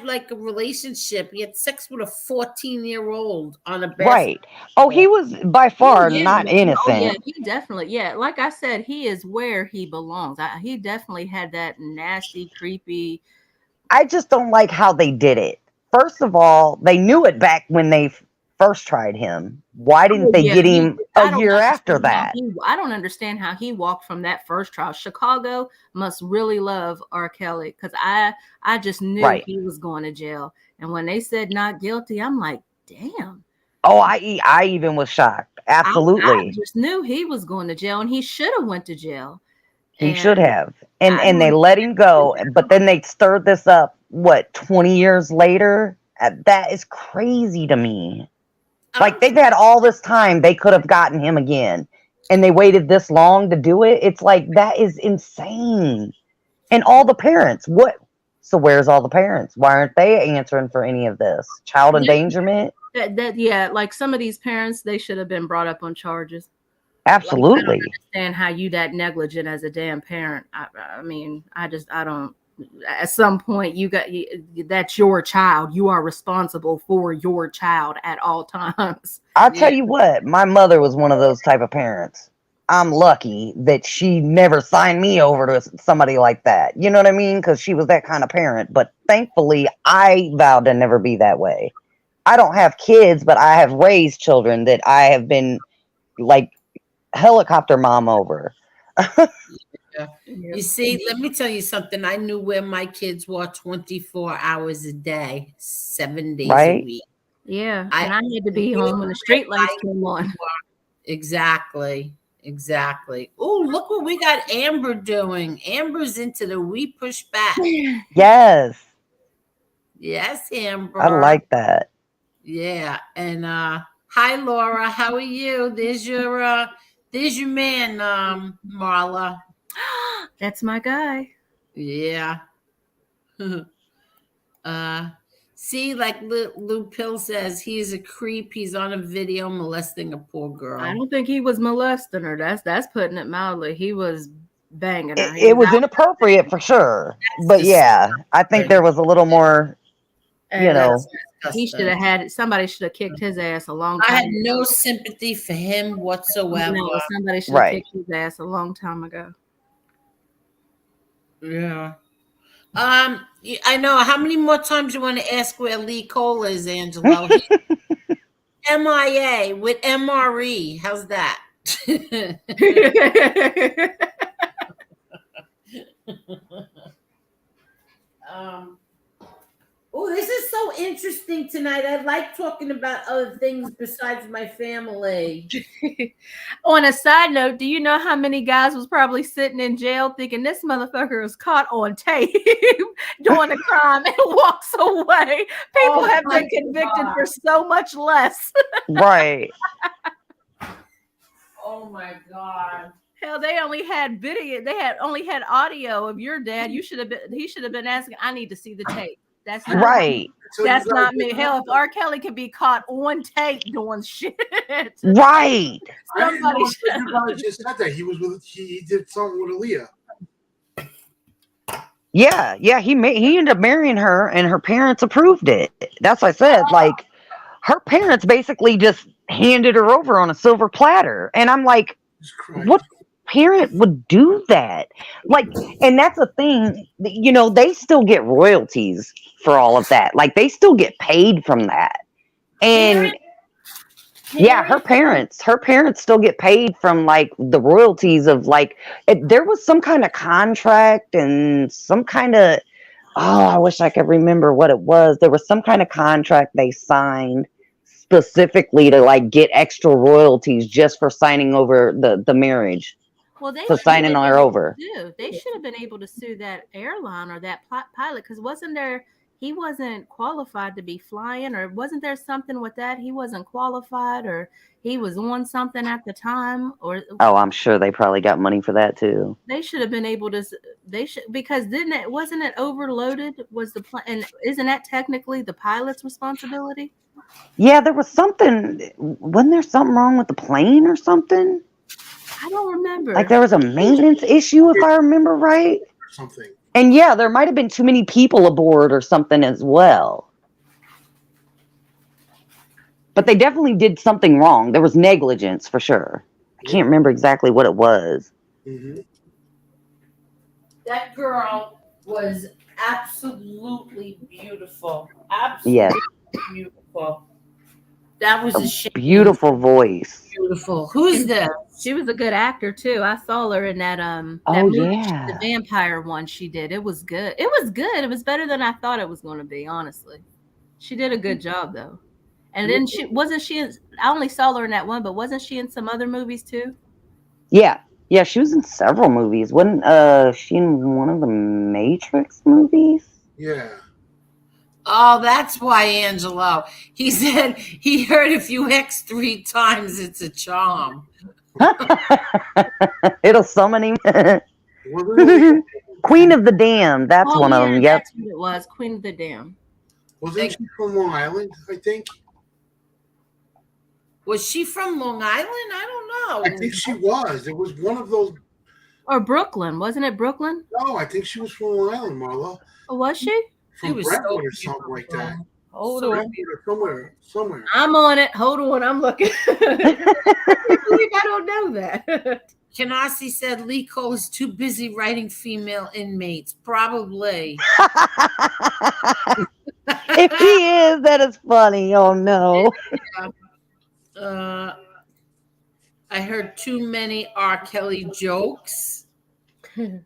like a relationship. He had sex with a 14-year-old on a bed. Right. Oh, he was by far not innocent. Oh, yeah, he definitely, like I said, he is where he belongs. He definitely had that nasty, creepy. I just don't like how they did it. First of all, they knew it back when they first tried him. Why didn't they get him a year after that? I don't understand how he walked from that first trial. Chicago must really love R. Kelly, because I just knew he was going to jail. And when they said not guilty, I'm like, damn. Oh, I even was shocked. Absolutely. I just knew he was going to jail, and he should have went to jail. He should have. And they let him go. But then they stirred this up, 20 years later? That is crazy to me. Like, they've had all this time, they could have gotten him again, and they waited this long to do it. It's like, that is insane. And all the parents, so where's all the parents? Why aren't they answering for any of this? Child endangerment? Like, some of these parents, they should have been brought up on charges. Absolutely. Like, I don't understand how you that negligent as a damn parent. I mean, I don't. At some point, that's your child. You are responsible for your child at all times. I'll tell you what, my mother was one of those type of parents. I'm lucky that she never signed me over to somebody like that. You know what I mean? Because she was that kind of parent. But thankfully, I vowed to never be that way. I don't have kids, but I have raised children that I have been like helicopter mom over. You see, let me tell you something. I knew where my kids were 24 hours a day, 7 days a week. Yeah, and I had to be home when the street lights came on. Exactly. Oh, look what we got Amber doing. Amber's into the We Push Back. Yes, Amber. I like that. Yeah, and hi, Laura. How are you? There's your man, Marla. That's my guy. Yeah. See, like Lou Pill says, he's a creep. He's on a video molesting a poor girl. I don't think he was molesting her. That's putting it mildly. He was banging her. It was inappropriate for sure. But yeah, I think there was a little more, he should have had somebody should have kicked his ass a long time ago. I had no sympathy for him whatsoever. No, somebody should have kicked his ass a long time ago. Yeah. I know. How many more times you want to ask where Lee Cole is, Angelo? MIA with MRE. How's that? um, oh, this is so interesting tonight. I like talking about other things besides my family. On a side note, do you know how many guys was probably sitting in jail thinking this motherfucker was caught on tape doing a crime and walks away? People have been convicted for so much less. Right. Oh my God. Hell, they only had video. They had only had audio of your dad. He should have been asking. I need to see the tape. That's not Right. That's not me. Hell, if R. Kelly could be caught on tape doing shit, Right. I didn't know somebody that you guys just said that he did something with Aaliyah. Yeah. He ended up marrying her, and her parents approved it. That's what I said. Like, her parents basically just handed her over on a silver platter, and I'm like, what parent would do that? Like, and that's the thing, you know, they still get royalties for all of that. Like, they still get paid from that. And yeah, her parents still get paid from like the royalties of like, there was some kind of contract and some kind of, oh, I wish I could remember what it was. There was some kind of contract they signed specifically to like get extra royalties just for signing over the marriage. Well, they For should signing have her been over. able to. They should have been able to sue that airline or that pilot because he wasn't qualified to be flying, or wasn't there something with that? He wasn't qualified, or he was on something at the time, or Oh, I'm sure they probably got money for that too. they should have been able to. They should, because wasn't it overloaded? Was the plane, and isn't that technically the pilot's responsibility? Yeah, there was something. Wasn't there something wrong with the plane or something? I don't remember. Like there was a maintenance issue, if I remember right. Something. And yeah, there might have been too many people aboard or something as well. But they definitely did something wrong. There was negligence for sure. I can't remember exactly what it was. Mm-hmm. That girl was absolutely beautiful. Absolutely Yes. beautiful. That was a shame. Beautiful voice. Beautiful. Who's that? She was a good actor too. I saw her in that Oh, movie, yeah. the vampire one she did. It was good. It was good. It was better than I thought it was going to be, honestly. She did a good job though. And then I only saw her in that one, but wasn't she in some other movies too? Yeah. Yeah, she was in several movies. Wasn't she in one of the Matrix movies? Yeah. Oh, that's why, Angelo. He said he heard if you X 3 times, it's a charm. It'll summon him. Queen of the Damned. That's one of them. Yep. That's what it was. Queen of the Damned. Wasn't she from Long Island, I think? Was she from Long Island? I don't know. I think she was. It was one of those. Or Brooklyn. Wasn't it Brooklyn? No, I think she was from Long Island, Marla. Oh, was she? From was Brentwood so or something like that. Hold on. Somewhere. I'm on it. Hold on. I'm looking. I can't believe I don't know that. Kanasi said Lee Cole is too busy writing female inmates. Probably. If he is, that is funny. Oh no. I heard too many R. Kelly jokes. Mr.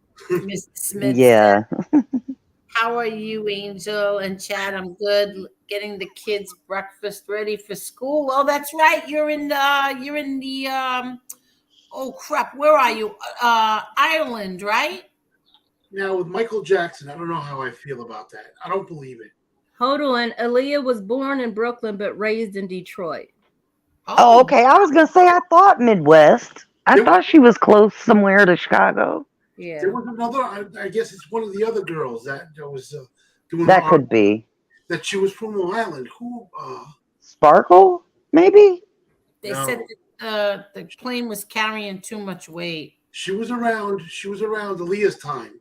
Smith. Yeah. Said, how are you, Angel and Chad? I'm good. Getting the kids breakfast ready for school. Oh, that's right. You're in the oh crap. Where are you? Ireland, right? Now with Michael Jackson, I don't know how I feel about that. I don't believe it. Hold on. Aaliyah was born in Brooklyn but raised in Detroit. Oh, okay. I was gonna say I thought Midwest. I thought she was close somewhere to Chicago. Yeah. There was another. I guess it's one of the other girls that was doing. That could be. That she was from Long Island. Who? Sparkle, maybe. They said that, the plane was carrying too much weight. She was around Aaliyah's time.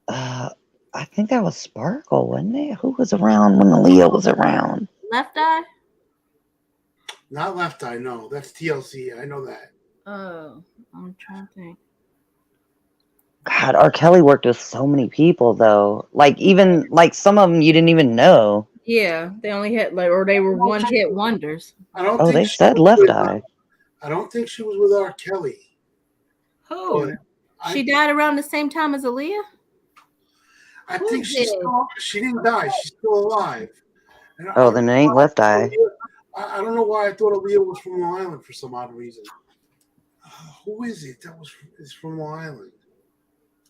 I think that was Sparkle, wasn't it? Who was around when Aaliyah was around? Left Eye? Not Left Eye, no. That's TLC. I know that. Oh, I'm trying to think. God, R. Kelly worked with so many people, though. Like, even, like, some of them you didn't even know. Yeah, they only had, or they were one-hit wonders. I don't Oh, think they said Left Eye. I don't think she was with R. Kelly. Who? But She died around the same time as Aaliyah? I Who think did? she didn't die. She's still alive. And I Oh, don't then it know ain't why Left Eye. I don't know why I thought Aaliyah was from Long Island for some odd reason. Who is it that is from Long Island?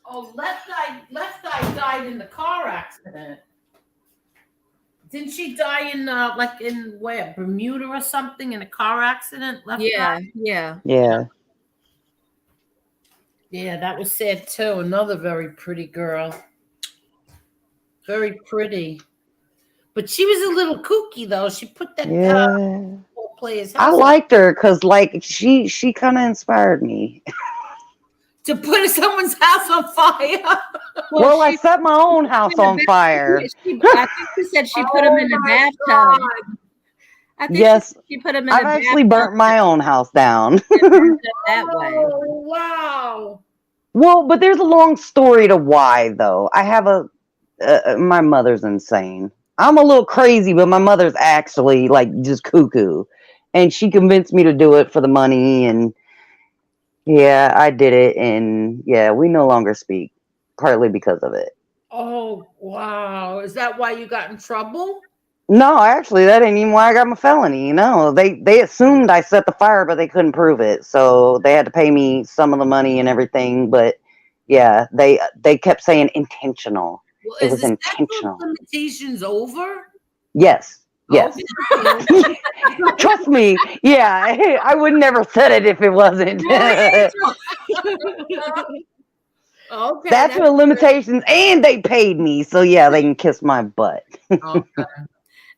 Oh, Left Eye died in the car accident. Didn't she die in like in where, Bermuda or something, in a car accident? Left Eye? Yeah. Yeah. Yeah, that was sad too. Another very pretty girl. Very pretty. But she was a little kooky though. She put that Yeah. player's I house liked her because, like, she kind of inspired me. to put someone's house on fire. Well, I set my own house on fire. I think she said she put him in the bathtub. I think Yes, she put him in I've the actually bathtub burnt my own house down. that way. Oh, wow. Well, but there's a long story to why, though. I have my mother's insane. I'm a little crazy, but my mother's actually like just cuckoo, and she convinced me to do it for the money, and yeah, I did it, and yeah, we no longer speak, partly because of it. Oh, wow. Is that why you got in trouble? No, actually, that ain't even why I got my felony. You know, they assumed I set the fire, but they couldn't prove it, so they had to pay me some of the money and everything. But yeah, they kept saying intentional. Well, It is was the statute intentional. of limitations over? Yes, yes. Okay. Trust me. Yeah, I would never said it if it wasn't. Okay. Statute of limitations, and they paid me, so yeah, they can kiss my butt. Okay.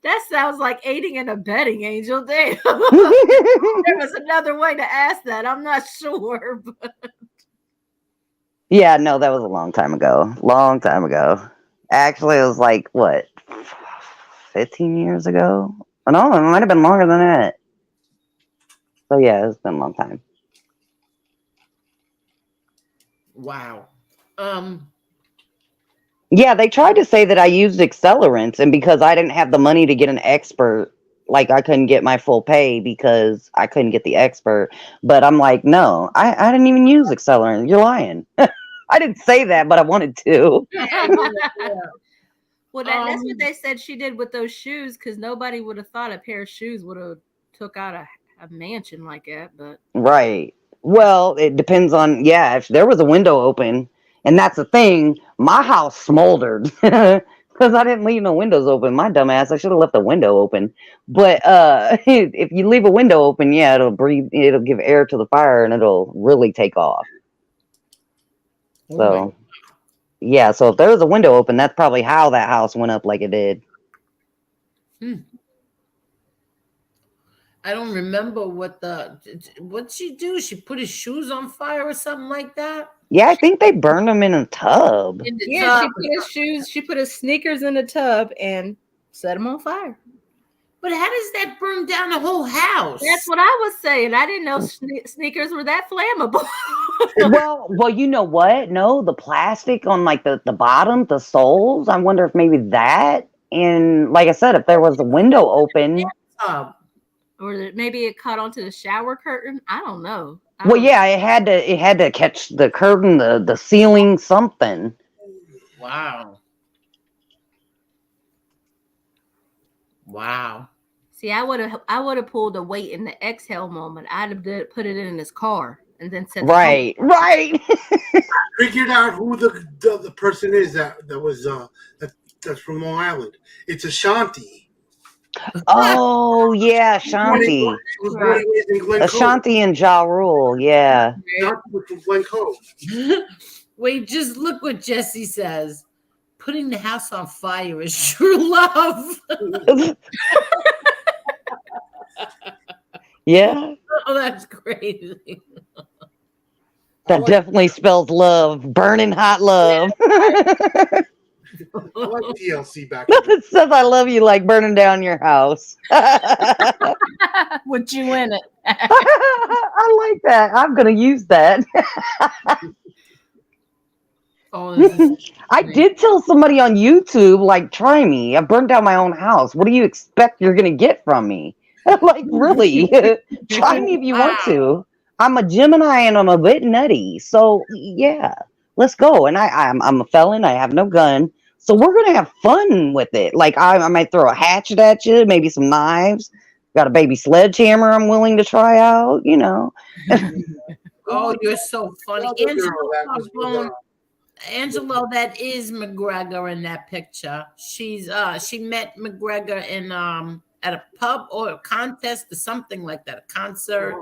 That sounds like aiding and abetting, Angel. Damn. There was another way to ask that. I'm not sure. But... Yeah, no, that was a long time ago. Long time ago. Actually, it was like, what, 15 years ago? Oh, no, it might have been longer than that. So yeah, it's been a long time. Wow. Yeah, they tried to say that I used accelerants, and because I didn't have the money to get an expert, like I couldn't get my full pay because I couldn't get the expert. But I'm like, no, I didn't even use accelerant. You're lying. I didn't say that, but I wanted to. Well, that's what they said she did with those shoes, because nobody would have thought a pair of shoes would have took out a mansion like that. But Right. Well, it depends on, yeah, if there was a window open, and that's the thing, my house smoldered because I didn't leave no windows open. My dumbass, I should have left the window open. But if you leave a window open, yeah, it'll give air to the fire and it'll really take off. So, yeah, so if there was a window open, that's probably how that house went up like it did. I don't remember what'd she do? She put his shoes on fire or something like that? Yeah, I think they burned them in a tub. Yeah, she put his shoes, she put his sneakers in the tub and set them on fire. But how does that burn down the whole house? That's what I was saying. I didn't know sneakers were that flammable. well, you know what? No, the plastic on like the bottom, the soles. I wonder if maybe that. And like I said, if there was a window open, or maybe it caught onto the shower curtain. I don't know. Yeah, it had to catch the curtain, the ceiling, something. Wow. See, I would have pulled a weight in the exhale moment. I'd have put it in his car and then said, right. Figured out who the person is that's from Long Island. It's Ashanti. Oh yeah, Ashanti. Ashanti and Ja Rule, yeah. Ashanti was from Glen Cove. Wait, just look what Jesse says. Putting the house on fire is true love. Yeah. Oh, that's crazy. That definitely spells love. Burning hot love. I like TLC back then. It says I love you like burning down your house. With you in it. I like that. I'm going to use that. I did tell somebody on YouTube, like, try me. I burned down my own house. What do you expect you're going to get from me? Like, really? Try me if you want Wow. to. I'm a Gemini and I'm a bit nutty. So yeah, let's go. And I'm a felon. I have no gun. So we're gonna have fun with it. Like I might throw a hatchet at you, maybe some knives. Got a baby sledgehammer I'm willing to try out, you know. Oh, you're so funny. Well, the girl that was with, Angelo, that is McGregor in that picture. She met McGregor in at a pub or a contest or something like that, a concert.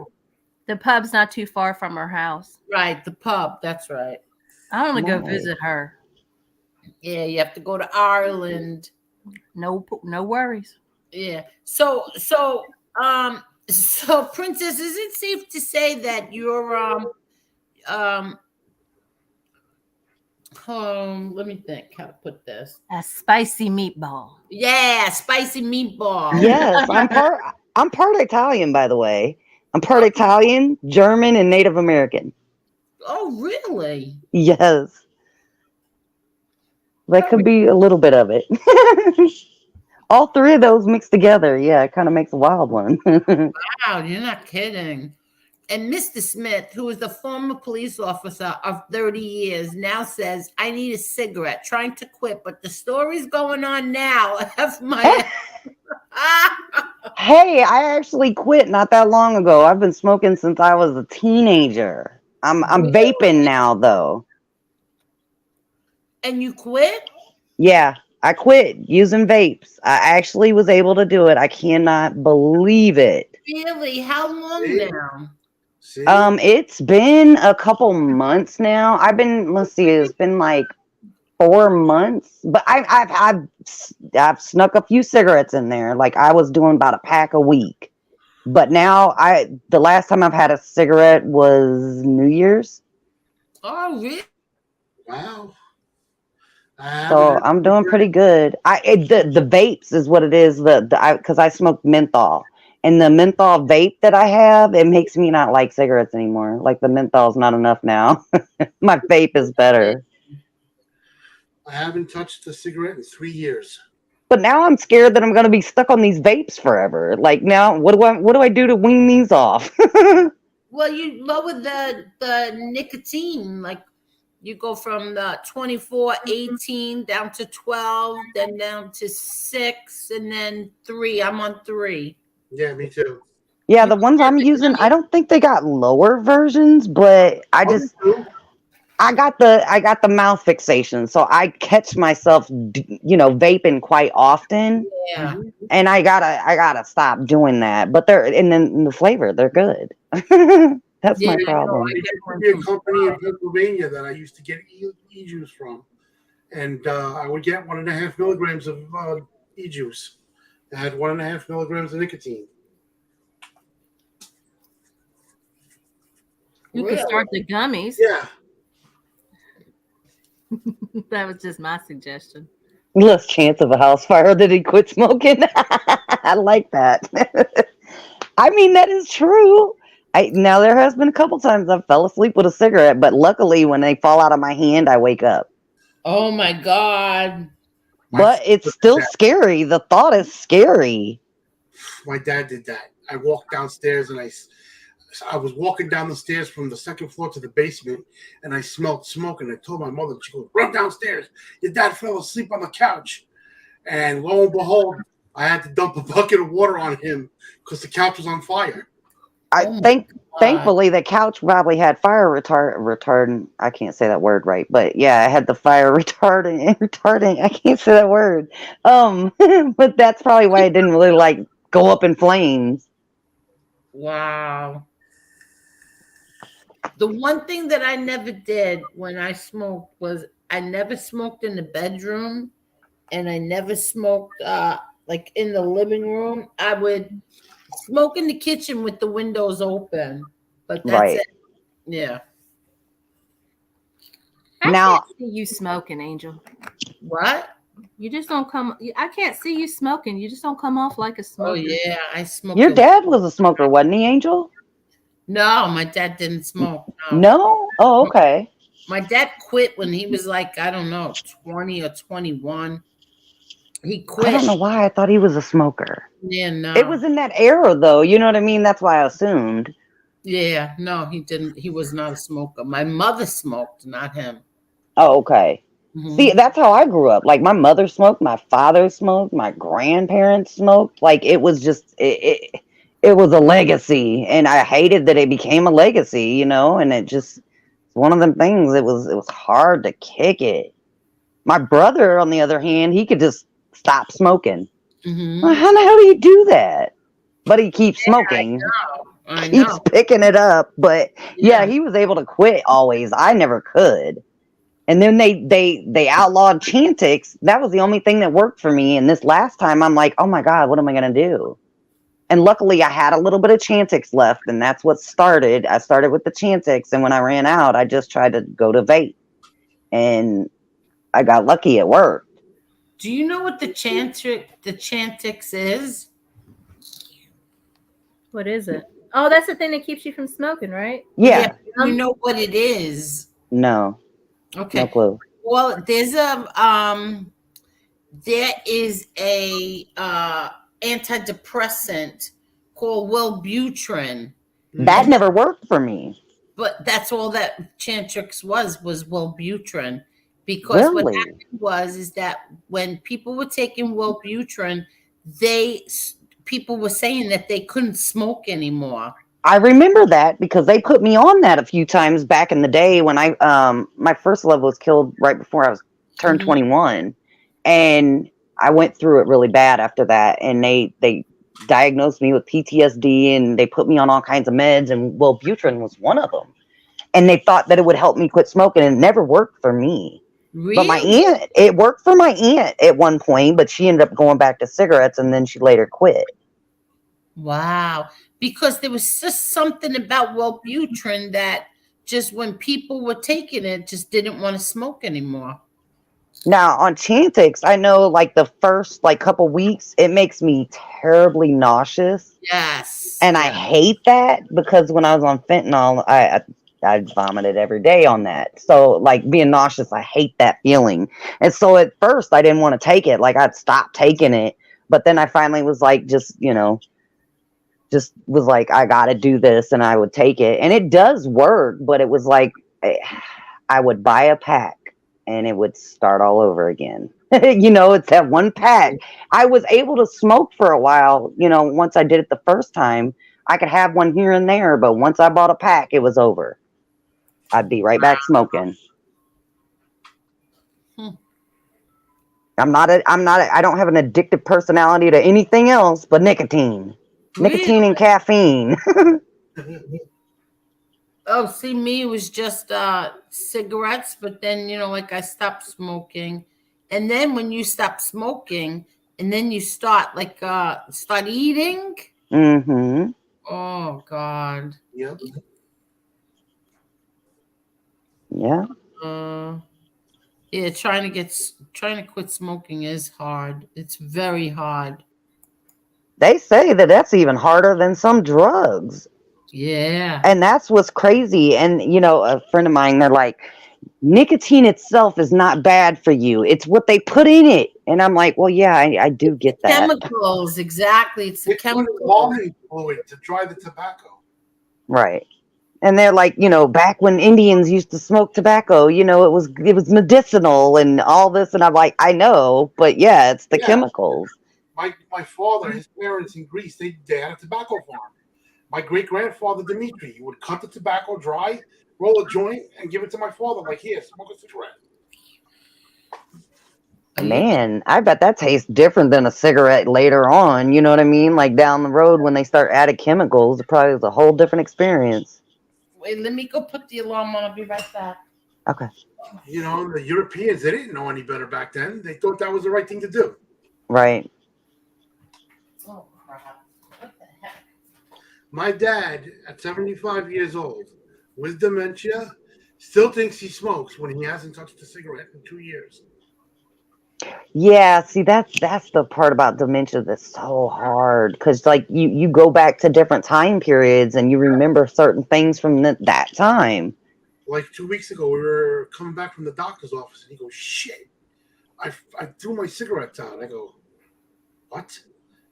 The pub's not too far from her house. Right, the pub, that's right. I want to go Nice. visit her. Yeah, you have to go to Ireland. No worries. Yeah. So Princess, is it safe to say that you're let me think how to put this. A spicy meatball. Yeah, spicy meatball. Yes, I'm part Italian, by the way. I'm part Italian, German, and Native American. Oh, really? Yes. That could be a little bit of it. All three of those mixed together, yeah, it kind of makes a wild one. Wow, you're not kidding. And Mr. Smith, who is the former police officer of 30 years, now says, I need a cigarette, trying to quit, but the story's going on now. F my Hey, I actually quit not that long ago. I've been smoking since I was a teenager. I'm vaping now though. And you quit? Yeah, I quit using vapes. I actually was able to do it. I cannot believe it. Really? How long See? now? see, It's been a couple months now. Let's see, it's been like 4 months, but I've snuck a few cigarettes in there. Like I was doing about a pack a week, but now the last time I've had a cigarette was New Year's. Oh, really? wow. So I'm doing pretty good. The vapes is what it is. Because I smoke menthol, and the menthol vape that I have, it makes me not like cigarettes anymore. Like the menthol's not enough now. My vape is better. I haven't touched a cigarette in 3 years. But now I'm scared that I'm going to be stuck on these vapes forever. Like now, what do I do to wean these off? Well, you lower the nicotine, like you go from the 24, 18 down to 12, then down to 6, and then 3. I'm on 3. Yeah, me too. Yeah, the ones I'm using, I don't think they got lower versions, but I got the mouth fixation, so I catch myself, vaping quite often, Yeah. and I gotta stop doing that. But in the flavor, they're good. That's Yeah, my I know. problem. There used to be a company in Pennsylvania that I used to get e-juice from, and I would get 1.5 milligrams of e-juice. It had 1.5 milligrams of nicotine. You could start the gummies. Yeah. That was just my suggestion. Less chance of a house fire that he quit smoking. I like that. I mean, that is true. Now there has been a couple times I fell asleep with a cigarette, but luckily when they fall out of my hand, I wake up. Oh my God. But it's still scary. The thought is scary. My dad did that. I walked downstairs and I was walking down the stairs from the second floor to the basement, and I smelled smoke. And I told my mother, she goes, "Run downstairs. Your dad fell asleep on the couch." And lo and behold, I had to dump a bucket of water on him because the couch was on fire. Thankfully, the couch probably had fire retardant. I can't say that word right, but yeah, it had the fire retardant. I can't say that word. But that's probably why it didn't really go up in flames. Wow. The one thing that I never did when I smoked was I never smoked in the bedroom, and I never smoked in the living room. I would smoke in the kitchen with the windows open, but that's Right. it. Yeah. I Now- can't see you smoking, Angel. What? You just don't come. I can't see you smoking. You just don't come off like a smoker. Oh yeah, I smoked. Your dad was a smoker, wasn't he, Angel? No, my dad didn't smoke. No? Oh, okay. My dad quit when he was like, I don't know, 20 or 21. He I don't know quit. why I thought he was a smoker. Yeah, no. It was in that era, though. You know what I mean? That's why I assumed. Yeah, no, he didn't. He was not a smoker. My mother smoked, not him. Oh, okay. See, Hmm. that's how I grew up. Like my mother smoked, my father smoked, my grandparents smoked. Like it was just it was a legacy, and I hated that it became a legacy. And it just one of them things. It was hard to kick it. My brother, on the other hand, he could just stop smoking. Well, Hmm. how the hell do you do that? But he keeps I smoking, know. I keeps know. picking it up. But yeah, Yeah. he was able to quit always. I never could. And then they outlawed Chantix. That was the only thing that worked for me. And this last time, I'm like, oh my god, what am I gonna do? And luckily, I had a little bit of Chantix left, and that's what started. I started with the Chantix, and when I ran out, I just tried to go to vape, and I got lucky. It worked. Do you know what the Chantix is? What is it? Oh, that's the thing that keeps you from smoking, right? Yeah, Yeah, you know what it is. no, no Okay. clue. Well, there is a antidepressant called Wellbutrin, That and never worked for me. but that's all that Chantrix was Wellbutrin, because what Really, happened was is that when people were taking Wellbutrin, they people were saying that they couldn't smoke anymore. I remember that because they put me on that a few times back in the day when my first love was killed right before I was turned Hmm. 21, and I went through it really bad after that, and they diagnosed me with PTSD, and they put me on all kinds of meds, and Wellbutrin was one of them, and they thought that it would help me quit smoking, and it never worked for me. But my Really? aunt, it worked for my aunt at one point, but she ended up going back to cigarettes, and then she later quit. Wow. Because there was just something about Wellbutrin that just when people were taking it, just didn't want to smoke anymore. Now on Chantix, I know like the first like couple weeks, it makes me terribly nauseous, Yes. and I Yeah. hate that because when I was on fentanyl, I vomited every day on that. So like being nauseous, I hate that feeling. And so at first, I didn't want to take it. Like I'd stop taking it, but then I finally was like, just was like, I got to do this, and I would take it, and it does work. But it was like I would buy a pack and it would start all over again. It's that one pack. I was able to smoke for a while, once I did it the first time. I could have one here and there, but once I bought a pack, it was over. I'd be right back smoking. Hmm. I don't have an addictive personality to anything else but nicotine. Really? Nicotine and caffeine. Oh, see, me, it was just cigarettes, but then, like I stopped smoking. And then when you stop smoking and then you start eating, Mhm. oh God. Yep. Yeah. Uh yeah, trying to quit smoking is hard. It's very hard. They say that that's even harder than some drugs. Yeah. And that's what's crazy. And a friend of mine, they're like, nicotine itself is not bad for you. It's what they put in it. And I'm like, well, yeah, I do get that. Chemicals, exactly. It's the They put chemicals. embalming fluid to dry the tobacco. Right. And they're like, back when Indians used to smoke tobacco, it was medicinal and all this. And I'm like, I know, but yeah, it's the Yeah. chemicals. My father, his parents in Greece, they had a tobacco farm. My great grandfather Dimitri, he would cut the tobacco dry, roll a joint, and give it to my father. Like, here, smoke a cigarette. Yeah. Man, I bet that tastes different than a cigarette later on. You know what I mean? Like down the road when they start adding chemicals, it probably is a whole different experience. Wait, let me go put the alarm on. I'll be right back. Okay. The Europeans, they didn't know any better back then. They thought that was the right thing to do. Right. Oh crap. What the heck? My dad, at 75 years old, with dementia, still thinks he smokes when he hasn't touched a cigarette in 2 years. Yeah, see that's the part about dementia that's so hard because like you go back to different time periods and you remember certain things from that time. Like 2 weeks ago, we were coming back from the doctor's office, and he goes, "Shit, I threw my cigarettes out. I go, what?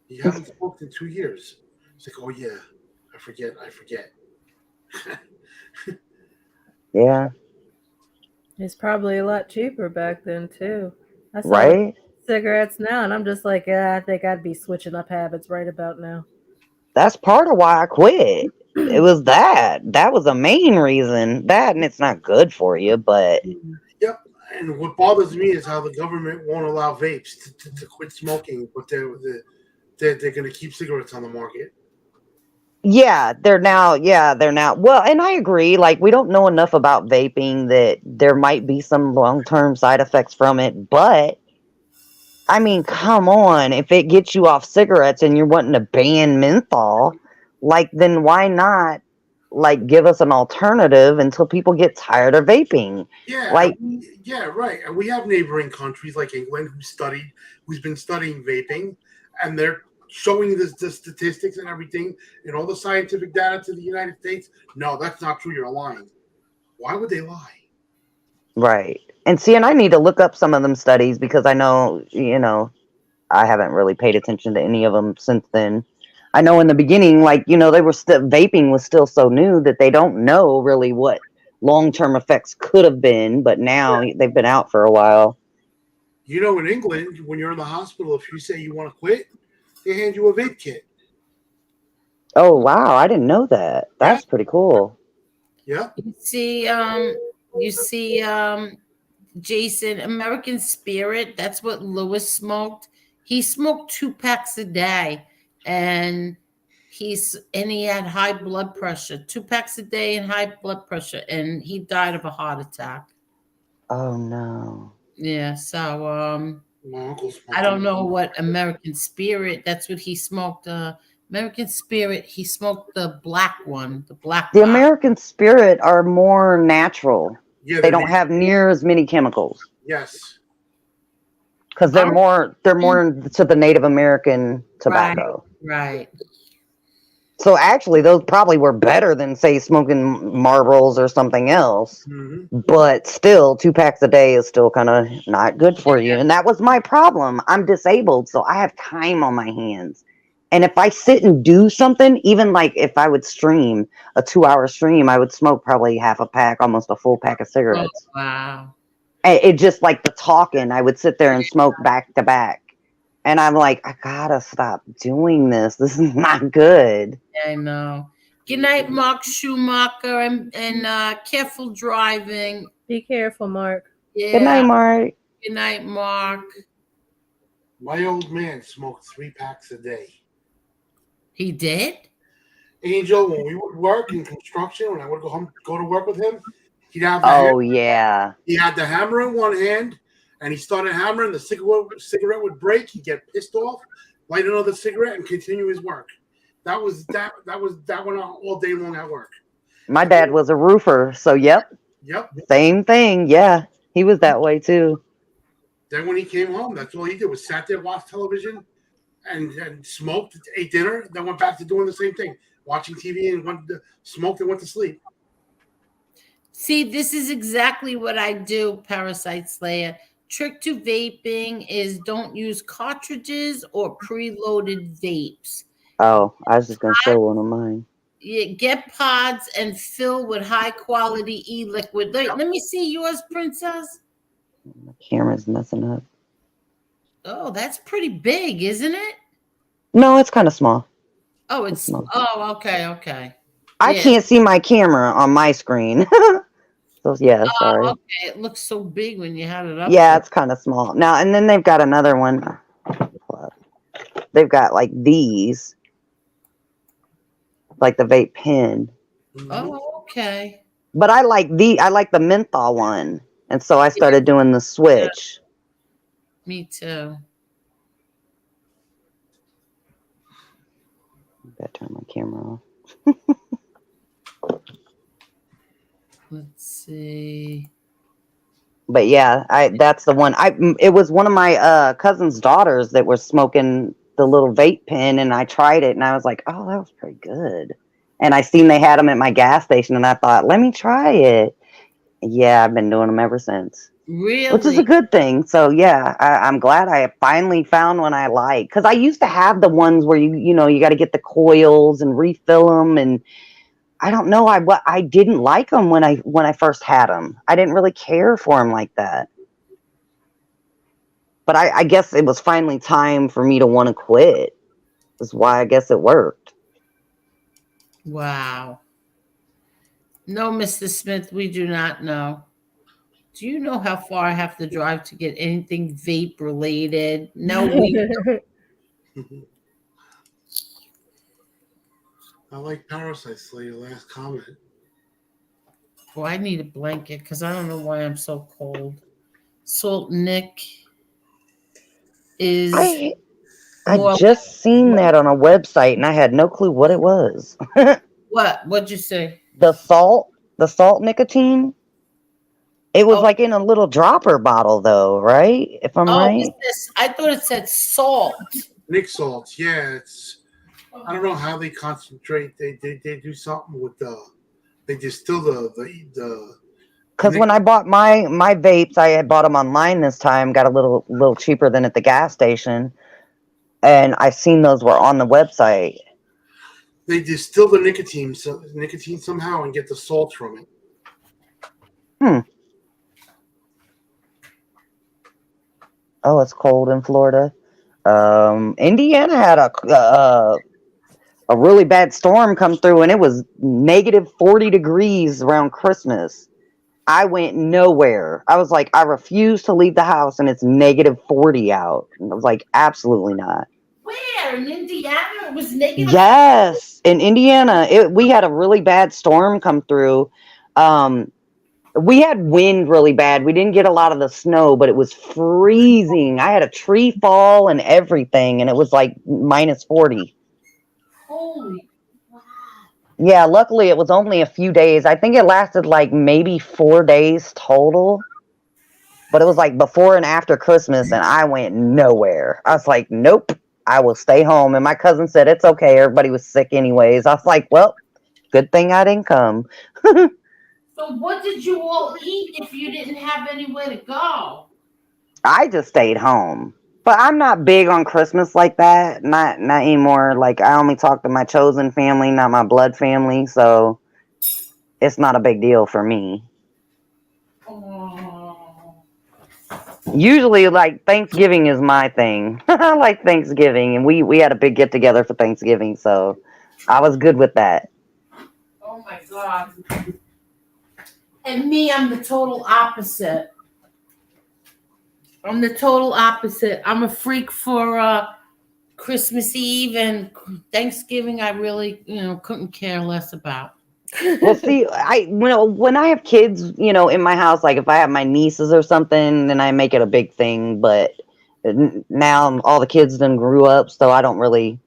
You haven't smoked in 2 years. It's like, oh yeah, I forget. Yeah. It's probably a lot cheaper back then too. I sell Right? cigarettes now, and I'm just like, yeah, I think I'd be switching up habits right about now. That's part of why I quit. It was that. That was the main reason. That, and it's not good for you, but Yep. And what bothers me is how the government won't allow vapes to quit smoking, but they're going to keep cigarettes on the market. they're now. Well, and I agree. Like, we don't know enough about vaping that there might be some long-term side effects from it, but I mean, come on. If it gets you off cigarettes and you're wanting to ban menthol, like, then why not, like, give us an alternative until people get tired of vaping? Yeah, Like, yeah, right. And we have neighboring countries like England who's been studying vaping, and they're showing the statistics and everything and all the scientific data to the United States. No, that's not true. You're lying. Why would they lie? right. And see, and I need to look up some of them studies because I know, I haven't really paid attention to any of them since then. I know in the beginning, like, they were still, vaping was still so new that they don't know really what long-term effects could have been, but now they've been out for a while. In England, when you're in the hospital, if you say you want to quit, they hand you a vape kit. Oh, wow. I didn't know that. That's pretty cool. Yeah. You see, Jason, American Spirit, that's what Lewis smoked. He smoked 2 packs a day, and he had high blood pressure. 2 packs a day and high blood pressure, and he died of a heart attack. Oh, no. Yeah, so My uncle smoked. I don't know what American Spirit, that's what he smoked. American Spirit, he smoked the black one, the black The box. American Spirit are more natural. Yeah, They don't have near as many chemicals. Yes. Because they're more to the Native American tobacco. Right. So actually, those probably were better than, say, smoking Marlboros or something else. Mm-hmm. But still, 2 packs a day is still kind of not good for you. And that was my problem. I'm disabled, so I have time on my hands. And if I sit and do something, even like if I would stream a 2-hour stream, I would smoke probably half a pack, almost a full pack of cigarettes. Oh, wow. It just like the talking, I would sit there and smoke back to back. And I'm like, I gotta stop doing this. This is not good. I know. Good night, Mark Schumacher, and careful driving. Be careful, Mark. Yeah. Good night, Mark. Good night, Mark. My old man smoked 3 packs a day. He did? Angel, when we would work in construction, when I would go to work with him, he'd have yeah. He had the hammer in one hand, and he started hammering. The cigarette would break. He'd get pissed off, light another cigarette, and continue his work. That went on all day long at work. My dad was a roofer, so yep. Same thing. Yeah, he was that way too. Then when he came home, that's all he did was sat there, watched television, and smoked, ate dinner, then went back to doing the same thing, watching TV, and smoked and went to sleep. See, this is exactly what I do, Parasite Slayer. Trick to vaping is don't use cartridges or preloaded vapes. Oh, I was just going to show one of mine. You get pods and fill with high quality e-liquid. Let me see yours, Princess. My camera's messing up. Oh, that's pretty big, isn't it? No, it's kind of small. Oh, it's small. Oh, okay. I can't see my camera on my screen. So yeah, sorry. Okay, it looks so big when you had it up. Yeah, it's kind of small. Now, and then they've got another one. They've got like these. Like the vape pen. Oh, okay. But I like the menthol one. And so I started doing the switch. Me too. I gotta turn my camera off. Let's see. But yeah, that's the one. It was one of my cousin's daughters that was smoking the little vape pen, and I tried it, and I was like, oh, that was pretty good. And I seen they had them at my gas station, and I thought, let me try it. Yeah, I've been doing them ever since. which is a Really? good thing. So yeah, I'm glad I finally found one I like, because I used to have the ones where you got to get the coils and refill them, and I don't know, I didn't like them when I first had them. I didn't really care for them like that. But I guess it was finally time for me to want to quit. That's why I guess it worked. Wow. No, Mr. Smith, we do not know. Do you know how far I have to drive to get anything vape related? No, we. I like Parasite Slayer, last comment. Oh, I need a blanket because I don't know why I'm so cold. Salt Nick is I I more. just seen that on a website and I had no clue what it was. What? What'd you say? The salt nicotine. It was Oh, like in a little dropper bottle though, right? If I'm oh, what's right. this? I thought it said salt. Nick Salt, yeah, it's I don't know how they concentrate. They do something with they distill the Because when I bought my vapes, I had bought them online this time, got a little cheaper than at the gas station, and I seen those were on the website. they distill the nicotine somehow and get the salt from it. Hmm. Oh, it's cold in Florida. Indiana had a really bad storm come through, and it was negative 40 degrees around Christmas. I went nowhere. I was like, I refuse to leave the house, and it's negative 40 out. And I was like, absolutely not. Where in Indiana? It was negative. Yes, in Indiana, we had a really bad storm come through. Um, we had wind really bad. We didn't get a lot of the snow, but it was freezing. I had a tree fall and everything, and it was like minus 40. Holy. Wow. Yeah, luckily it was only a few days. I think it lasted like maybe 4 days total. But it was like before and after Christmas, and I went nowhere. I was like, nope, I will stay home. And my cousin said, it's okay. Everybody was sick anyways. I was like, well, good thing I didn't come. So what did you all eat if you didn't have anywhere to go? I just stayed home. But I'm not big on Christmas like that. Not anymore. Like I only talk to my chosen family, not my blood family. So it's not a big deal for me. Oh. Usually, like Thanksgiving is my thing. I like Thanksgiving, and we had a big get together for Thanksgiving, so I was good with that. Oh my God. And me, I'm the total opposite. I'm the total opposite. I'm a freak for Christmas Eve and Thanksgiving. I really, couldn't care less about. Well, see, when I have kids, in my house, like if I have my nieces or something, then I make it a big thing. But now all the kids then grew up, so I don't really.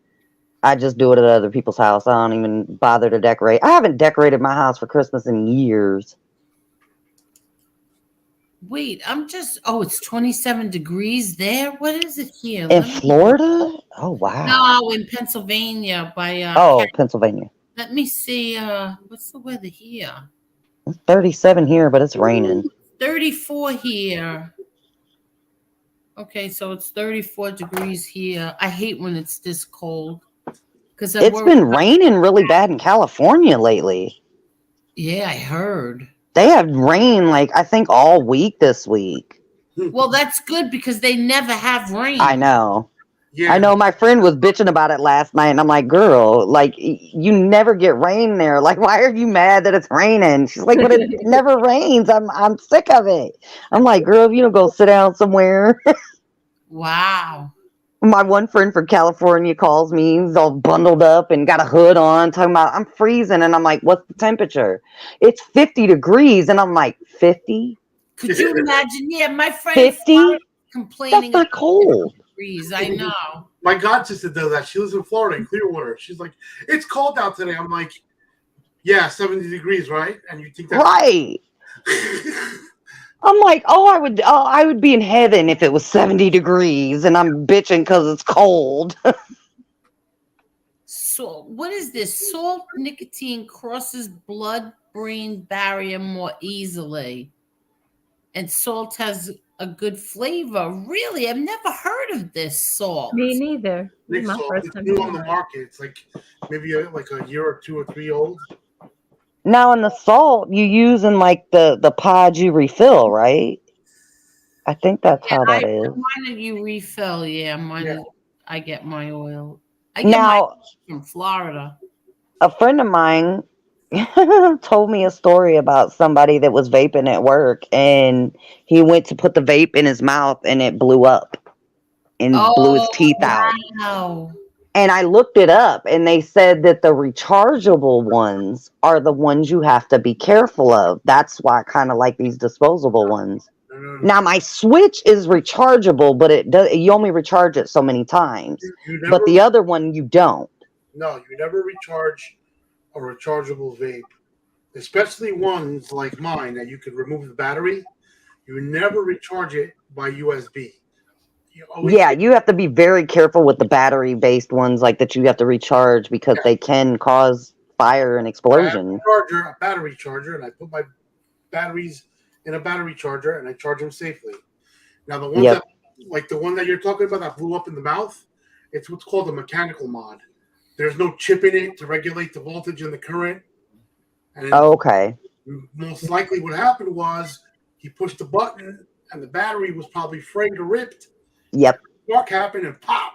I just do it at other people's house. I don't even bother to decorate. I haven't decorated my house for Christmas in years. Wait, oh, it's 27 degrees there. What is it here? In Let me Florida? Oh wow. No, in Pennsylvania by Oh, Pennsylvania. let me see what's the weather here? It's 37 here, but it's raining. 34 here. Okay, so it's 34 degrees here. I hate when it's this cold because It's been raining really bad in California lately. Yeah, I heard. They have rain like I think all week this week. Well, that's good because they never have rain. I know. Yeah. I know my friend was bitching about it last night, and I'm like, girl, like, you never get rain there. Like, why are you mad that it's raining? She's like, but it never rains. I'm sick of it. I'm like, girl, if you don't go sit down somewhere. Wow. My one friend from California calls me. He's all bundled up and got a hood on, talking about, I'm freezing. And I'm like, what's the temperature? It's 50 degrees. And I'm like, 50? Could you imagine? Yeah, my friend 50? complaining. That's not cold. Degrees. I know. My god sister does that. She lives in Florida, in Clearwater. She's like, it's cold out today. I'm like, yeah, 70 degrees, right? And you think that's right. I'm like, I would be in heaven if it was 70 degrees and I'm bitching because it's cold. So, what is this? Salt nicotine crosses blood-brain barrier more easily. and salt has a good flavor. Really, I've never heard of this salt. Me neither. This Nick is my salt. first It's time new hearing on the it. market. It's like maybe like a year or 2 or 3 old. Now, in the salt you use in like the pod you refill, right? I think that's how that is. Mine that you refill, yeah. Mine Yeah. is, I get my oil. I get mine Now, from Florida. a friend of mine told me a story about somebody that was vaping at work, and he went to put the vape in his mouth and it blew up and blew his Oh teeth out. wow! And I looked it up, and they said that the rechargeable ones are the ones you have to be careful of. That's why I kind of like these disposable ones. No. Now my Switch is rechargeable, but it does, you only recharge it so many times. You But never. the other one you don't. No, you never recharge a rechargeable vape, especially ones like mine that you could remove the battery. You never recharge it by USB. You always Yeah, you have to be very careful with the battery based ones like that you have to recharge because they can cause fire and I have explosion. a battery charger, and I put my batteries in a battery charger and I charge them safely. Now the ones Yep. that, like the one that you're talking about that blew up in the mouth, it's what's called a mechanical mod. There's no chip in it to regulate the voltage and the current. And Okay. most likely what happened was he pushed the button and the battery was probably frayed or ripped. Yep. Spark happened and pop.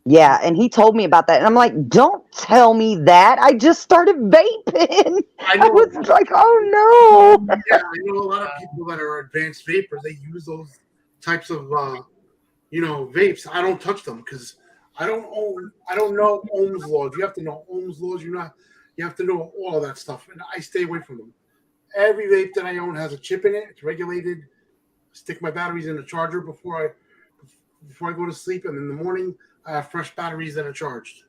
Yeah, and he told me about that, and I'm like, "Don't tell me that! I just started vaping." I I know. was like, "Oh no!" Yeah, I know a lot of people that are advanced vapors. They use those types of vapes. I don't touch them because I don't know Ohm's laws. You have to know Ohm's laws. You have to know all that stuff, and I stay away from them. Every vape that I own has a chip in it. It's regulated. Stick my batteries in the charger before I go to sleep, and in the morning I have fresh batteries that are charged.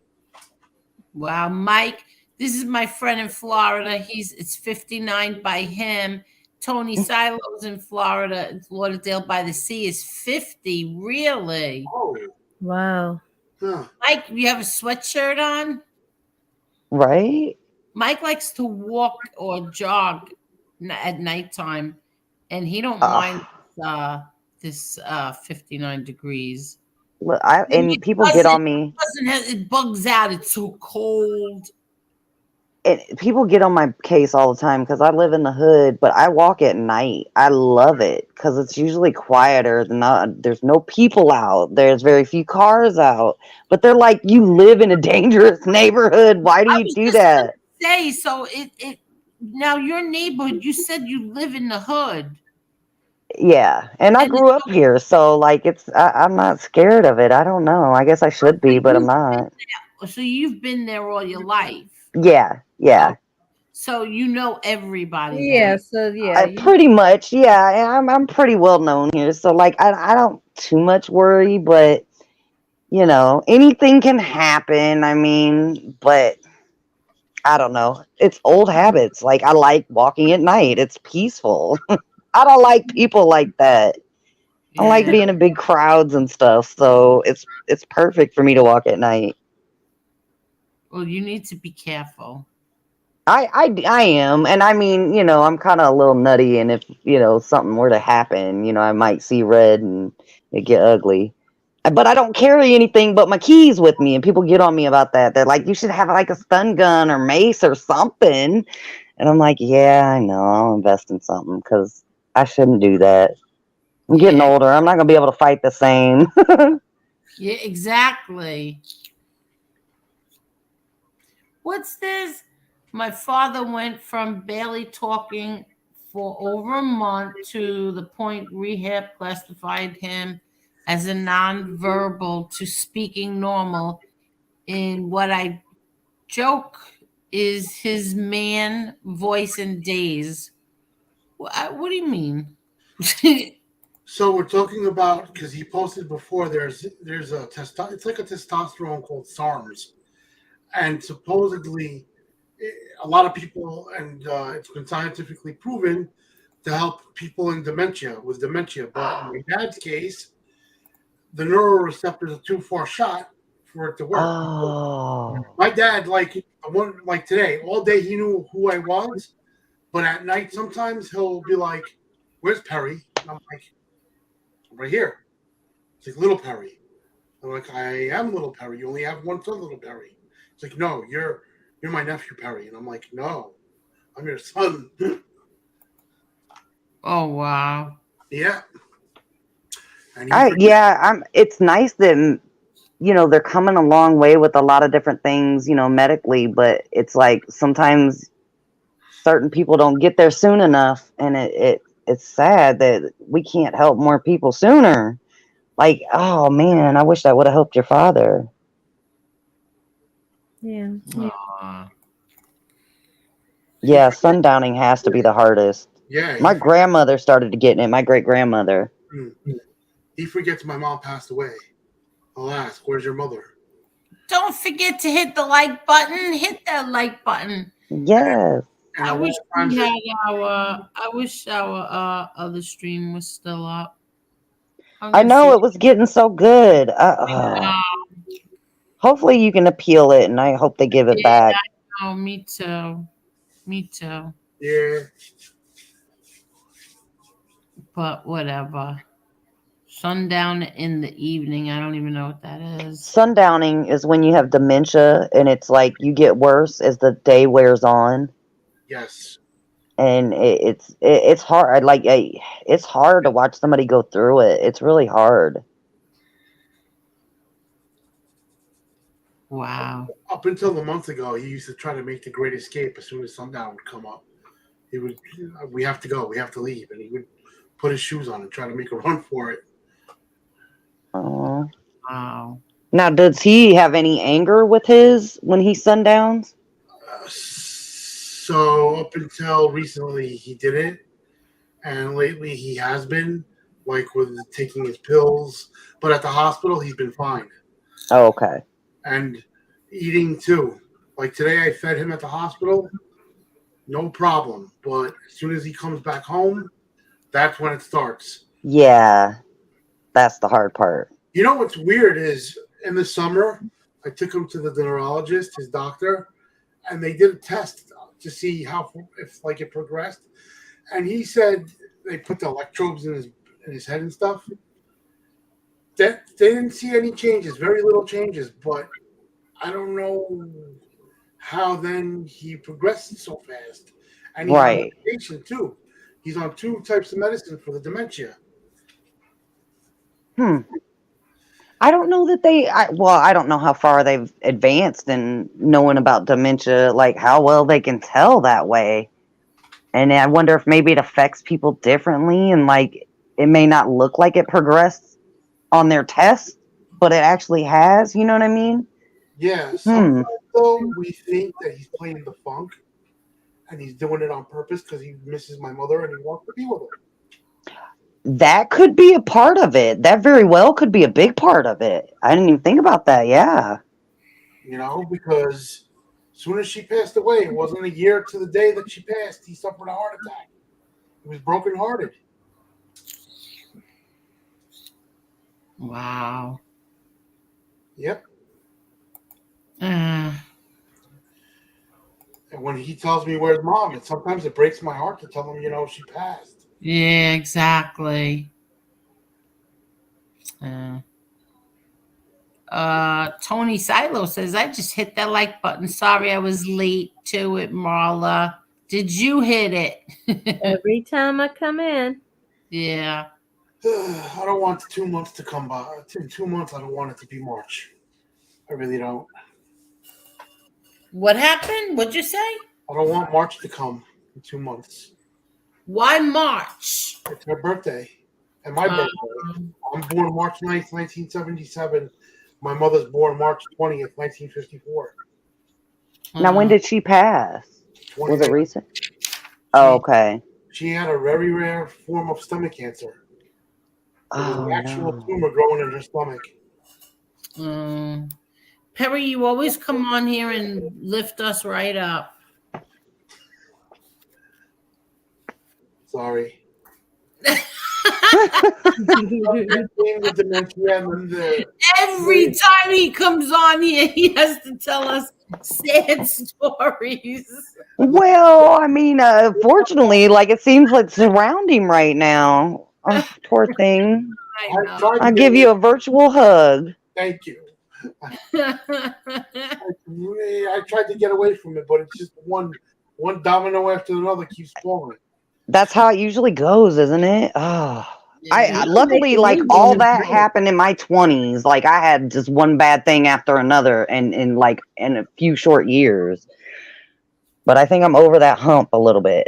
Wow, Mike, this is my friend in Florida. It's 59 by him. Tony Silo's in Florida, Lauderdale by the Sea is 50. Really? Oh, Wow. huh. Mike, you have a sweatshirt on? Right? Mike likes to walk or jog at nighttime, and he don't Ugh. mind this 59 degrees. Look, And and people get on me. It bugs out. It's so cold. And people get on my case all the time because I live in the hood, but I walk at night. I love it because it's usually quieter. There's no people out. There's very few cars out. But they're like, "You live in a dangerous neighborhood. Why do I you was do just that?" Say so. It now your neighborhood. You said you live in the hood. Yeah, and I And grew up here, so like I'm not scared of it. I don't know. I guess I should be, but I'm not. so you've been there all your life. Yeah. So you know everybody. Yeah. Then. So yeah. Pretty much, yeah. And I'm pretty well known here, so like I don't too much worry, but anything can happen. I mean, but I don't know. It's old habits. Like I like walking at night. It's peaceful. I don't like people like that. I like Yeah. being in big crowds and stuff, so it's perfect for me to walk at night. Well, you need to be careful. I am, and I mean, I'm kind of a little nutty, and if something were to happen, I might see red and it get ugly. But I don't carry anything but my keys with me, and people get on me about that. They're like, "You should have like a stun gun or mace or something," and I'm like, "Yeah, I know. I'll invest in something because I shouldn't do that. I'm getting Yeah. older. I'm not gonna be able to fight the same." Yeah, exactly. What's this? My father went from barely talking for over a month to the point rehab classified him as a nonverbal to speaking normal in what I joke is his man voice and days. What do you mean? So we're talking about because he posted before. There's a It's like a testosterone called SARMs, and supposedly a lot of people, and it's been scientifically proven to help people in dementia with dementia. But in my dad's case, the neuroreceptors are too far shot for it to work. Oh. My dad, like today, all day he knew who I was, but at night sometimes he'll be like, where's Perry? And I'm like, I'm right here. It's like, little Perry. I'm like, I am little Perry. You only have one son, little Perry. It's like, no, you're my nephew, Perry. And I'm like, no, I'm your son. Oh wow. Yeah. And It's nice that they're coming a long way with a lot of different things, medically, but it's like sometimes certain people don't get there soon enough, and it's sad that we can't help more people sooner. Like, oh man, I wish that would have helped your father. Yeah. Aw. Yeah, sundowning has to be the hardest. yeah, My grandmother started to get it, my great-grandmother. he forgets my mom passed away. I'll ask, where's your mother? Don't forget to hit the like button. Hit that like button. Yes. And I a lot wish of times we had I wish our other stream was still up. I know it was getting so good. Hopefully you can appeal it, and I hope they give it back. Oh, me too. Me too. yeah. But whatever. Sundown in the evening. I don't even know what that is. Sundowning is when you have dementia, and it's like you get worse as the day wears on. Yes. And it's hard. It's hard to watch somebody go through it. It's really hard. Wow. Up until a month ago, he used to try to make the Great Escape as soon as sundown would come up. He would, we have to go, we have to leave, and he would put his shoes on and try to make a run for it. Oh. Wow. Now, does he have any anger with when he sundowns? So up until recently, he didn't, and lately he has been, like with taking his pills. But at the hospital, he's been fine. Oh, okay. And eating too. Like today, I fed him at the hospital, no problem. But as soon as he comes back home, that's when it starts. Yeah, that's the hard part. You know what's weird is in the summer, I took him to the neurologist, his doctor, and they did a test to see if it progressed. And he said they put the electrodes in his head and stuff. That they didn't see any changes, very little changes, but I don't know how then he progressed so fast. And he's on medication too. He's on 2 types of medicine for the dementia. I don't know that I don't know how far they've advanced in knowing about dementia, like how well they can tell that way. And I wonder if maybe it affects people differently, and like it may not look like it progressed on their test, but it actually has. You know what I mean? Yeah. Sometimes though, we think that he's playing the funk, and he's doing it on purpose because he misses my mother and he wants to be with her. That could be a part of it. That very well could be a big part of it. I didn't even think about that. Yeah. Because as soon as she passed away, it wasn't a year to the day that she passed, he suffered a heart attack. He was brokenhearted. Wow. Yep. And when he tells me where's mom, sometimes it breaks my heart to tell him, she passed. Yeah, exactly. Tony Silo says, I just hit that like button. Sorry I was late to it, Marla. Did you hit it? Every time I come in. Yeah. I don't want 2 months to come by. In 2 months, I don't want it to be March. I really don't. What happened? What'd you say? I don't want March to come in 2 months. Why March? It's her birthday. And my birthday. I'm born March 9th, 1977. My mother's born March 20th, 1954. Now, when did she pass? Was it recent? Oh, okay. She had a very rare form of stomach cancer. It was an actual tumor growing in her stomach. Perry, you always come on here and lift us right up. Sorry. The dementia and Every time he comes on here, he has to tell us sad stories. Well, I mean, fortunately, like it seems like surround him right now. Oh, poor thing. I I know. tried to I'll get give away- you a virtual hug. Thank you. I tried to get away from it, but it's just one domino after another keeps falling. That's how it usually goes, isn't it? Oh. Yeah. Luckily, like all that happened in my 20s. Like I had just one bad thing after another, and in a few short years. But I think I'm over that hump a little bit.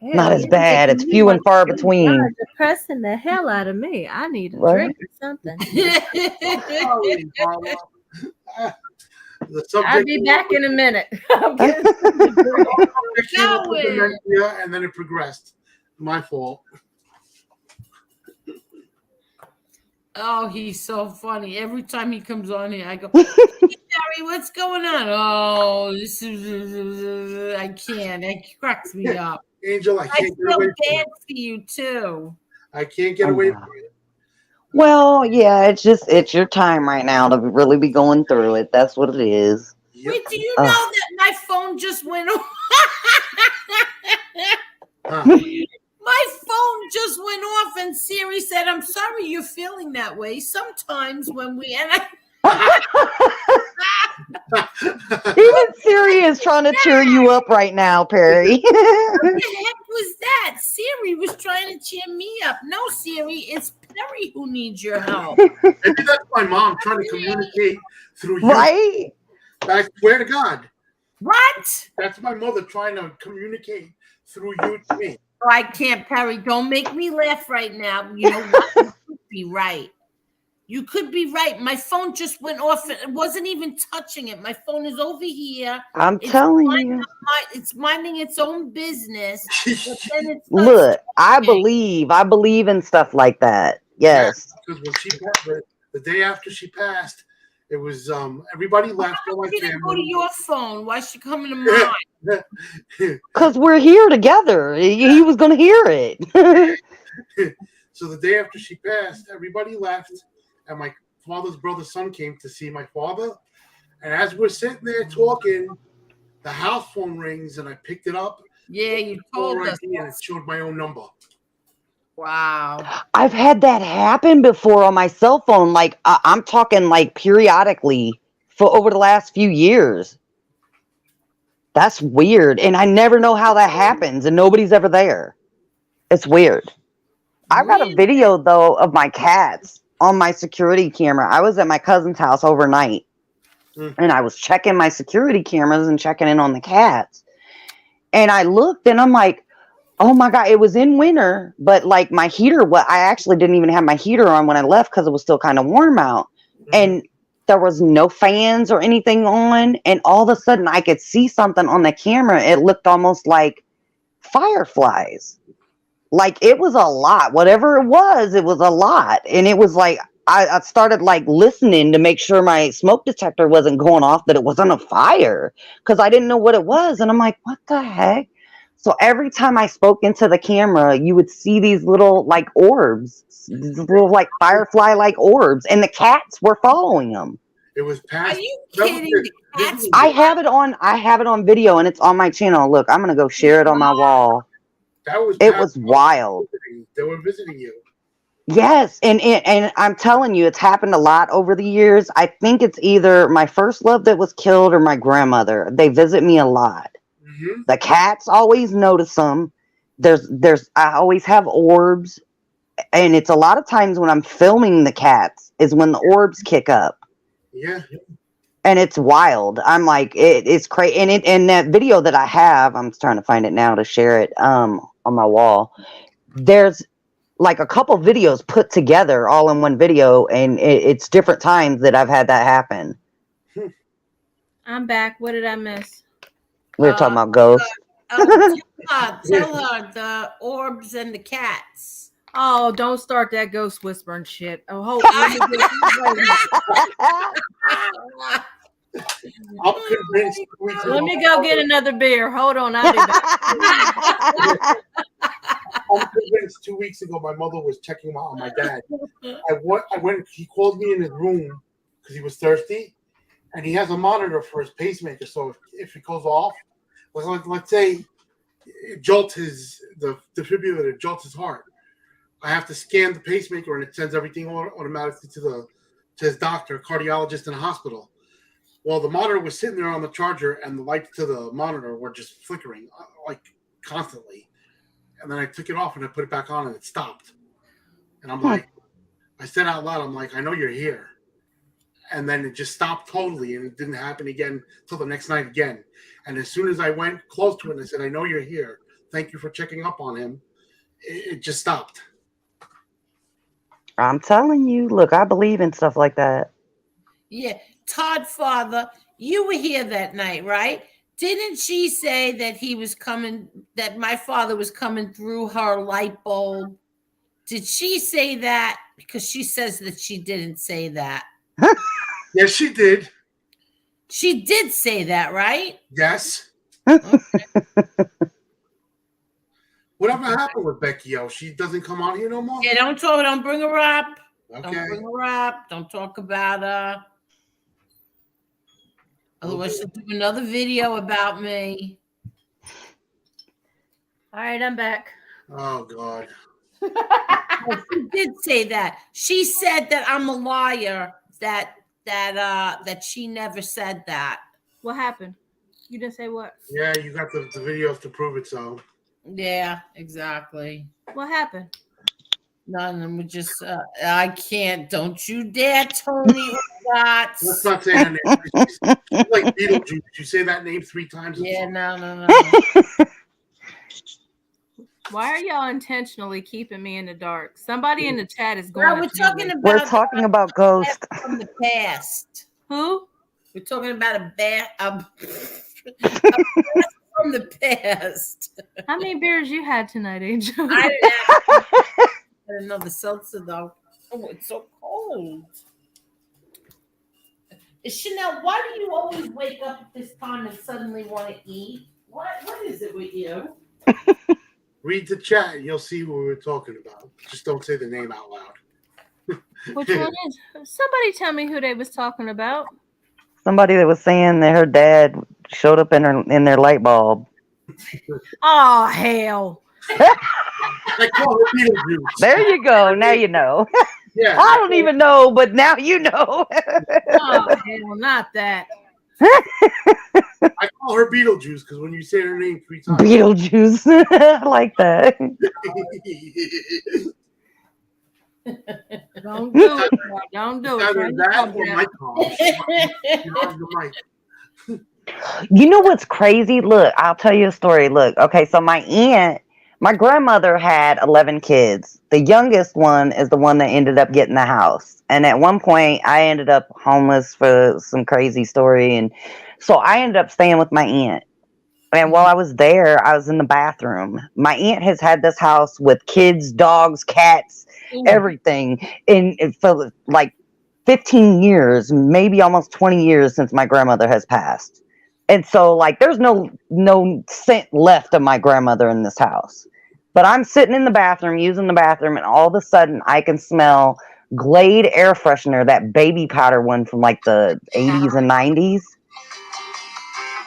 Not as bad. It's few and far between. You're depressing the hell out of me. I need a Right? drink or something. Sorry, Marla. The I'll subject be back in a minute. I'm getting dementia, and then it progressed. My fault. Oh, he's so funny. Every time he comes on here, I go, "Hey, Barry, what's going on?" Oh, this is I can't. It cracks me up. Angel, I I can't get feel away from bad it. for you too. I can't get away from it. Well, yeah, it's your time right now to really be going through it. That's what it is. Yep. Wait, do you know that my phone just went off? Huh. My phone just went off, and Siri said, "I'm sorry you're feeling that way. Sometimes when we..." And Even Siri is trying to cheer you up right now, Perry. what the heck was that? Siri was trying to cheer me up. No, Siri, it's Perry who needs your help. Maybe that's my mom trying to communicate through you. Right? I swear to God. What? That's my mother trying to communicate through you to me. Oh, I can't, Perry. Don't make me laugh right now. You know what? You could be right. You could be right. My phone just went off. It wasn't even touching it. My phone is over here. I'm It's telling minding- you. It's minding its own business. But then it starts Look, I talking. believe in stuff like that. Yes. Because when she passed, the day after she passed, it was everybody left. All my She didn't go to family. your phone. Why is she coming to mine? Because we're here together. He was going to hear it. So the day after she passed, everybody left, and my father's brother's son came to see my father. And as we're sitting there talking, the house phone rings, and I picked it up. Yeah, you told Caller us. ID, and it showed my own number. Wow. I've had that happen before on my cell phone. Like, I'm talking like periodically for over the last few years. That's weird. And I never know how that happens, and nobody's ever there. It's weird. I've got a video, though, of my cats on my security camera. I was at my cousin's house overnight, and I was checking my security cameras and checking in on the cats. And I looked, and I'm like, oh my God, it was in winter, but like my heater, I actually didn't even have my heater on when I left because it was still kind of warm out. And there was no fans or anything on. And all of a sudden I could see something on the camera. It looked almost like fireflies. Like it was a lot. Whatever it was a lot. And it was like, I started like listening to make sure my smoke detector wasn't going off, that it wasn't a fire, because I didn't know what it was. And I'm like, what the heck? So every time I spoke into the camera, you would see these little like orbs, these little like firefly like orbs, and the cats were following them. It was past. Are you kidding? The cats? I have it on video, and it's on my channel. Look, I'm gonna go share it on my wall. It was wild. They were visiting you. Yes, and I'm telling you, it's happened a lot over the years. I think it's either my first love that was killed or my grandmother. They visit me a lot. Mm-hmm. The cats always notice them. I always have orbs, and it's a lot of times when I'm filming the cats is when the orbs kick up. Yeah. And it's wild. I'm like, it's crazy. And in that video that I have, I'm trying to find it now to share it on my wall. There's like a couple videos put together all in one video, and it's different times that I've had that happen. I'm back. What did I miss? We were talking about ghosts. Tell her the orbs and the cats. Oh, don't start that ghost whispering shit. Oh, hold I'm convinced. let me go get another beer. Hold on, I'll be back. I'm convinced since 2 weeks ago, my mother was checking on my dad. I went. He called me in his room because he was thirsty, and he has a monitor for his pacemaker. So if it goes off, let's say it jolts the defibrillator jolts his heart, I have to scan the pacemaker, and it sends everything automatically to his doctor, cardiologist in the hospital. Well, the monitor was sitting there on the charger, and the lights to the monitor were just flickering like constantly. And then I took it off and I put it back on, and it stopped. And I'm like, I said out loud, I'm like, I know you're here. And then it just stopped totally, and it didn't happen again till the next night again. And as soon as I went close to it, and I said, I know you're here. Thank you for checking up on him. It just stopped. I'm telling you, look, I believe in stuff like that. Yeah. Todd, father, you were here that night, right? Didn't she say that he was coming, that my father was coming through her light bulb? Did she say that? Because she says that she didn't say that. Yes, she did. She did say that, right? Yes. Okay. Whatever happened with Becky O? She doesn't come out here no more? Yeah, don't bring her up. Okay. Don't bring her up. Don't talk about her. Otherwise, she'll do another video about me. All right, I'm back. Oh, God. She did say that. She said that I'm a liar, that she never said that. What happened? You didn't say what? Yeah, you got the videos to prove it, so. Yeah, exactly. What happened? None of them were just, I can't, don't you dare, Tony. Let's not say that name. She's like Beetlejuice. You say that name 3 times. Yeah, no. Why are y'all intentionally keeping me in the dark? Somebody in the chat is going. No, We're talking about ghosts from the past. Who? We're talking about a bat from the past. How many beers you had tonight, Angel? I didn't have another seltzer though. Oh, it's so cold. Chanel, why do you always wake up at this time and suddenly want to eat? What is it with you? Read the chat and you'll see what we're talking about. Just don't say the name out loud. Which one is? Somebody tell me who they was talking about. Somebody that was saying that her dad showed up in their light bulb. Oh, hell. I call her Beetlejuice. There you go. Now you know. Yeah. I don't even know, but now you know. Oh, hell, not that. I call her Beetlejuice because when you say her name 3 times. Beetlejuice. I like that. Don't do it. Don't do Either it. that or my call. She loves the mic. You know what's crazy? Look, I'll tell you a story. Look, okay, so my grandmother had 11 kids. The youngest one is the one that ended up getting the house. And at one point, I ended up homeless for some crazy story. And so I ended up staying with my aunt. And while I was there, I was in the bathroom. My aunt has had this house with kids, dogs, cats, everything for like 15 years, maybe almost 20 years since my grandmother has passed. And so like there's no scent left of my grandmother in this house. But I'm sitting in the bathroom, using the bathroom, and all of a sudden I can smell Glade air freshener, that baby powder one from like the 80s and 90s.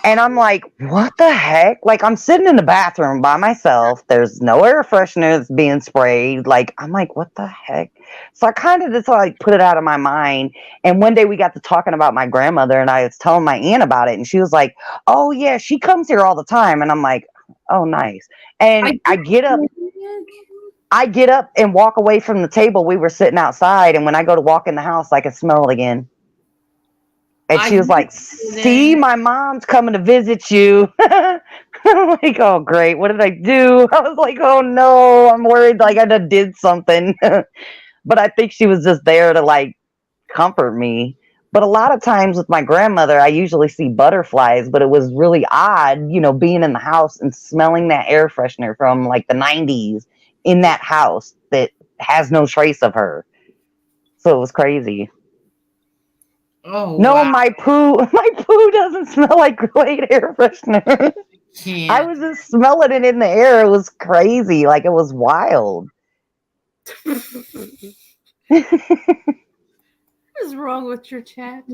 And I'm like, what the heck? Like, I'm sitting in the bathroom by myself. There's no air freshener that's being sprayed. Like, I'm like, what the heck? So I kind of just like put it out of my mind. And one day we got to talking about my grandmother, and I was telling my aunt about it. And she was like, oh, yeah, she comes here all the time. And I'm like, oh, nice. And I get up and walk away from the table. We were sitting outside. And when I go to walk in the house, I can smell it again. And she was like, see, my mom's coming to visit you. I'm like, oh, great. What did I do? I was like, oh, no, I'm worried like I did something. But I think she was just there to like comfort me. But a lot of times with my grandmother, I usually see butterflies, but it was really odd, being in the house and smelling that air freshener from like the 90s in that house that has no trace of her. So it was crazy. Oh no, wow. my poo doesn't smell like Glade air freshener. I can't. was just smelling it in the air. It was crazy. Like, it was wild. What is wrong with your chat?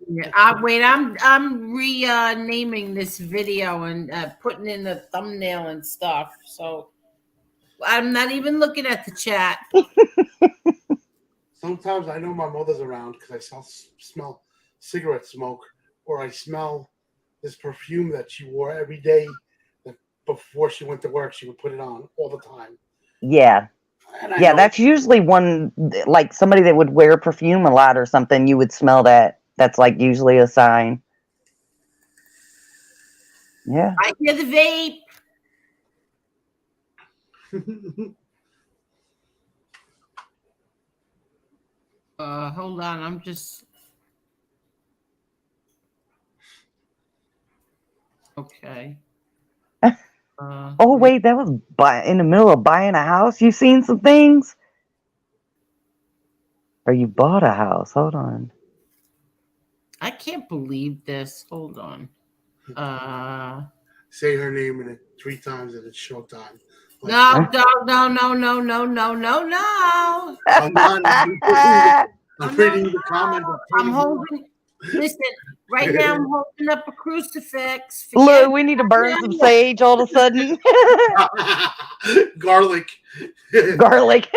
Yeah, wait. I'm renaming this video and putting in the thumbnail and stuff. So I'm not even looking at the chat. Sometimes I know my mother's around because I smell cigarette smoke, or I smell this perfume that she wore every day. That before she went to work, she would put it on all the time. Yeah. And I Yeah, know that's usually one, like somebody that would wear perfume a lot or something, you would smell that. That's like usually a sign. Yeah. I hear the vape. Hold on. I'm just okay. Oh, wait, that was in the middle of buying a house? You seen some things? Or you bought a house? Hold on. I can't believe this. Hold on. say her name in it 3 times and it's showtime. Like, No. I'm not. I'm reading the comment. I'm holding. Listen, right now I'm holding up a crucifix. Look, we need to burn some sage all of a sudden. Garlic. Garlic.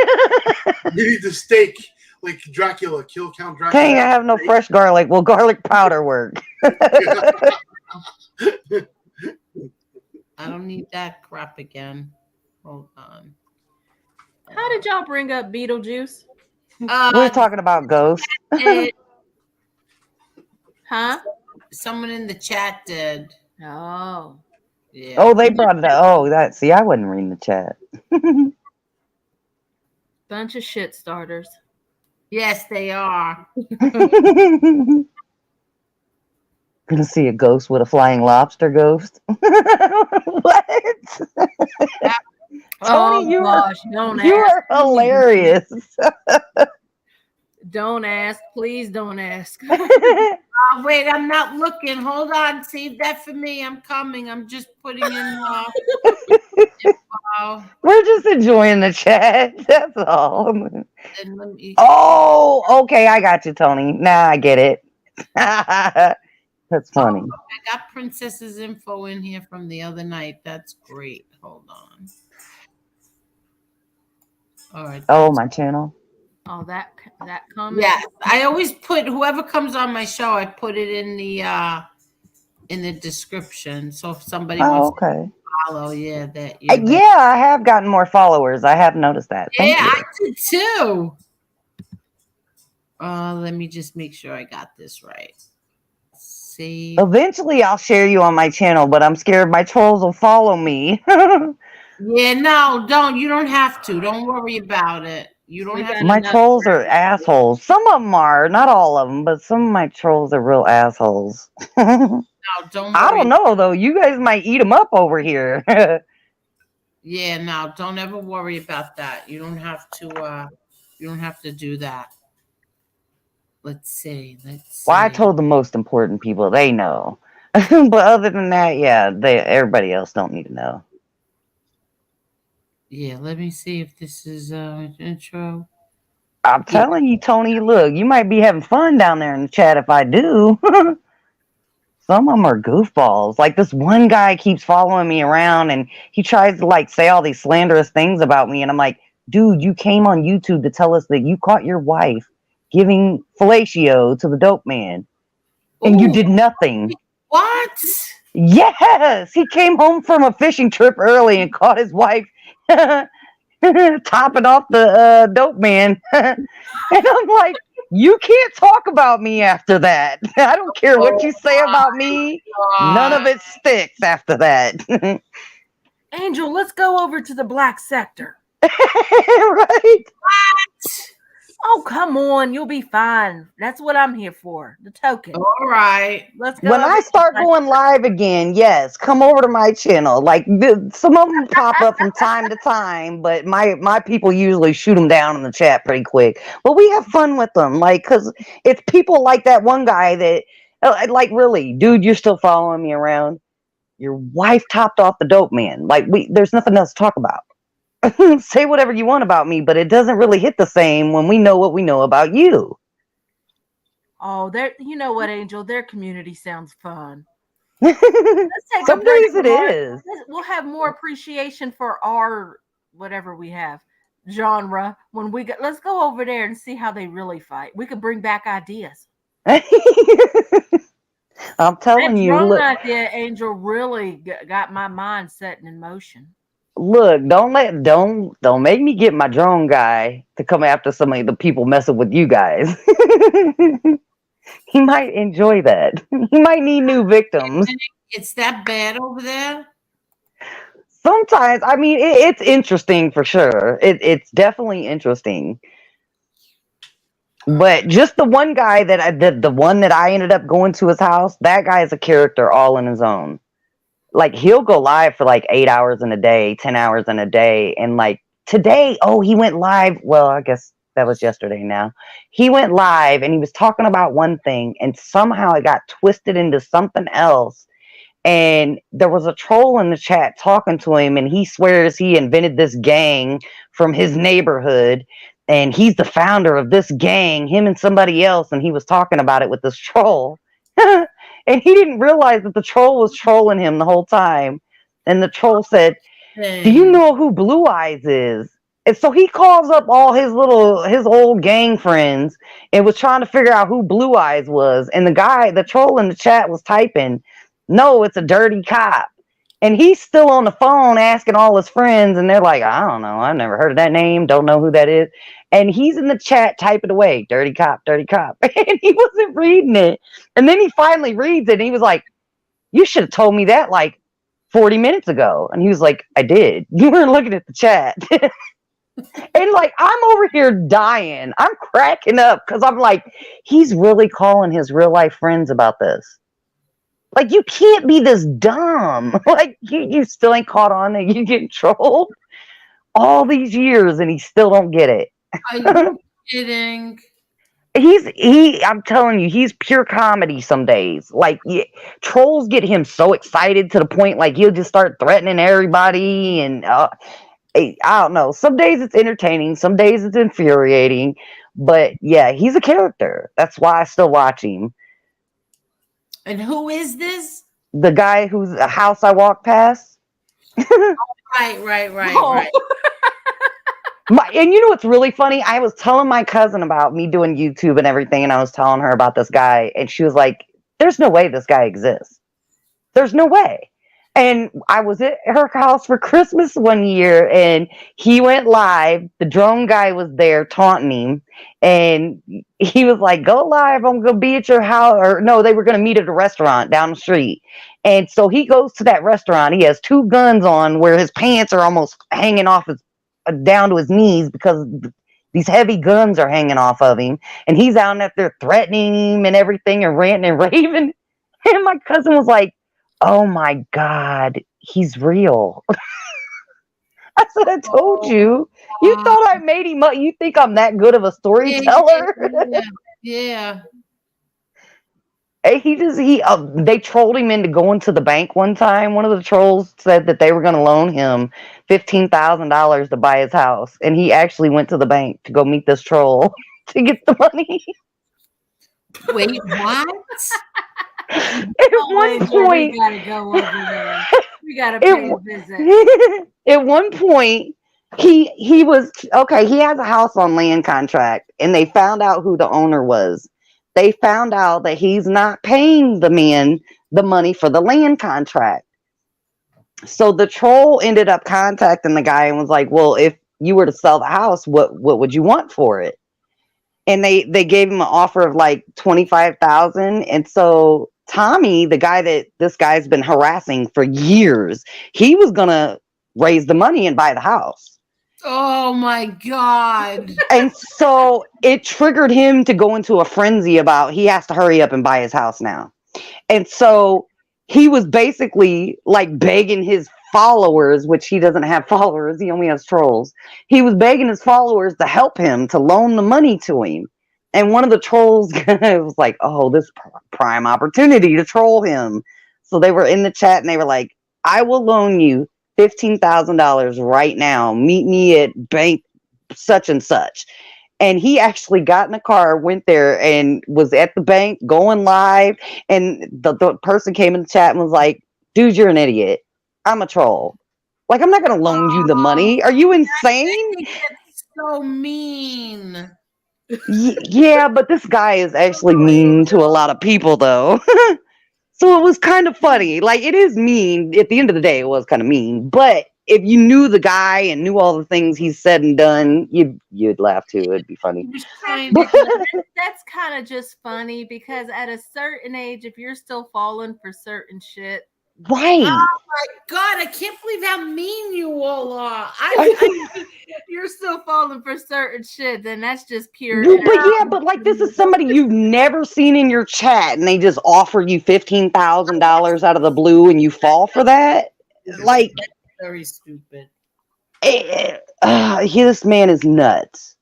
You need the steak, like Dracula, kill Count Dracula. Dang, I have no fresh garlic. Will garlic powder work? I don't need that crap again. Hold on. How did y'all bring up Beetlejuice? We're talking about ghosts. Huh? Someone in the chat did. Oh. Yeah. Oh, they brought it up. Oh, that. See, I wasn't reading the chat. Bunch of shit starters. Yes, they are. Gonna see a ghost with a flying lobster ghost. What? Tony, you are hilarious. Don't ask. Please don't ask. Oh, wait, I'm not looking. Hold on. Save that for me. I'm coming. I'm just putting in We're just enjoying the chat. That's all. Oh, okay. I got you, Tony. Now I get it. That's funny. Oh, I got Princess's info in here from the other night. That's great. Hold on. All right. Oh, my channel. Oh, that comment. Yeah, I always put whoever comes on my show. I put it in the description. So if somebody wants to follow, yeah, that. Yeah, I have gotten more followers. I have noticed that. Thank you. I did too. Let me just make sure I got this right. See. Eventually, I'll share you on my channel, but I'm scared my trolls will follow me. Yeah, no, don't. You don't have to. Don't worry about it. You don't have to. My trolls are assholes. Some of them are, not all of them, but some of my trolls are real assholes. No, don't worry. I don't know though. You guys might eat them up over here. Yeah, no, don't ever worry about that. You don't have to. You don't have to do that. Let's see. Well, I told the most important people. They know. But other than that, yeah, everybody else don't need to know. Yeah, let me see if this is intro. I'm telling you, Tony, look, you might be having fun down there in the chat if I do. Some of them are goofballs. Like this one guy keeps following me around and he tries to like say all these slanderous things about me. And I'm like, dude, you came on YouTube to tell us that you caught your wife giving fellatio to the dope man. And you did nothing. What? Yes. He came home from a fishing trip early and caught his wife topping off the dope man. And I'm like, you can't talk about me after that. I don't care what you say about me. None of it sticks after that. Angel, let's go over to the black sector. Right? What? Oh, come on. You'll be fine. That's what I'm here for. The token. All right. Let's go. When I start going live again, yes, come over to my channel. Like some of them pop up from time to time, but my people usually shoot them down in the chat pretty quick. But we have fun with them, like, because it's people like that one guy that, like, really, dude, you're still following me around. Your wife topped off the dope man. Like there's nothing else to talk about. Say whatever you want about me, but it doesn't really hit the same when we know what we know about you. Oh, you know what, Angel? Their community sounds fun. Some Let's take a break days it from our- is. We'll have more appreciation for our whatever we have genre when we get. Let's go over there and see how they really fight. We could bring back ideas. I'm telling That you, drone look, idea, Angel, really got my mind setting in motion. don't make me get my drone guy to come after some of the people messing with you guys. He might enjoy that. He might need new victims. It's that bad over there? Sometimes, I mean, it's interesting for sure. It's definitely interesting. But just the one guy the one that I ended up going to his house, that guy is a character all in his own. Like he'll go live for like 8 hours in a day, 10 hours in a day. And like today, he went live. Well, I guess that was yesterday now. He went live and he was talking about one thing and somehow it got twisted into something else. And there was a troll in the chat talking to him and he swears he invented this gang from his neighborhood and he's the founder of this gang, him and somebody else, and he was talking about it with this troll. And he didn't realize that the troll was trolling him the whole time. And the troll said, "Do you know who Blue Eyes is?" And so he calls up all his old gang friends and was trying to figure out who Blue Eyes was. And the troll in the chat was typing, "No, it's a dirty cop." And he's still on the phone asking all his friends, and they're like, "I don't know. I've never heard of that name. Don't know who that is." And he's in the chat typing away, "Dirty cop, dirty cop." And he wasn't reading it. And then he finally reads it, and he was like, "You should have told me that like 40 minutes ago." And he was like, "I did. You weren't looking at the chat." And like, I'm over here dying. I'm cracking up because I'm like, he's really calling his real life friends about this. Like, you can't be this dumb. Like, you still ain't caught on that you get trolled all these years and he still don't get it. Are you kidding? I'm telling you, he's pure comedy some days. Like, trolls get him so excited to the point, like, he'll just start threatening everybody. And I don't know. Some days it's entertaining. Some days it's infuriating. But, yeah, he's a character. That's why I still watch him. And who is this? The guy whose house I walk past. Right. And you know what's really funny? I was telling my cousin about me doing YouTube and everything, and I was telling her about this guy, and she was like, "There's no way this guy exists. There's no way." And I was at her house for Christmas one year, and he went live. The drone guy was there taunting him, and he was like, "Go live. I'm going to be at your house." Or no, they were going to meet at a restaurant down the street. And so he goes to that restaurant. He has 2 guns on where his pants are almost hanging off down to his knees because these heavy guns are hanging off of him. And he's out there threatening him and everything and ranting and raving. And my cousin was like, "Oh my God, he's real." I said, "I told you. You thought I made him up. You think I'm that good of a storyteller?" Yeah. And they trolled him into going to the bank one time. One of the trolls said that they were going to loan him $15,000 to buy his house. And he actually went to the bank to go meet this troll to get the money. Wait, what? At one point, we gotta go over there. We gotta pay a visit. At one point, he was okay. He has a house on land contract, and they found out who the owner was. They found out that he's not paying the man the money for the land contract. So the troll ended up contacting the guy and was like, "Well, if you were to sell the house, what would you want for it?" And they gave him an offer of like 25,000. And so Tommy, the guy that this guy's been harassing for years, he was gonna raise the money and buy the house. Oh my God. And so it triggered him to go into a frenzy about he has to hurry up and buy his house now. And so he was basically like begging his followers, which he doesn't have followers, he only has trolls. He was begging his followers to help him, to loan the money to him. And one of the trolls was like, "Oh, this prime opportunity to troll him." So they were in the chat and they were like, I will loan you $15,000 right now. Meet me at bank such and such. And he actually got in a car, went there, and was at the bank going live. And the person came in the chat and was like, dude, you're an idiot. I'm a troll. Like, I'm not going to loan you the money. Are you I insane? think that's so mean. Yeah, but this guy is actually mean to a lot of people, though. So it was kind of funny. Like, it is mean. At the end of the day, it was kind of mean. But if you knew the guy and knew all the things he said and done, you'd laugh too. It'd be He funny. was trying But to That's kind of just funny because at a certain age, if you're still falling for certain shit, right. my God, I can't believe how mean you all are. you're still falling for certain shit, then that's just pure. Well, but yeah, but like this is somebody you've never seen in your chat, and they just offer you $15,000 out of the blue, and you fall for that. Like, very stupid. this man is nuts.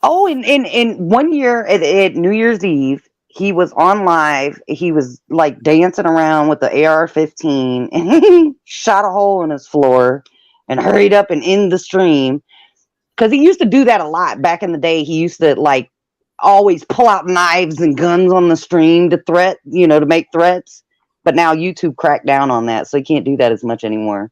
Oh, and 1 year at New Year's Eve, he was on live. He was like dancing around with the AR-15, and he shot a hole in his floor and hurried up and end the stream. Because he used to do that a lot back in the day. He used to like always pull out knives and guns on the stream to make threats. But now YouTube cracked down on that, so he can't do that as much anymore.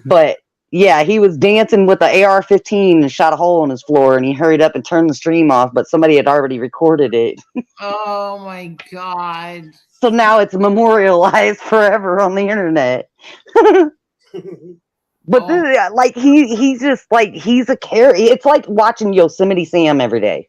But yeah, he was dancing with the AR-15 and shot a hole in his floor, and he hurried up and turned the stream off, but somebody had already recorded it. Oh my God. So now it's memorialized forever on the internet. But he's just like, he's a carry. It's like watching Yosemite Sam every day.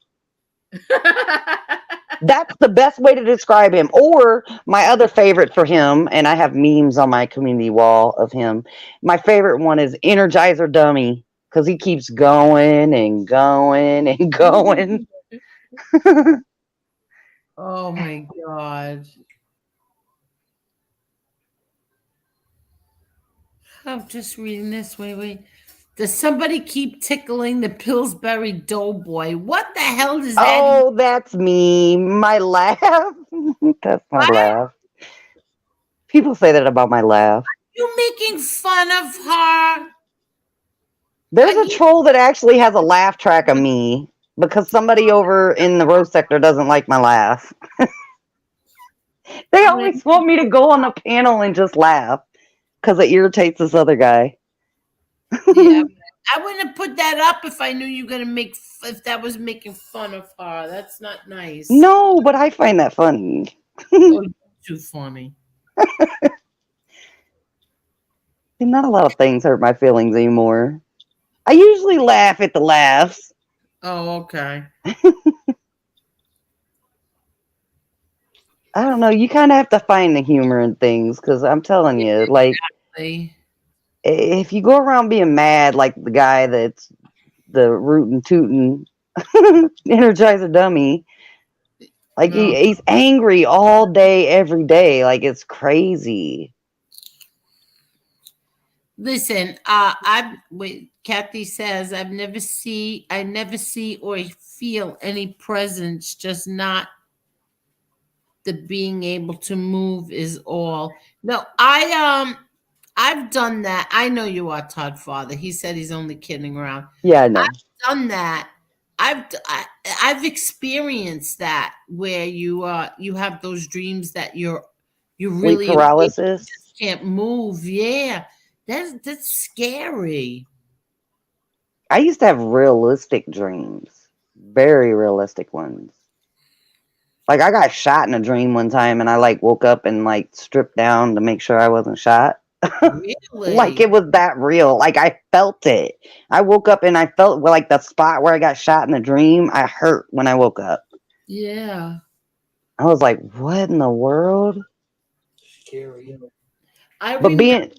That's the best way to describe him. Or my other favorite for him, and I have memes on my community wall of him. My favorite one is Energizer Dummy, because he keeps going and going and going. Oh my God. I'm just reading this. Wait. Does somebody keep tickling the Pillsbury Doughboy? What the hell does that? Oh, that's me. My laugh. That's my What? laugh. People say that about my laugh. You making fun of her? There's a troll that actually has a laugh track of me because somebody over in the roast sector doesn't like my laugh. They always want me to go on the panel and just laugh because it irritates this other guy. Yeah, I wouldn't have put that up if I knew you were gonna if that was making fun of her. That's not nice. No, but I find that funny. Oh, you're too funny. Not a lot of things hurt my feelings anymore. I usually laugh at the laughs. Oh, okay. I don't know. You kind of have to find the humor in things because I'm telling you, like, if you go around being mad like the guy that's the rootin' tootin' Energizer Dummy, like he's angry all day, every day. Like, it's crazy. Listen, Kathy says I never see or feel any presence, just not the being able to move is all. No, I've done that. I know you are, Todd Father. He said he's only kidding around. Yeah, I know. I've done that. I've experienced that where you have those dreams that you really Sleep paralysis. just can't move. Yeah, that's scary. I used to have realistic dreams, very realistic ones. Like, I got shot in a dream one time, and I like woke up and like stripped down to make sure I wasn't shot. Really? Like, it was that real. Like, I felt it. I woke up and I felt like the spot where I got shot in the dream. I hurt when I woke up. Yeah. I was like, "What in the world?" Scary. I But remember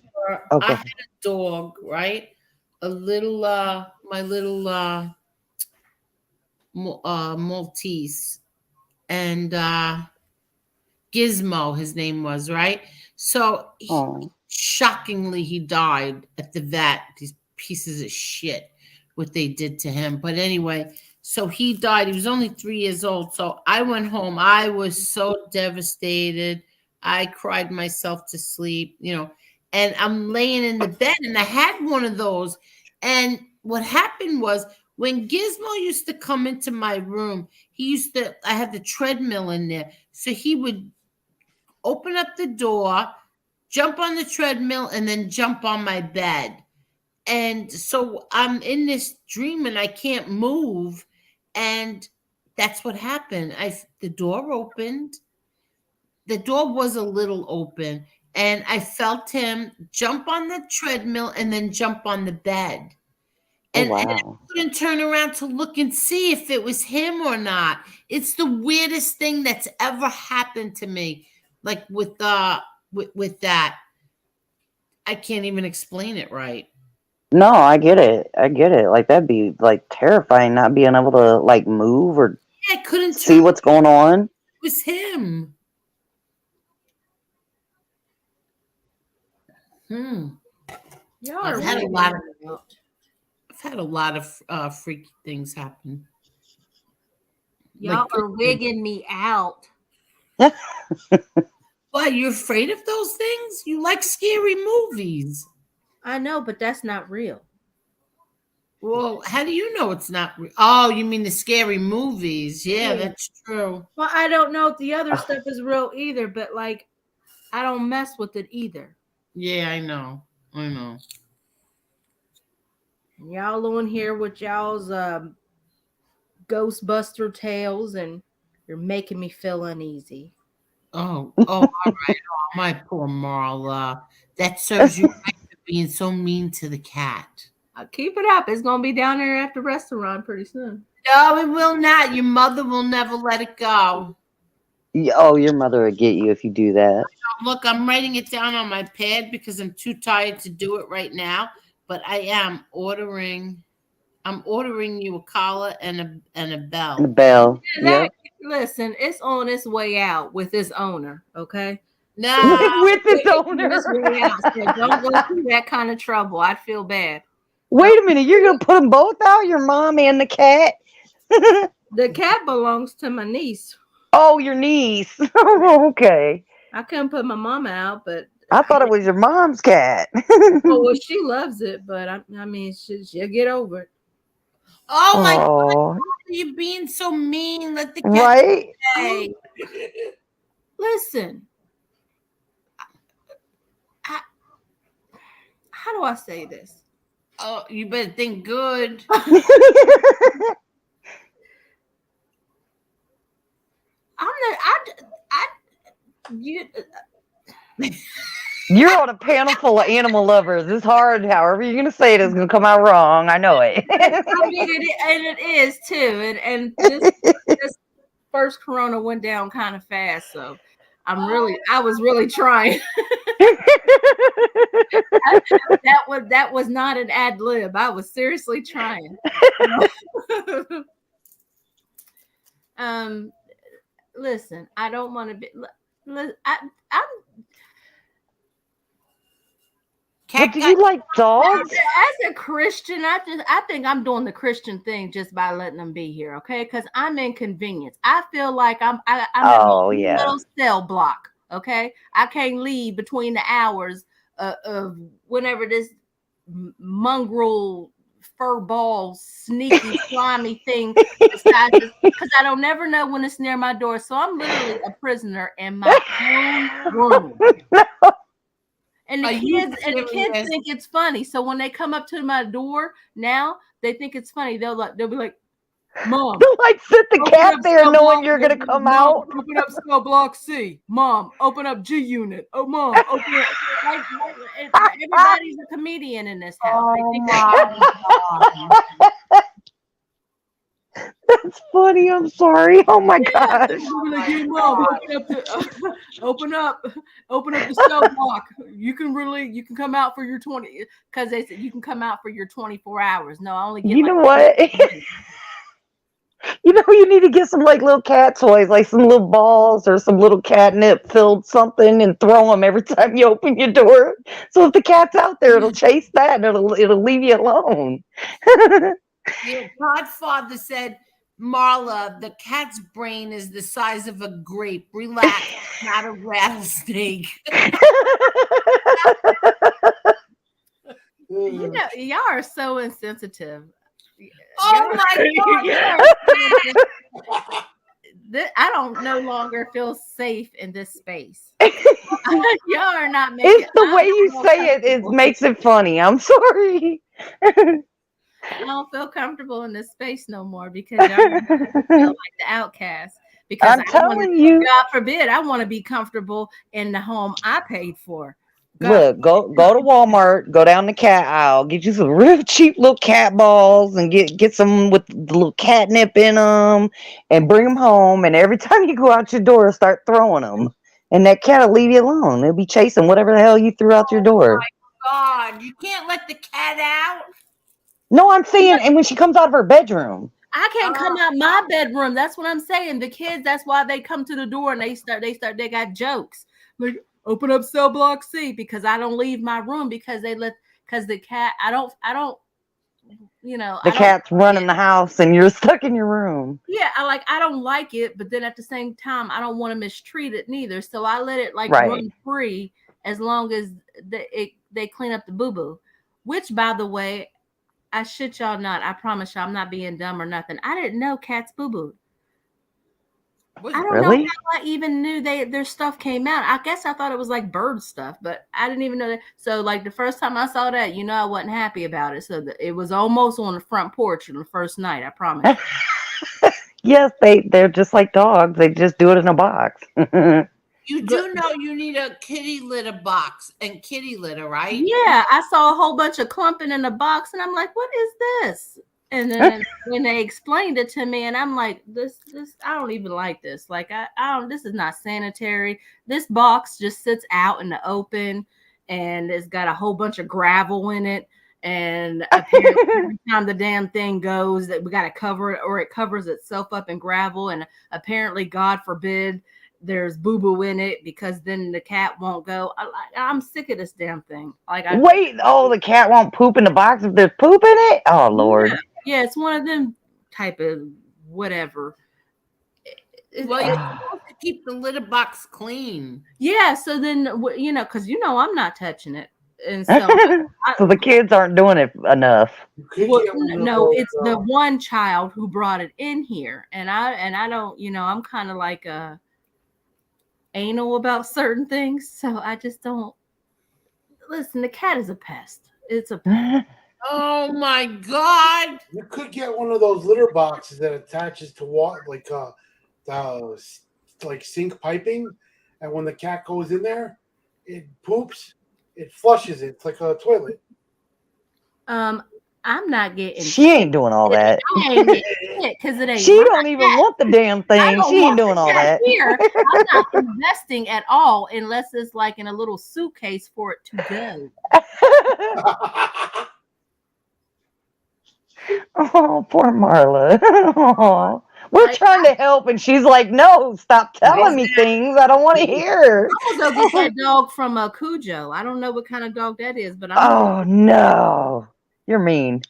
okay. I had a dog, right? A little my little Maltese, and Gizmo, his name was, right? So shockingly, he died at the vet. These pieces of shit, what they did to him. But anyway, so he died. He was only 3 years old. So I went home. I was so devastated. I cried myself to sleep, and I'm laying in the bed and I had one of those. And what happened was when Gizmo used to come into my room, I had the treadmill in there. So he would open up the door, jump on the treadmill, and then jump on my bed. And so I'm in this dream and I can't move. And that's what happened. The door opened. The door was a little open, and I felt him jump on the treadmill and then jump on the bed. Oh, And I wow. couldn't turn around to look and see if it was him or not. It's the weirdest thing that's ever happened to me. Like with that. I can't even explain it right. No, I get it. I get it. Like, that'd be, like, terrifying not being able to, like, move or Yeah, I couldn't see turn. what's going on. It was him. Y'all I've are had a wigging lot me of out. I've had a lot of freaky things happen. Y'all Like, are wigging me out. why, you're afraid of those things? You like scary movies. I know, but that's not real. Well, how do you know it's not real? Oh, you mean the scary movies? Yeah, Yeah. that's true. Well, I don't know if the other stuff is real either, but like, I don't mess with it either. Yeah, I know. Y'all on here with y'all's Ghostbuster tales, and you're making me feel uneasy. Oh, all right. Oh, my poor Marla. That serves you right for being so mean to the cat. Keep it up. It's gonna be down there at the restaurant pretty soon. No, it will not. Your mother will never let it go. Oh, your mother would get you if you do that. Look, I'm writing it down on my pad because I'm too tired to do it right now. But I am ordering. I'm ordering you a collar and a bell. And the bell. That, Yep. listen, it's on its way out with its owner. Okay. No, With its It's owner. way out, so don't go through that kind of trouble. I'd feel bad. Wait a minute. You're going to put them both out? Your mom and the cat? The cat belongs to my niece. Oh, your niece. Okay. I couldn't put my mama out, but I thought it was your mom's cat. well, she loves it, but I mean, she'll get over it. oh my God, Oh, you're being so mean. Let the cat right? stay. Listen, how do I say this? Oh, you better think good. You're on a panel full of animal lovers. It's hard. However you're going to say it is going to come out wrong. I know it. I mean, it is too, and this first Corona went down kind of fast, so I was really trying. that was not an ad lib. I was seriously trying. Listen, I don't want to be. I'm. But do you like dogs? As a Christian, I think I'm doing the Christian thing just by letting them be here, okay? Because I'm inconvenienced. I feel like I'm Oh, in a yeah. little cell block, okay? I can't leave between the hours of whenever this mongrel furball sneaky slimy thing decides, because I don't never know when it's near my door. So I'm literally a prisoner in my own room. And the kids think it's funny. So when they come up to my door now, they think it's funny. They'll be like, "Mom, You like sit the cat there knowing you're gonna come out. Open up cell block C. Mom, open up G unit. Oh, Mom, open up." Like, everybody's a comedian in this house. Oh my God. That's funny. I'm sorry. Oh my gosh. Like, "Yeah, Mom, open up the cell block. You can come out for your 20, because they said you can come out for your 24 hours. No, I only get. You know what? You know, you need to get some like little cat toys, like some little balls or some little catnip filled something, and throw them every time you open your door. So if the cat's out there, it'll chase that and it'll leave you alone. Your godfather said, Marla, the cat's brain is the size of a grape. Relax. not a rattlesnake. You know, y'all are so insensitive. Oh my God. Y'all are so insensitive. I don't no longer feel safe in this space. Y'all are not making. It's the way you say it. It makes it funny. I'm sorry. I don't feel comfortable in this space no more because y'all feel like the outcast. Because I'm telling you. God forbid, I want to be comfortable in the home I paid for. Look, go to Walmart, go down the cat aisle, get you some real cheap little cat balls, and get some with the little catnip in them, and bring them home. And every time you go out your door, start throwing them, and that cat will leave you alone. It'll be chasing whatever the hell you threw out your door. Oh my God, you can't let the cat out. No, I'm saying, and when she comes out of her bedroom. I can't come out my bedroom. That's what I'm saying. The kids, that's why they come to the door and they got jokes. Like, open up cell block C because I don't leave my room because the cat, I don't, The cat's running the house and you're stuck in your room. Yeah, I don't like it, but then at the same time, I don't want to mistreat it neither. So I let it run free as long as they clean up the boo-boo, which by the way, I shit y'all not. I promise y'all I'm not being dumb or nothing. I didn't know cats boo-booed. I don't know how I even knew their stuff came out. I guess I thought it was like bird stuff, but I didn't even know that. So like the first time I saw that, I wasn't happy about it. So it was almost on the front porch on the first night. I promise. Yes, they're just like dogs. They just do it in a box. You do know you need a kitty litter box and kitty litter, right? Yeah, I saw a whole bunch of clumping in the box, and I'm like, "What is this?" And then when they explained it to me, and I'm like, "This, I don't even like this. Like, I don't. This is not sanitary. This box just sits out in the open, and it's got a whole bunch of gravel in it. And apparently, every time the damn thing goes, that we got to cover it, or it covers itself up in gravel. And apparently, God forbid." There's boo-boo in it because then the cat won't go. I'm sick of this damn thing. The cat won't poop in the box if there's poop in it? Oh, Lord. Yeah, it's one of them type of whatever. Well, you're supposed to keep the litter box clean. Yeah, so then, because I'm not touching it. And so, so the kids aren't doing it enough. No, it's the one child who brought it in here. And I don't, I'm kind of like anal about certain things, so I just don't listen. The cat is a pest. It's a pest. Oh my God! You could get one of those litter boxes that attaches to water, like sink piping, and when the cat goes in there, it poops, it flushes it. It's like a toilet. I'm not getting. She ain't doing all that. I ain't getting shit because it ain't. She don't even want the damn thing. She ain't doing all that. Here, I'm not investing at all unless it's like in a little suitcase for it to go. Oh, poor Marla. Oh, we're trying to help, and she's like, "No, stop telling me things. I don't want to hear." I'm gonna go get that dog from Cujo. I don't know what kind of dog that is, but no. You're mean.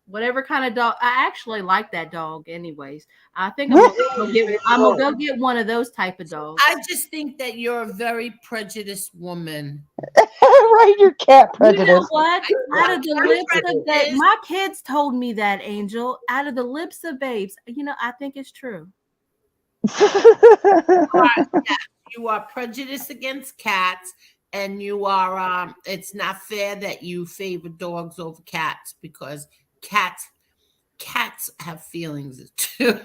Whatever kind of dog. I actually like that dog anyways. I think I'm gonna go get one of those type of dogs. I just think that you're a very prejudiced woman. Right, you're cat prejudiced. You know what? Out of the lips of my kids told me that, Angel. Out of the lips of babes. I think it's true. You are prejudiced against cats. And you are, it's not fair that you favor dogs over cats because cats have feelings too.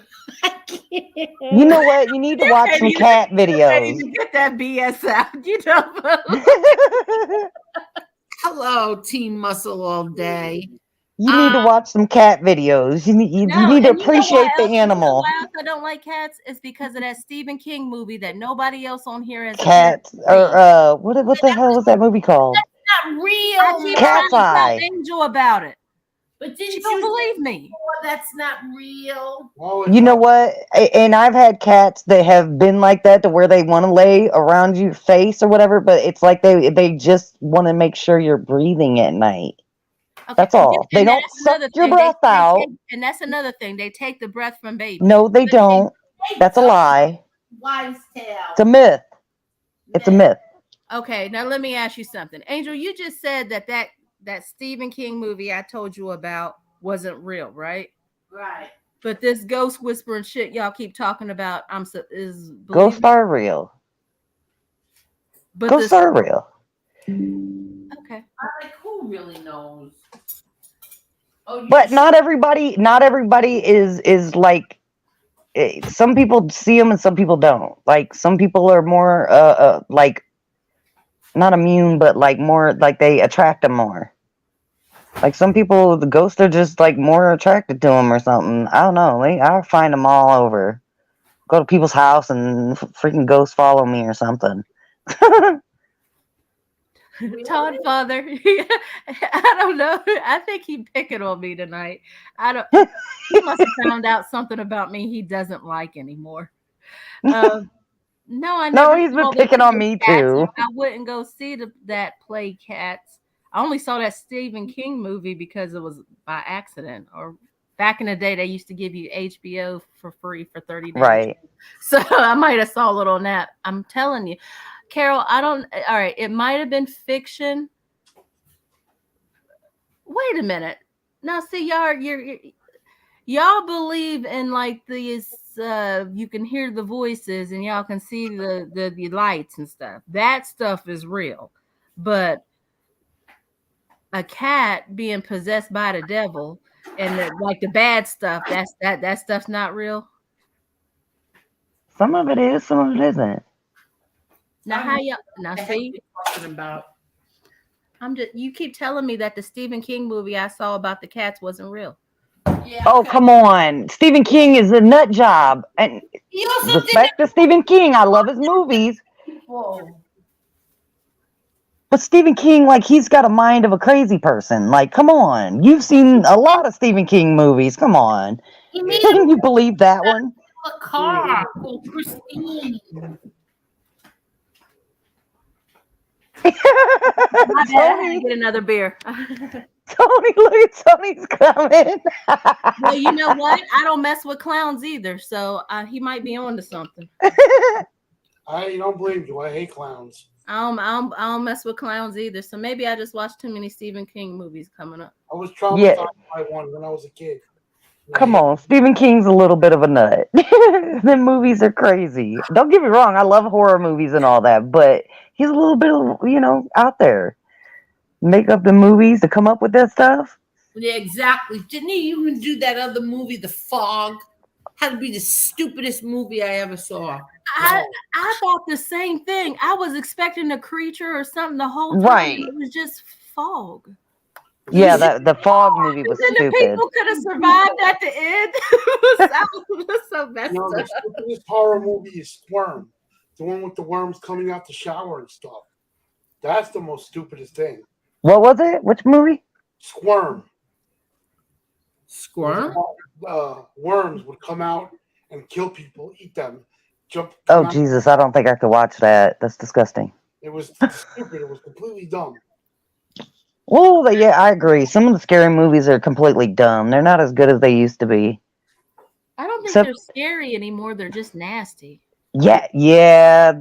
You know what? You need to watch some cat videos. Get that BS out. Hello, Team Muscle all day. You need to watch some cat videos. You need to appreciate the animal. Why else I don't like cats is because of that Stephen King movie that nobody else on here has. Cats, or what the hell was that movie called? That's not real. I keep Cat's trying Eye. to tell Angel about it, but didn't she don't believe me. That's not real. You know what? And I've had cats that have been like that to where they want to lay around your face or whatever, but it's like they just want to make sure you're breathing at night. Okay. That's all. They don't suck your breath out. And that's another thing. They take the breath from babies. No, they don't. That's a lie. wives' tale. It's a myth. It's a myth. Okay, now let me ask you something. Angel, you just said that Stephen King movie I told you about wasn't real, right? Right. But this ghost whispering shit y'all keep talking about, is Ghosts believable. are real. But Ghosts this are real. okay. Like, who really knows? Oh, But not everybody is like some people see them and some people don't. Like some people are more like not immune, but like more like they attract them more. Like some people, the ghosts are just like more attracted to them or something. I don't know. I find them all over. Go to people's house and freaking ghosts follow me or something. Todd Father. I don't know. I think he picking on me tonight. He must have found out something about me he doesn't like anymore. No, I No, never he's been saw the picking on me Cats. too. I wouldn't go see that play Cats. I only saw that Stephen King movie because it was by accident. Or back in the day, they used to give you HBO for free for 30 days. Right. So I might have saw a little nap. I'm telling you, Carol, I don't. All right, it might have been fiction. Wait a minute. Now, see, y'all believe in like these. You can hear the voices and y'all can see the lights and stuff. That stuff is real, but a cat being possessed by the devil and like the bad stuff, that stuff's not real. Some of it is, some of it isn't. Now how y'all now What the heck see? you talking about? You keep telling me that the Stephen King movie I saw about the cats wasn't real. Yeah. Oh, okay. come on. Stephen King is a nut job. And He also did respect to Stephen King. I love his movies. people. But Stephen King, like, he's got a mind of a crazy person. Like, come on. You've seen a lot of Stephen King movies. Come on. He made You believe that one? a car called Christine. My bad, I had to Tony, get another beer. Tony, look at Tony's coming. Well, you know what? I don't mess with clowns either, so he might be on to something. I don't blame you. I hate clowns. I don't mess with clowns either, so maybe I just watched too many Stephen King movies coming up. I was traumatized by one when I was a kid. Come on, Stephen King's a little bit of a nut. The movies are crazy. Don't get me wrong, I love horror movies and all that, but he's a little bit of, out there. Make up the movies to come up with that stuff. Yeah, exactly. Didn't he even do that other movie, The Fog? Had to be the stupidest movie I ever saw. I thought the same thing. I was expecting a creature or something the whole time. Right. It was just fog. Yeah, the Fog movie was And the stupid. people could have survived at the end. It was so messed No, the up. stupidest horror movie is Squirm. The one with the worms coming out the shower and stuff. That's the most stupidest thing. What was it? Which movie? Squirm. Squirm? Worms would come out and kill people, eat them, come Oh, out. Jesus, I don't think I could watch that. That's disgusting. It was stupid. It was completely dumb. Well, yeah, I agree. Some of the scary movies are completely dumb. They're not as good as they used to be. I don't think they're scary anymore. They're just nasty. Yeah.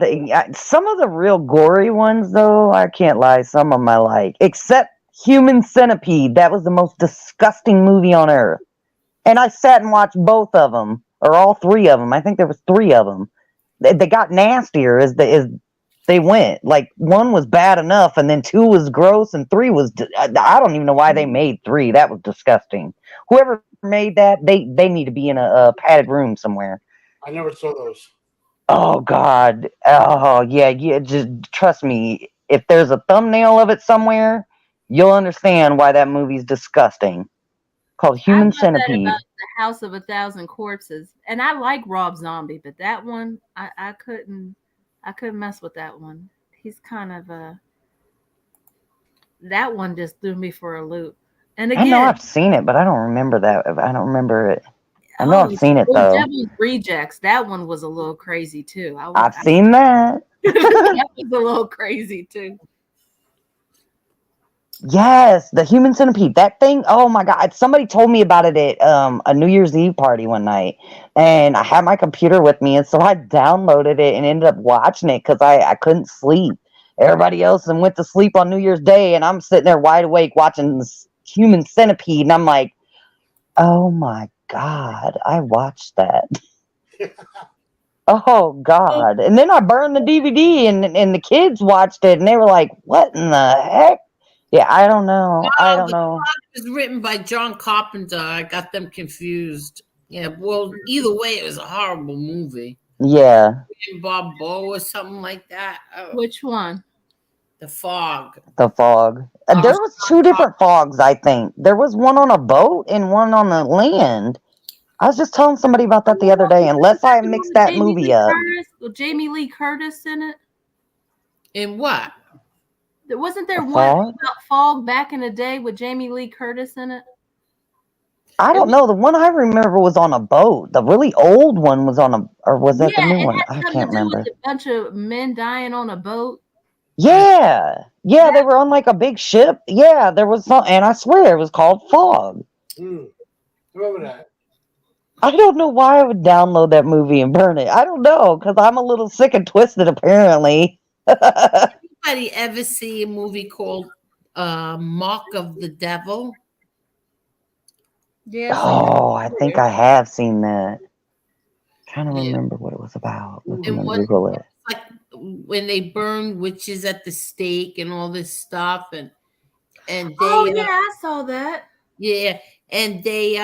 Some of the real gory ones, though, I can't lie. Some of them I like. Except Human Centipede. That was the most disgusting movie on earth. And I sat and watched both of them, or all three of them. I think there was three of them. They got nastier as they went. Like, one was bad enough, and then two was gross, and three was... I don't even know why they made three. That was disgusting. Whoever made that, they need to be in a padded room somewhere. I never saw those. Oh, God. Oh, yeah. Just trust me. If there's a thumbnail of it somewhere, you'll understand why that movie's disgusting. Called Human Centipede. That about the House of 1,000 Corpses, and I like Rob Zombie, but that one I couldn't mess with that one. He's kind of that one just threw me for a loop. And again, I know I've seen it, but I don't remember that. I don't remember it. I know I've seen it though. Devil's Rejects. That one was a little crazy too. I've seen that. That was a little crazy too. Yes, the human centipede. That thing, oh my God. Somebody told me about it at a New Year's Eve party one night. And I had my computer with me. And so I downloaded it and ended up watching it because I couldn't sleep. Everybody else and went to sleep on New Year's Day. And I'm sitting there wide awake watching this human centipede. And I'm like, oh my God, I watched that. Oh God. And then I burned the DVD and the kids watched it and they were like, what in the heck? Yeah, I don't know. I don't know. It was written by John Carpenter. I got them confused. Yeah, well, either way, it was a horrible movie. Yeah. Bob Bow or something like that. Oh, Which one? The Fog. The Fog. There was two different fogs, I think. There was one on a boat and one on the land. I was just telling somebody about that the other day, unless I mixed that movie up. With Jamie Lee Curtis in it? In what? Wasn't there A one fog? about Fog back in the day with Jamie Lee Curtis in it? I don't know. The one I remember was on a boat. The really old one was on a, or was that the new one? I can't remember. With a bunch of men dying on a boat. Yeah. Yeah, they were on like a big ship. Yeah, there was some, and I swear it was called Fog. Remember that? I don't know why I would download that movie and burn it. I don't know, because I'm a little sick and twisted, apparently. Anybody ever see a movie called Mark of the Devil? Yes. Oh, I think I have seen that. Trying to remember what it was about. I'm And gonna Google it. like when they burn witches at the stake and all this stuff, and they I saw that. Yeah, and they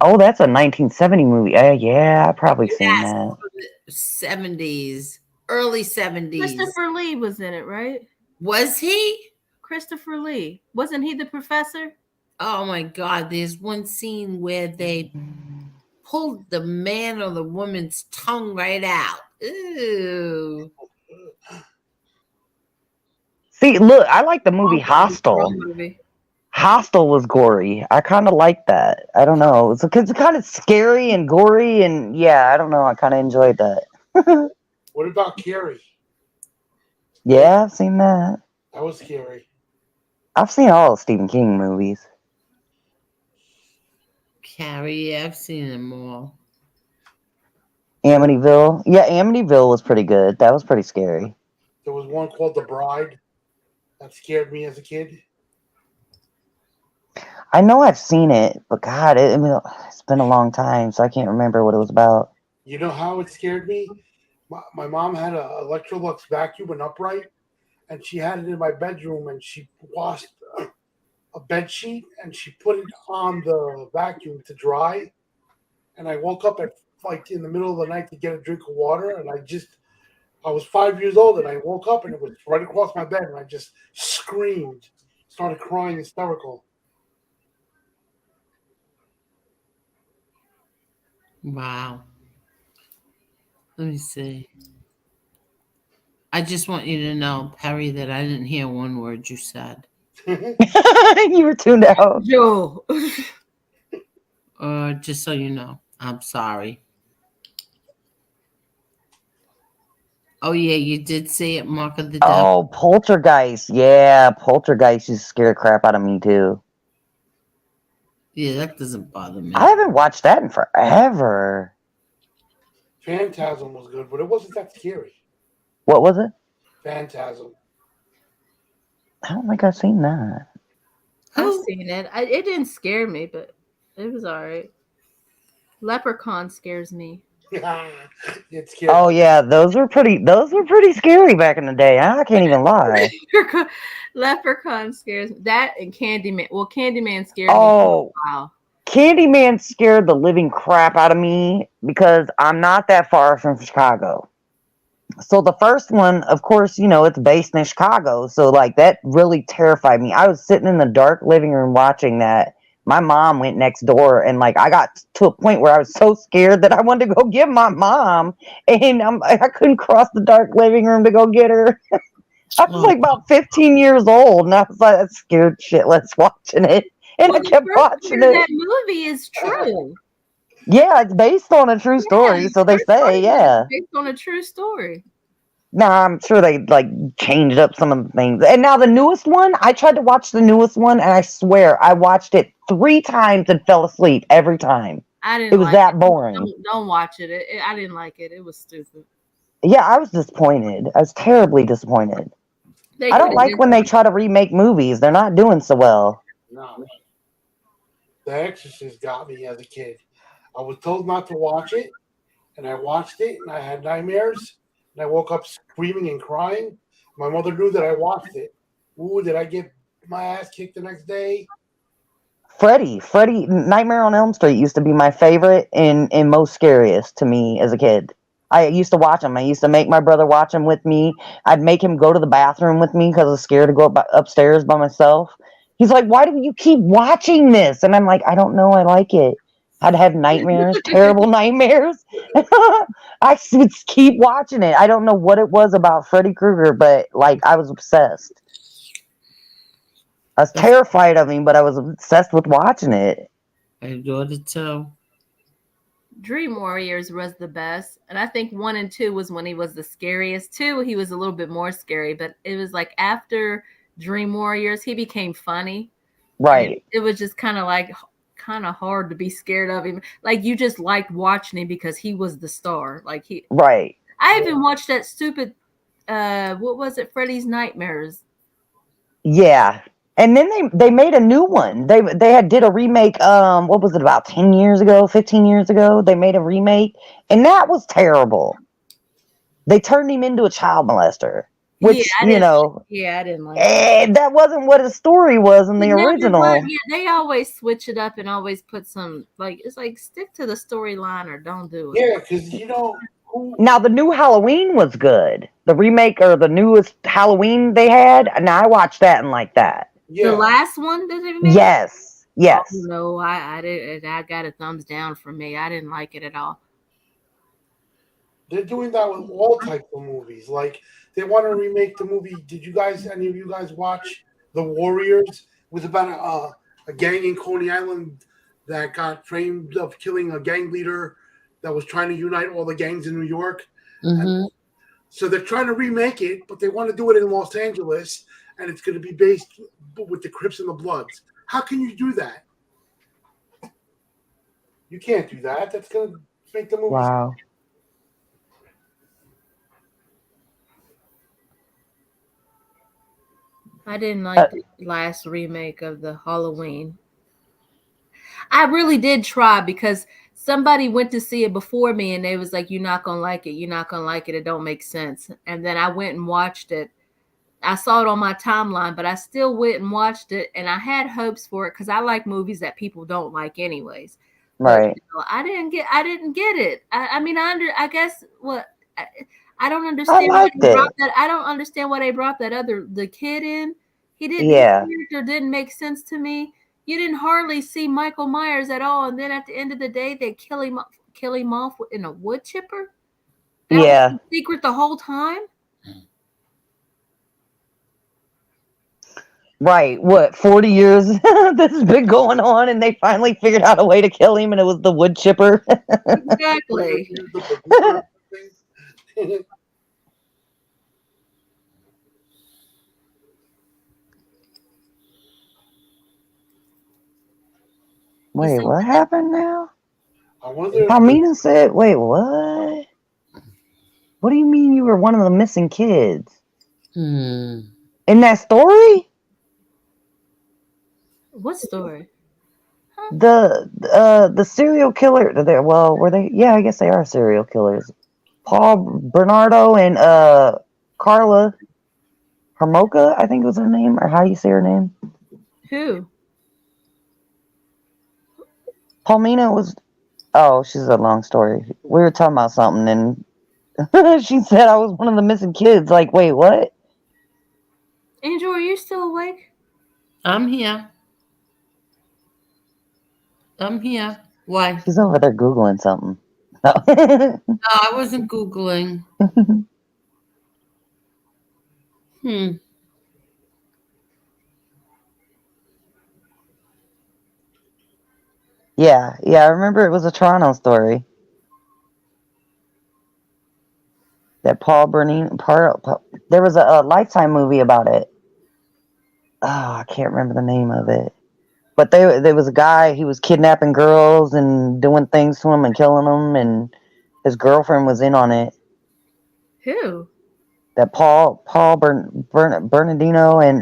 Oh, that's a 1970 movie. Yeah, I've probably seen that. 70s, early 70s. Christopher Lee was in it, right? Was he? Christopher Lee. Wasn't he the professor? Oh my God, there's one scene where they pulled the man or the woman's tongue right out. Ooh. See, look, I like the movie Hostel. Hostel was gory. I kind of like that. I don't know. It's kind of scary and gory, and yeah, I don't know. I kind of enjoyed that. What about Carrie? Yeah, I've seen that. That was scary. I've seen all of Stephen King movies. Carrie, yeah, I've seen them all. Amityville. Yeah, Amityville was pretty good. That was pretty scary. There was one called The Bride that scared me as a kid. I know I've seen it, but God, it's been a long time, so I can't remember what it was about. You know how it scared me? My mom had an Electrolux vacuum, an upright, and she had it in my bedroom, and she washed a bed sheet, and she put it on the vacuum to dry. And I woke up at like in the middle of the night to get a drink of water, and I was 5 years old, and I woke up, and it was right across my bed, and I just screamed, started crying hysterical. Wow. Let me see. I just want you to know, Perry, that I didn't hear one word you said. You were tuned out. Joe. Just so you know, I'm sorry. Oh, yeah, you did say it, Mark of the Devil. Oh, Poltergeist. Yeah, Poltergeist used to scare the crap out of me, too. Yeah, that doesn't bother me. I haven't watched that in forever. Phantasm was good, but it wasn't that scary. What was it? Phantasm. I don't think I've seen that. I've seen it. It didn't scare me, but it was all right. Leprechaun scares me. It's scary. Oh yeah, those were pretty scary back in the day. I can't even lie. Leprechaun scares me. That and Candyman. Well, Candyman scared me. Oh, Wow. Candyman scared the living crap out of me because I'm not that far from Chicago. So the first one, of course, it's based in Chicago. So like that really terrified me. I was sitting in the dark living room watching that. My mom went next door, and like I got to a point where I was so scared that I wanted to go get my mom, and I couldn't cross the dark living room to go get her. I was like about 15 years old, and I was like, that's scared shitless watching it, and I kept watching it. That movie is true. Yeah, it's based on a true story, so they say, yeah. Based on a true story. Nah, I'm sure they like changed up some of the things. And now the newest one, I tried to watch the newest one, and I swear I watched it 3 times and fell asleep every time. I It didn't was like that it. boring. Don't watch it. I didn't like it. It was stupid. Yeah, I was disappointed. I was terribly disappointed. They I could don't have like when they try to remake movies. They're not doing so well. No. The Exorcist got me as a kid. I was told not to watch it, and I watched it, and I had nightmares, and I woke up screaming and crying. My mother knew that I watched it. Ooh, did I get my ass kicked the next day? Freddy, Nightmare on Elm Street used to be my favorite and most scariest to me as a kid. I used to watch them. I used to make my brother watch them with me. I'd make him go to the bathroom with me because I was scared to go upstairs by myself. He's like, "Why do you keep watching this?" And I'm like, "I don't know. I like it." I'd have nightmares, terrible nightmares. I would keep watching it. I don't know what it was about Freddy Krueger, but like I was obsessed. I was terrified of him, but I was obsessed with watching it. I enjoyed it too. Dream Warriors was the best, and I think 1 and 2 was when he was the scariest. 2, he was a little bit more scary, but it was like after Dream Warriors, he became funny. Right. It was just kind of hard to be scared of him. Like you just liked watching him because he was the star. Like he. Right. I even watched that stupid. What was it? Freddy's Nightmares. Yeah. And then they made a new one. They had did a remake. What was it, about 10 years ago, 15 years ago? They made a remake, and that was terrible. They turned him into a child molester, which I didn't like it. that wasn't what his story was in the original. Yeah, they always switch it up and always put some it's like stick to the storyline or don't do it. Yeah, because Now the new Halloween was good. The remake or the newest Halloween they had. Now I watched that and like that. Yeah. The last one that they made? Yes. Yes. Oh, no, I did. I got a thumbs down from me. I didn't like it at all. They're doing that with all types of movies. Like they want to remake the movie. Did any of you guys watch The Warriors? It was about a gang in Coney Island that got framed of killing a gang leader that was trying to unite all the gangs in New York. Mm-hmm. So they're trying to remake it, but they want to do it in Los Angeles, and it's going to be based with the Crips and the Bloods. How can you do that? You can't do that. That's going to make the movie. Wow. I didn't like the last remake of the Halloween. I really did try because somebody went to see it before me and they was like, "You're not gonna like it. You're not gonna like it. It don't make sense." And then I went and watched it. I saw it on my timeline, but I still went and watched it, and I had hopes for it because I like movies that people don't like, anyways. Right. But, I didn't get it. I guess what. I don't understand. I liked it. I don't understand why they brought the kid in. His character didn't make sense to me. You didn't hardly see Michael Myers at all, and then at the end of the day, they kill him off in a wood chipper. That was the secret the whole time. Right. What, 40 years this has been going on, and they finally figured out a way to kill him, and it was the wood chipper. Exactly. Wait, what happened now? I wonder. Palmina said, "Wait, what? What do you mean you were one of the missing kids in that story?" What story? The serial killer. Were they? Yeah, I guess they are serial killers. Paul Bernardo and Carla Hermoca, I think was her name, or how you say her name. Who? Palmina was. Oh, she's a long story. We were talking about something, and she said I was one of the missing kids. Like, wait, what? Angel, are you still awake? I'm here. Why? She's over there Googling something. No, I wasn't Googling. Yeah, I remember it was a Toronto story. That there was a Lifetime movie about it. Oh, I can't remember the name of it. But there was a guy, he was kidnapping girls and doing things to them and killing them, and his girlfriend was in on it. Who? That Bernardino and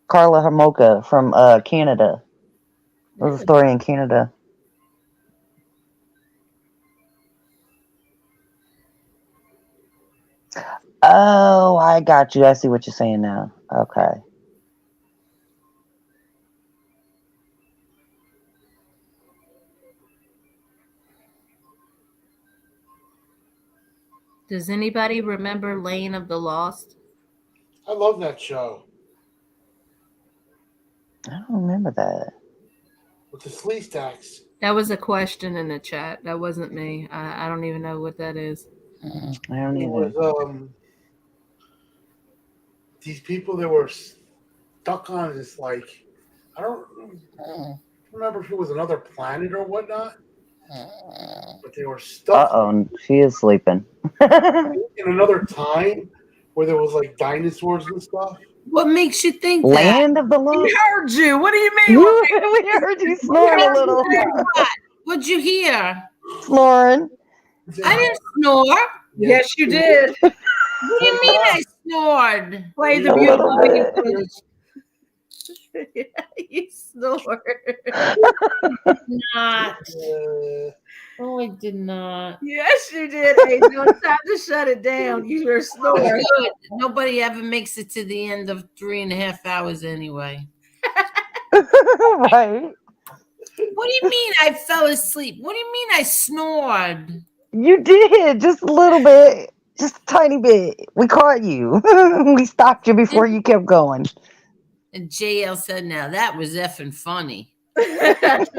Carla Homolka from Canada. It was a story in Canada. Oh, I got you. I see what you're saying now. Okay. Does anybody remember Lane of the Lost? I love that show I don't remember that. with the flea stacks. That was a question in the chat. That wasn't me. I don't even know what that is. I don't It either. was these people that were stuck on this, like, I don't remember if it was another planet or whatnot, but they were stuck Uh-oh, she is sleeping. in another time where there was like dinosaurs and stuff. What makes you think that? Land of the Lost? We heard you. What do you mean? We heard you snoring a little. What'd you hear? Snoring. I didn't snore. Yes, you did. What do you mean I snored? Play the A little beautiful. bit. You snore. Not. Uh, Oh, I did not. Yes, you did. Hey, no, it's time to shut it down. You were snoring. Good. Nobody ever makes it to the end of 3.5 hours anyway. Right. What do you mean I fell asleep? What do you mean I snored? You did. Just a little bit. Just a tiny bit. We caught you. We stopped you before you kept going. And JL said, now that was effing funny. Sometimes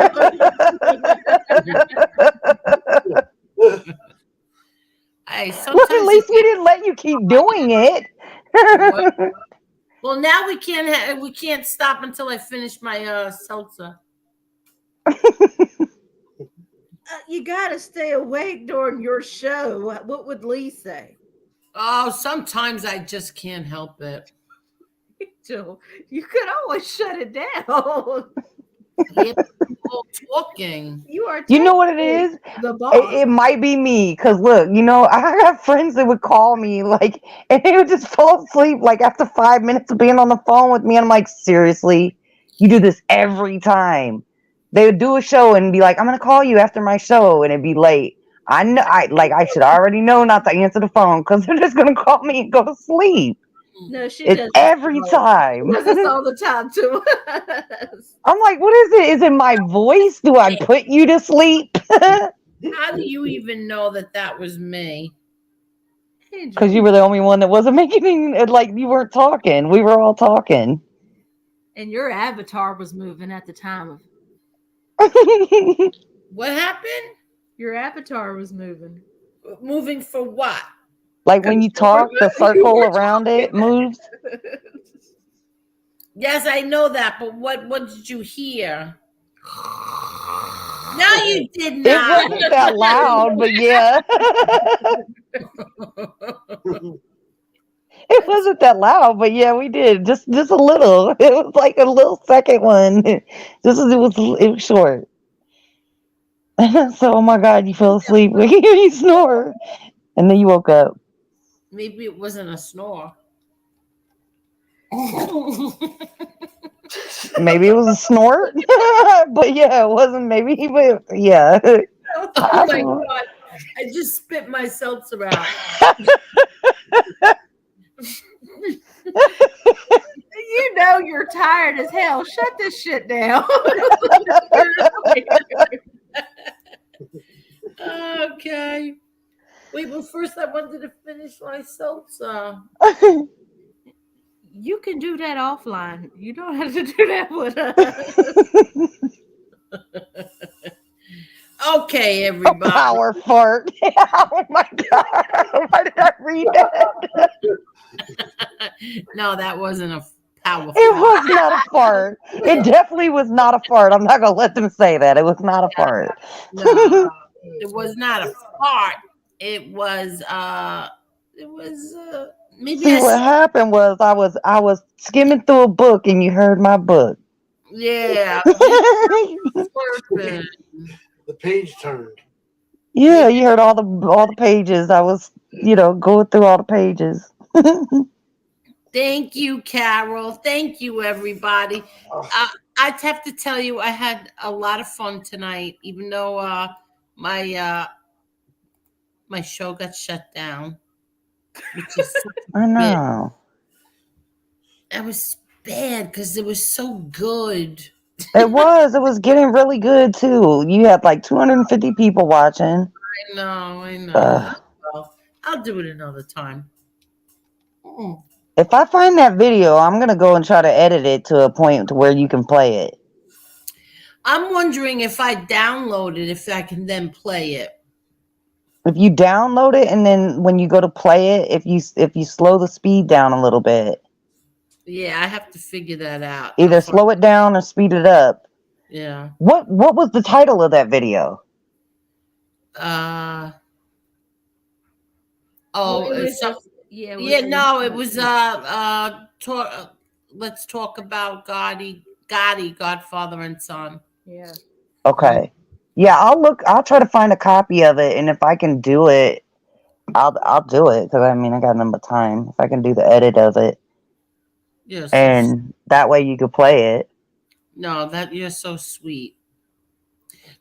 Well, at least we didn't let you keep doing it. Well, now we can't stop until I finish my seltzer. You got to stay awake during your show. What would Lee say? Oh, sometimes I just can't help it. Joe, you could always shut it down. People talking. You are. You know what it is? The boss. It might be me, because look, I have friends that would call me, like, and they would just fall asleep, like, after 5 minutes of being on the phone with me, and I'm like, seriously? You do this every time. They would do a show and be like, I'm going to call you after my show, and it'd be late. I should already know not to answer the phone, because they're just going to call me and go to sleep. No, she It's does every time. She does this all the time too. I'm like, what is it? Is it my voice? Do I put you to sleep? How do you even know that was me? Because you were the only one that wasn't making it, like, you weren't talking. We were all talking. And your avatar was moving at the time of. What happened? Your avatar was moving. Moving for what? Like when you talk, the circle around it moves. Yes, I know that, but what did you hear? No, you did It not. wasn't that loud, but yeah. It wasn't that loud, but yeah, we did. Just a little. It was like a little second one. It was short. So, oh my God, you fell asleep. We can hear you snore. And then you woke up. Maybe it wasn't a snore. Maybe it was a snort. But yeah, it wasn't maybe, but yeah. Oh my God. I just spit my seltzer out. You know you're tired as hell. Shut this shit down. Okay. Wait, but first I wanted to finish my seltzer. You can do that offline. You don't have to do that with us. Okay, everybody. A power fart. Oh my God. Why did I read that? No, that wasn't a power fart. It was not a fart. It definitely was not a fart. I'm not going to let them say that. It was not a fart. No, it was not a fart. It was maybe See, what happened was I was skimming through a book and you heard my book. yeah. The page turned. Yeah, you heard all the pages. I was, going through all the pages. Thank you, Carol. Thank you, everybody. I'd have to tell you, I had a lot of fun tonight, even though my my show got shut down, which is I know. that was bad because it was so good. It was getting really good too. You had like 250 people watching. I know, I know. Ugh. Well, I'll do it another time. If I find that video, I'm gonna go and try to edit it to a point to where you can play it. I'm wondering if I download it, if I can then play it. If you download it and then when you go to play it, if you slow the speed down a little bit. Yeah, I have to figure that out. Either slow it down or speed it up. Yeah. What was the title of that video? Oh, It was so, just, yeah. It was let's talk about Gotti, Godfather and Son. Yeah. Okay. Yeah, I'll try to find a copy of it, and if I can do it, I'll do it, because I got nothing but time. If I can do the edit of it. Yes. And that way you could play it. No, that you're so sweet.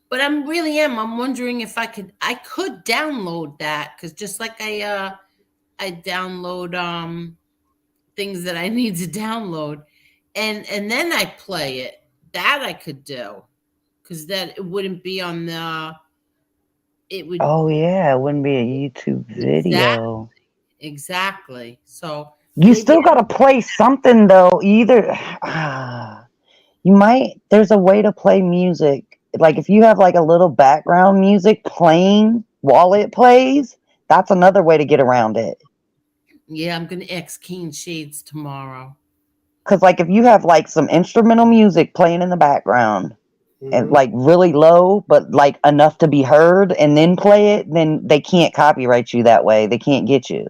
But I'm wondering if I could download that, because just like I download things that I need to download, and then I play it. That I could do, because that it wouldn't be on the. It would. Oh yeah, it wouldn't be a YouTube video. Exactly. So you still got to play something though. Either there's a way to play music. Like if you have like a little background music playing while it plays, that's another way to get around it. Yeah, I'm gonna X Keen Shades tomorrow. Cause like if you have like some instrumental music playing in the background, and like really low, but like enough to be heard, and then play it, then they can't copyright you that way. They can't get you.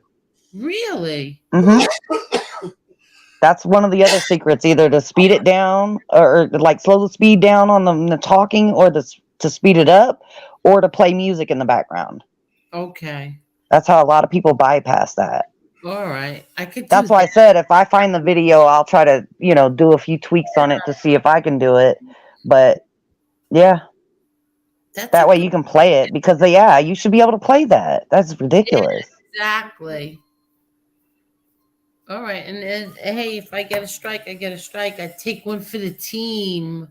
Really? Mm-hmm. That's one of the other secrets, either to speed it down or like slow the speed down on the talking, or to speed it up, or to play music in the background. Okay. That's how a lot of people bypass that. All right. I could. That's why I said if I find the video, I'll try to, do a few tweaks on it to see if I can do it. But yeah. That way you can play it, because you should be able to play that. That's ridiculous. Yeah, exactly. All right, and hey, if I get a strike, I get a strike. I take one for the team.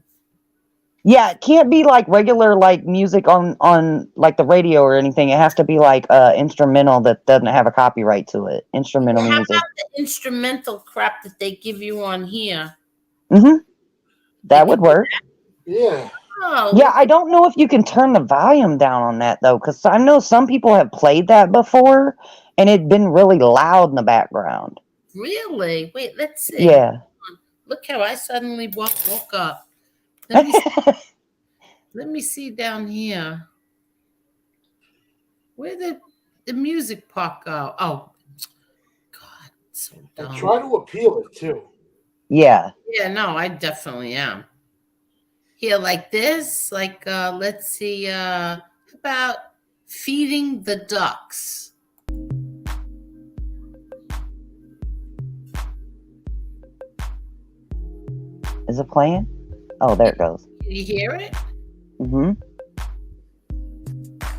Yeah, it can't be like regular like music on like the radio or anything. It has to be like instrumental that doesn't have a copyright to it. Instrumental music. How about the instrumental crap that they give you on here? Mm-hmm. That would work. Yeah. Oh. Yeah, I don't know if you can turn the volume down on that though, because I know some people have played that before, and it'd been really loud in the background. Really? Wait, let's see. Yeah. Look how I suddenly woke up. Let me see down here. Where did the music part go? Oh, God, so dumb. I try to appeal it too. Yeah. Yeah, no, I definitely am. Here, like this, like let's see, about feeding the ducks. Is it playing? Oh, there it goes. Can you hear it? Mm-hmm.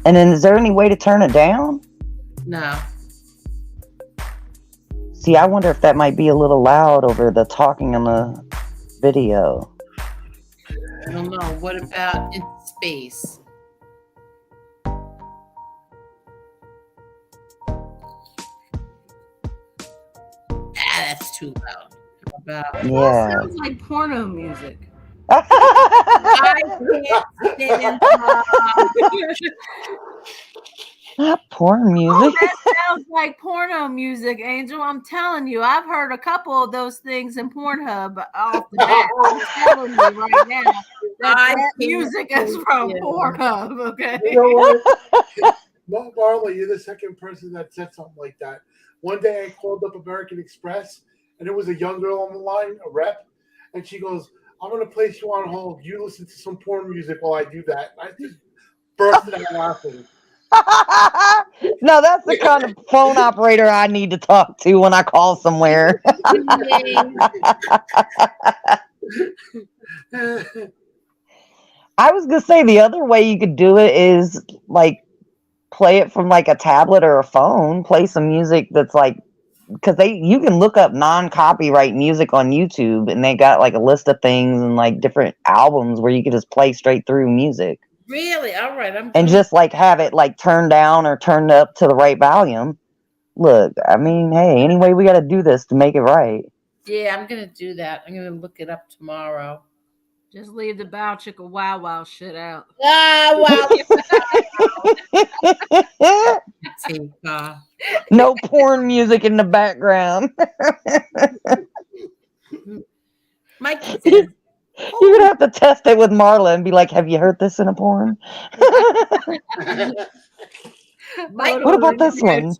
And then is there any way to turn it down? No. See, I wonder if that might be a little loud over the talking on the video. I don't know. What about in space? That's too loud. About Yeah. Sounds like porno music. I can't stand Not porn Oh, music. that sounds like porno music, Angel. I'm telling you, I've heard a couple of those things in Pornhub off the bat. I'm telling you right now that music is from Pornhub. Okay. You know what? Marla, you're the second person that said something like that. One day I called up American Express, and it was a young girl on the line, a rep, and she goes, "I'm going to place you on hold. You listen to some porn music while I do that." And I just bursted out laughing. No, that's the kind of phone operator I need to talk to when I call somewhere. I was gonna say the other way you could do it is like play it from like a tablet or a phone. Play some music that's like because you can look up non-copyright music on YouTube and they got like a list of things and like different albums where you can just play straight through music. Really? All right. And just like have it like turned down or turned up to the right volume. Look, I mean, hey, anyway, we got to do this to make it right. Yeah, I'm gonna do that. I'm gonna look it up tomorrow. Just leave the bow chicka wow wow shit out. Ah, wow. No porn music in the background. Mike says, You're gonna have to test it with Marla and be like, "Have you heard this in a porn?" Mike, what about this one?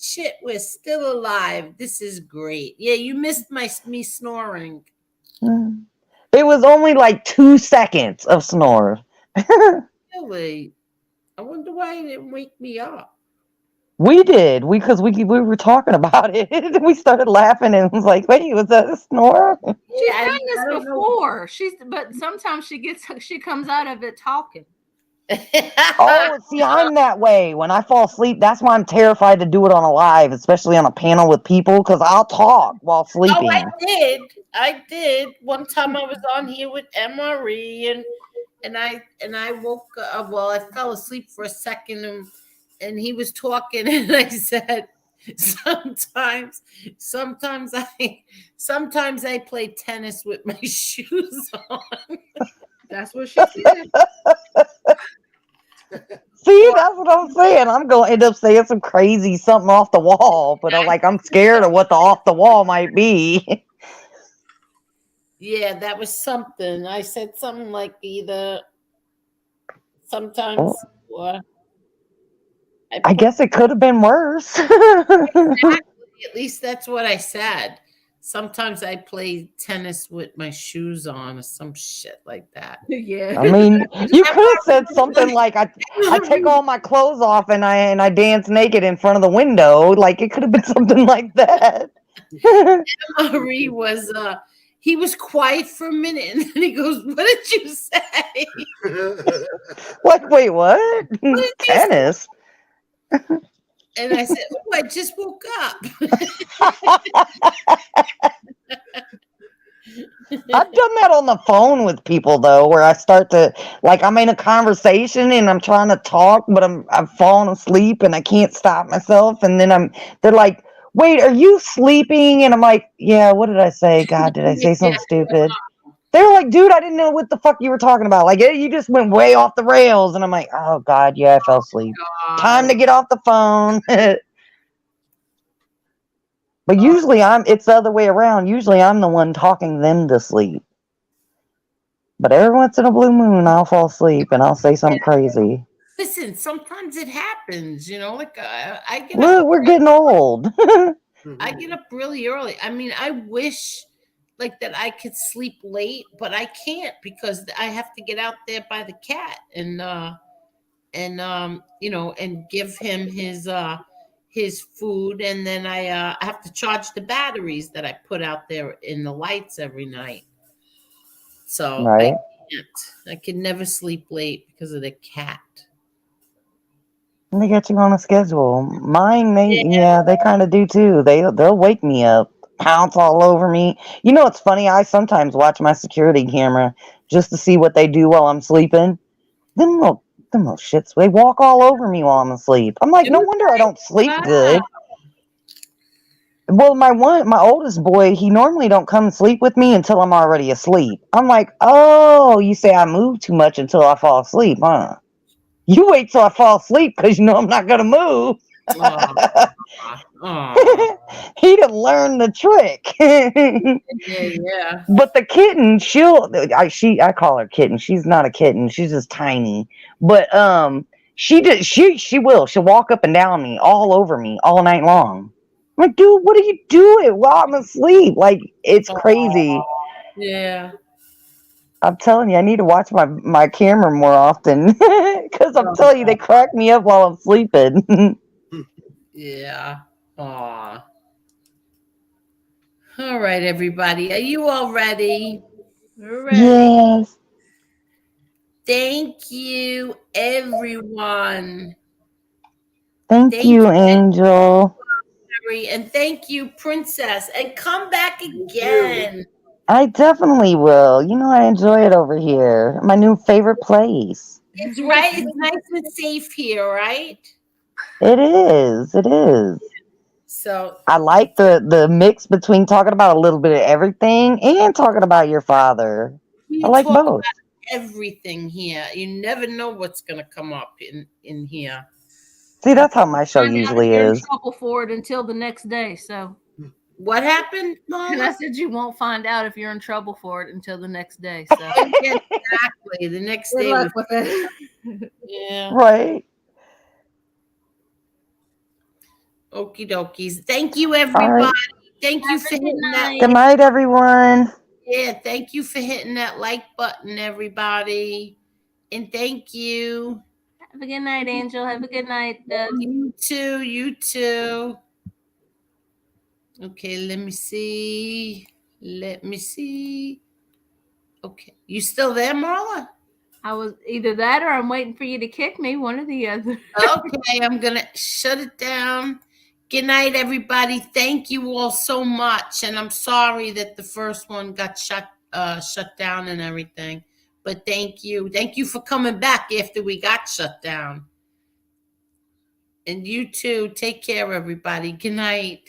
Shit, we're still alive. This is great. Yeah, you missed me snoring. It was only like 2 seconds of snore. Really? I wonder why you didn't wake me up. We did. Because we were talking about it. We started laughing and was like, "Wait, was that a snore?" She's done this before. But sometimes she comes out of it talking. Oh, see, I'm that way. When I fall asleep, that's why I'm terrified to do it on a live, especially on a panel with people, because I'll talk while sleeping. Oh, I did. One time I was on here with MRE and I woke up. Well, I fell asleep for a second and he was talking and I said, sometimes I play tennis with my shoes on. That's what she said. See, that's what I'm saying. I'm going to end up saying some crazy something off the wall, but I'm scared of what the off the wall might be. Yeah, that was something. I said something like either sometimes or I guess it could have been worse. Exactly. At least that's what I said. Sometimes I play tennis with my shoes on or some shit like that. Yeah. I mean, you could have said something like I take all my clothes off and I dance naked in front of the window. Like it could have been something like that. Marie was he was quiet for a minute and then he goes, "What did you say?" Like, wait, what? Tennis? And I said, "Oh, I just woke up." I've done that on the phone with people though, where I start to I'm in a conversation and I'm trying to talk, but I've fallen asleep and I can't stop myself, and then they're like, "Wait, are you sleeping?" And I'm like, "Yeah, what did I say? God, did I say something stupid?" They're like, "Dude, I didn't know what the fuck you were talking about. Like, you just went way off the rails." And I'm like, "Oh God, yeah, I fell asleep. Time to get off the phone." But usually it's the other way around. Usually I'm the one talking them to sleep. But every once in a blue moon, I'll fall asleep and I'll say something crazy. Listen, sometimes it happens, like I get Look, up. we're getting old. I get up really early. I mean, I wish that I could sleep late, but I can't because I have to get out there by the cat and give him his food, and then I have to charge the batteries that I put out there in the lights every night. So right. I can never sleep late because of the cat. And they get you on a schedule. Mine, they kind of do too. They'll wake me up, pounce all over me. It's funny. I sometimes watch my security camera just to see what they do while I'm sleeping. Them little shits, they walk all over me while I'm asleep. I'm like, no wonder I don't sleep good. Well, my oldest boy, he normally don't come sleep with me until I'm already asleep. I'm like, oh, you say I move too much until I fall asleep, huh? You wait till I fall asleep because I'm not gonna move. He done learned the trick. Yeah. But the kitten, I call her kitten. She's not a kitten. She's just tiny. But She did. She will. She'll walk up and down me, all over me, all night long. I'm like, dude, what are you doing while I'm asleep? Like, it's crazy. Yeah. I'm telling you, I need to watch my camera more often because I'm telling you, they crack me up while I'm sleeping. Yeah. Aw. All right, everybody. Are you all ready? We're ready. Yes. Thank you, everyone. Thank Thank you, you, Angel. Mary, and thank you, Princess. And come back You. again. I definitely will. You know, I enjoy it over here. My new favorite place. It's right. It's nice and safe here, right? It is. It is. So I like the mix between talking about a little bit of everything and talking about your father. I we like talk both. about everything here. You never know what's gonna come up in here. See, that's how my show Find out if usually you're in is. trouble for it until the next day. So, What happened, and I Marla? said you won't find out if you're in trouble for it until the next day. So, Yeah, exactly. The next Good day luck was with it. yeah. Right. Okie dokies. Thank you, All everybody. right. Thank you have for a good hitting that. night. Good night, everyone. Yeah, thank you for hitting that like button, everybody. And thank you. Have a good night, Angel. Have a good night, Doug. You too. You too. Okay, let me see. Let me see. Okay. You still there, Marla? I was either that or I'm waiting for you to kick me, one or the other. Okay, I'm gonna shut it down. Good night, everybody. Thank you all so much, and I'm sorry that the first one got shut down and everything. But thank you for coming back after we got shut down. And you too. Take care, everybody. Good night.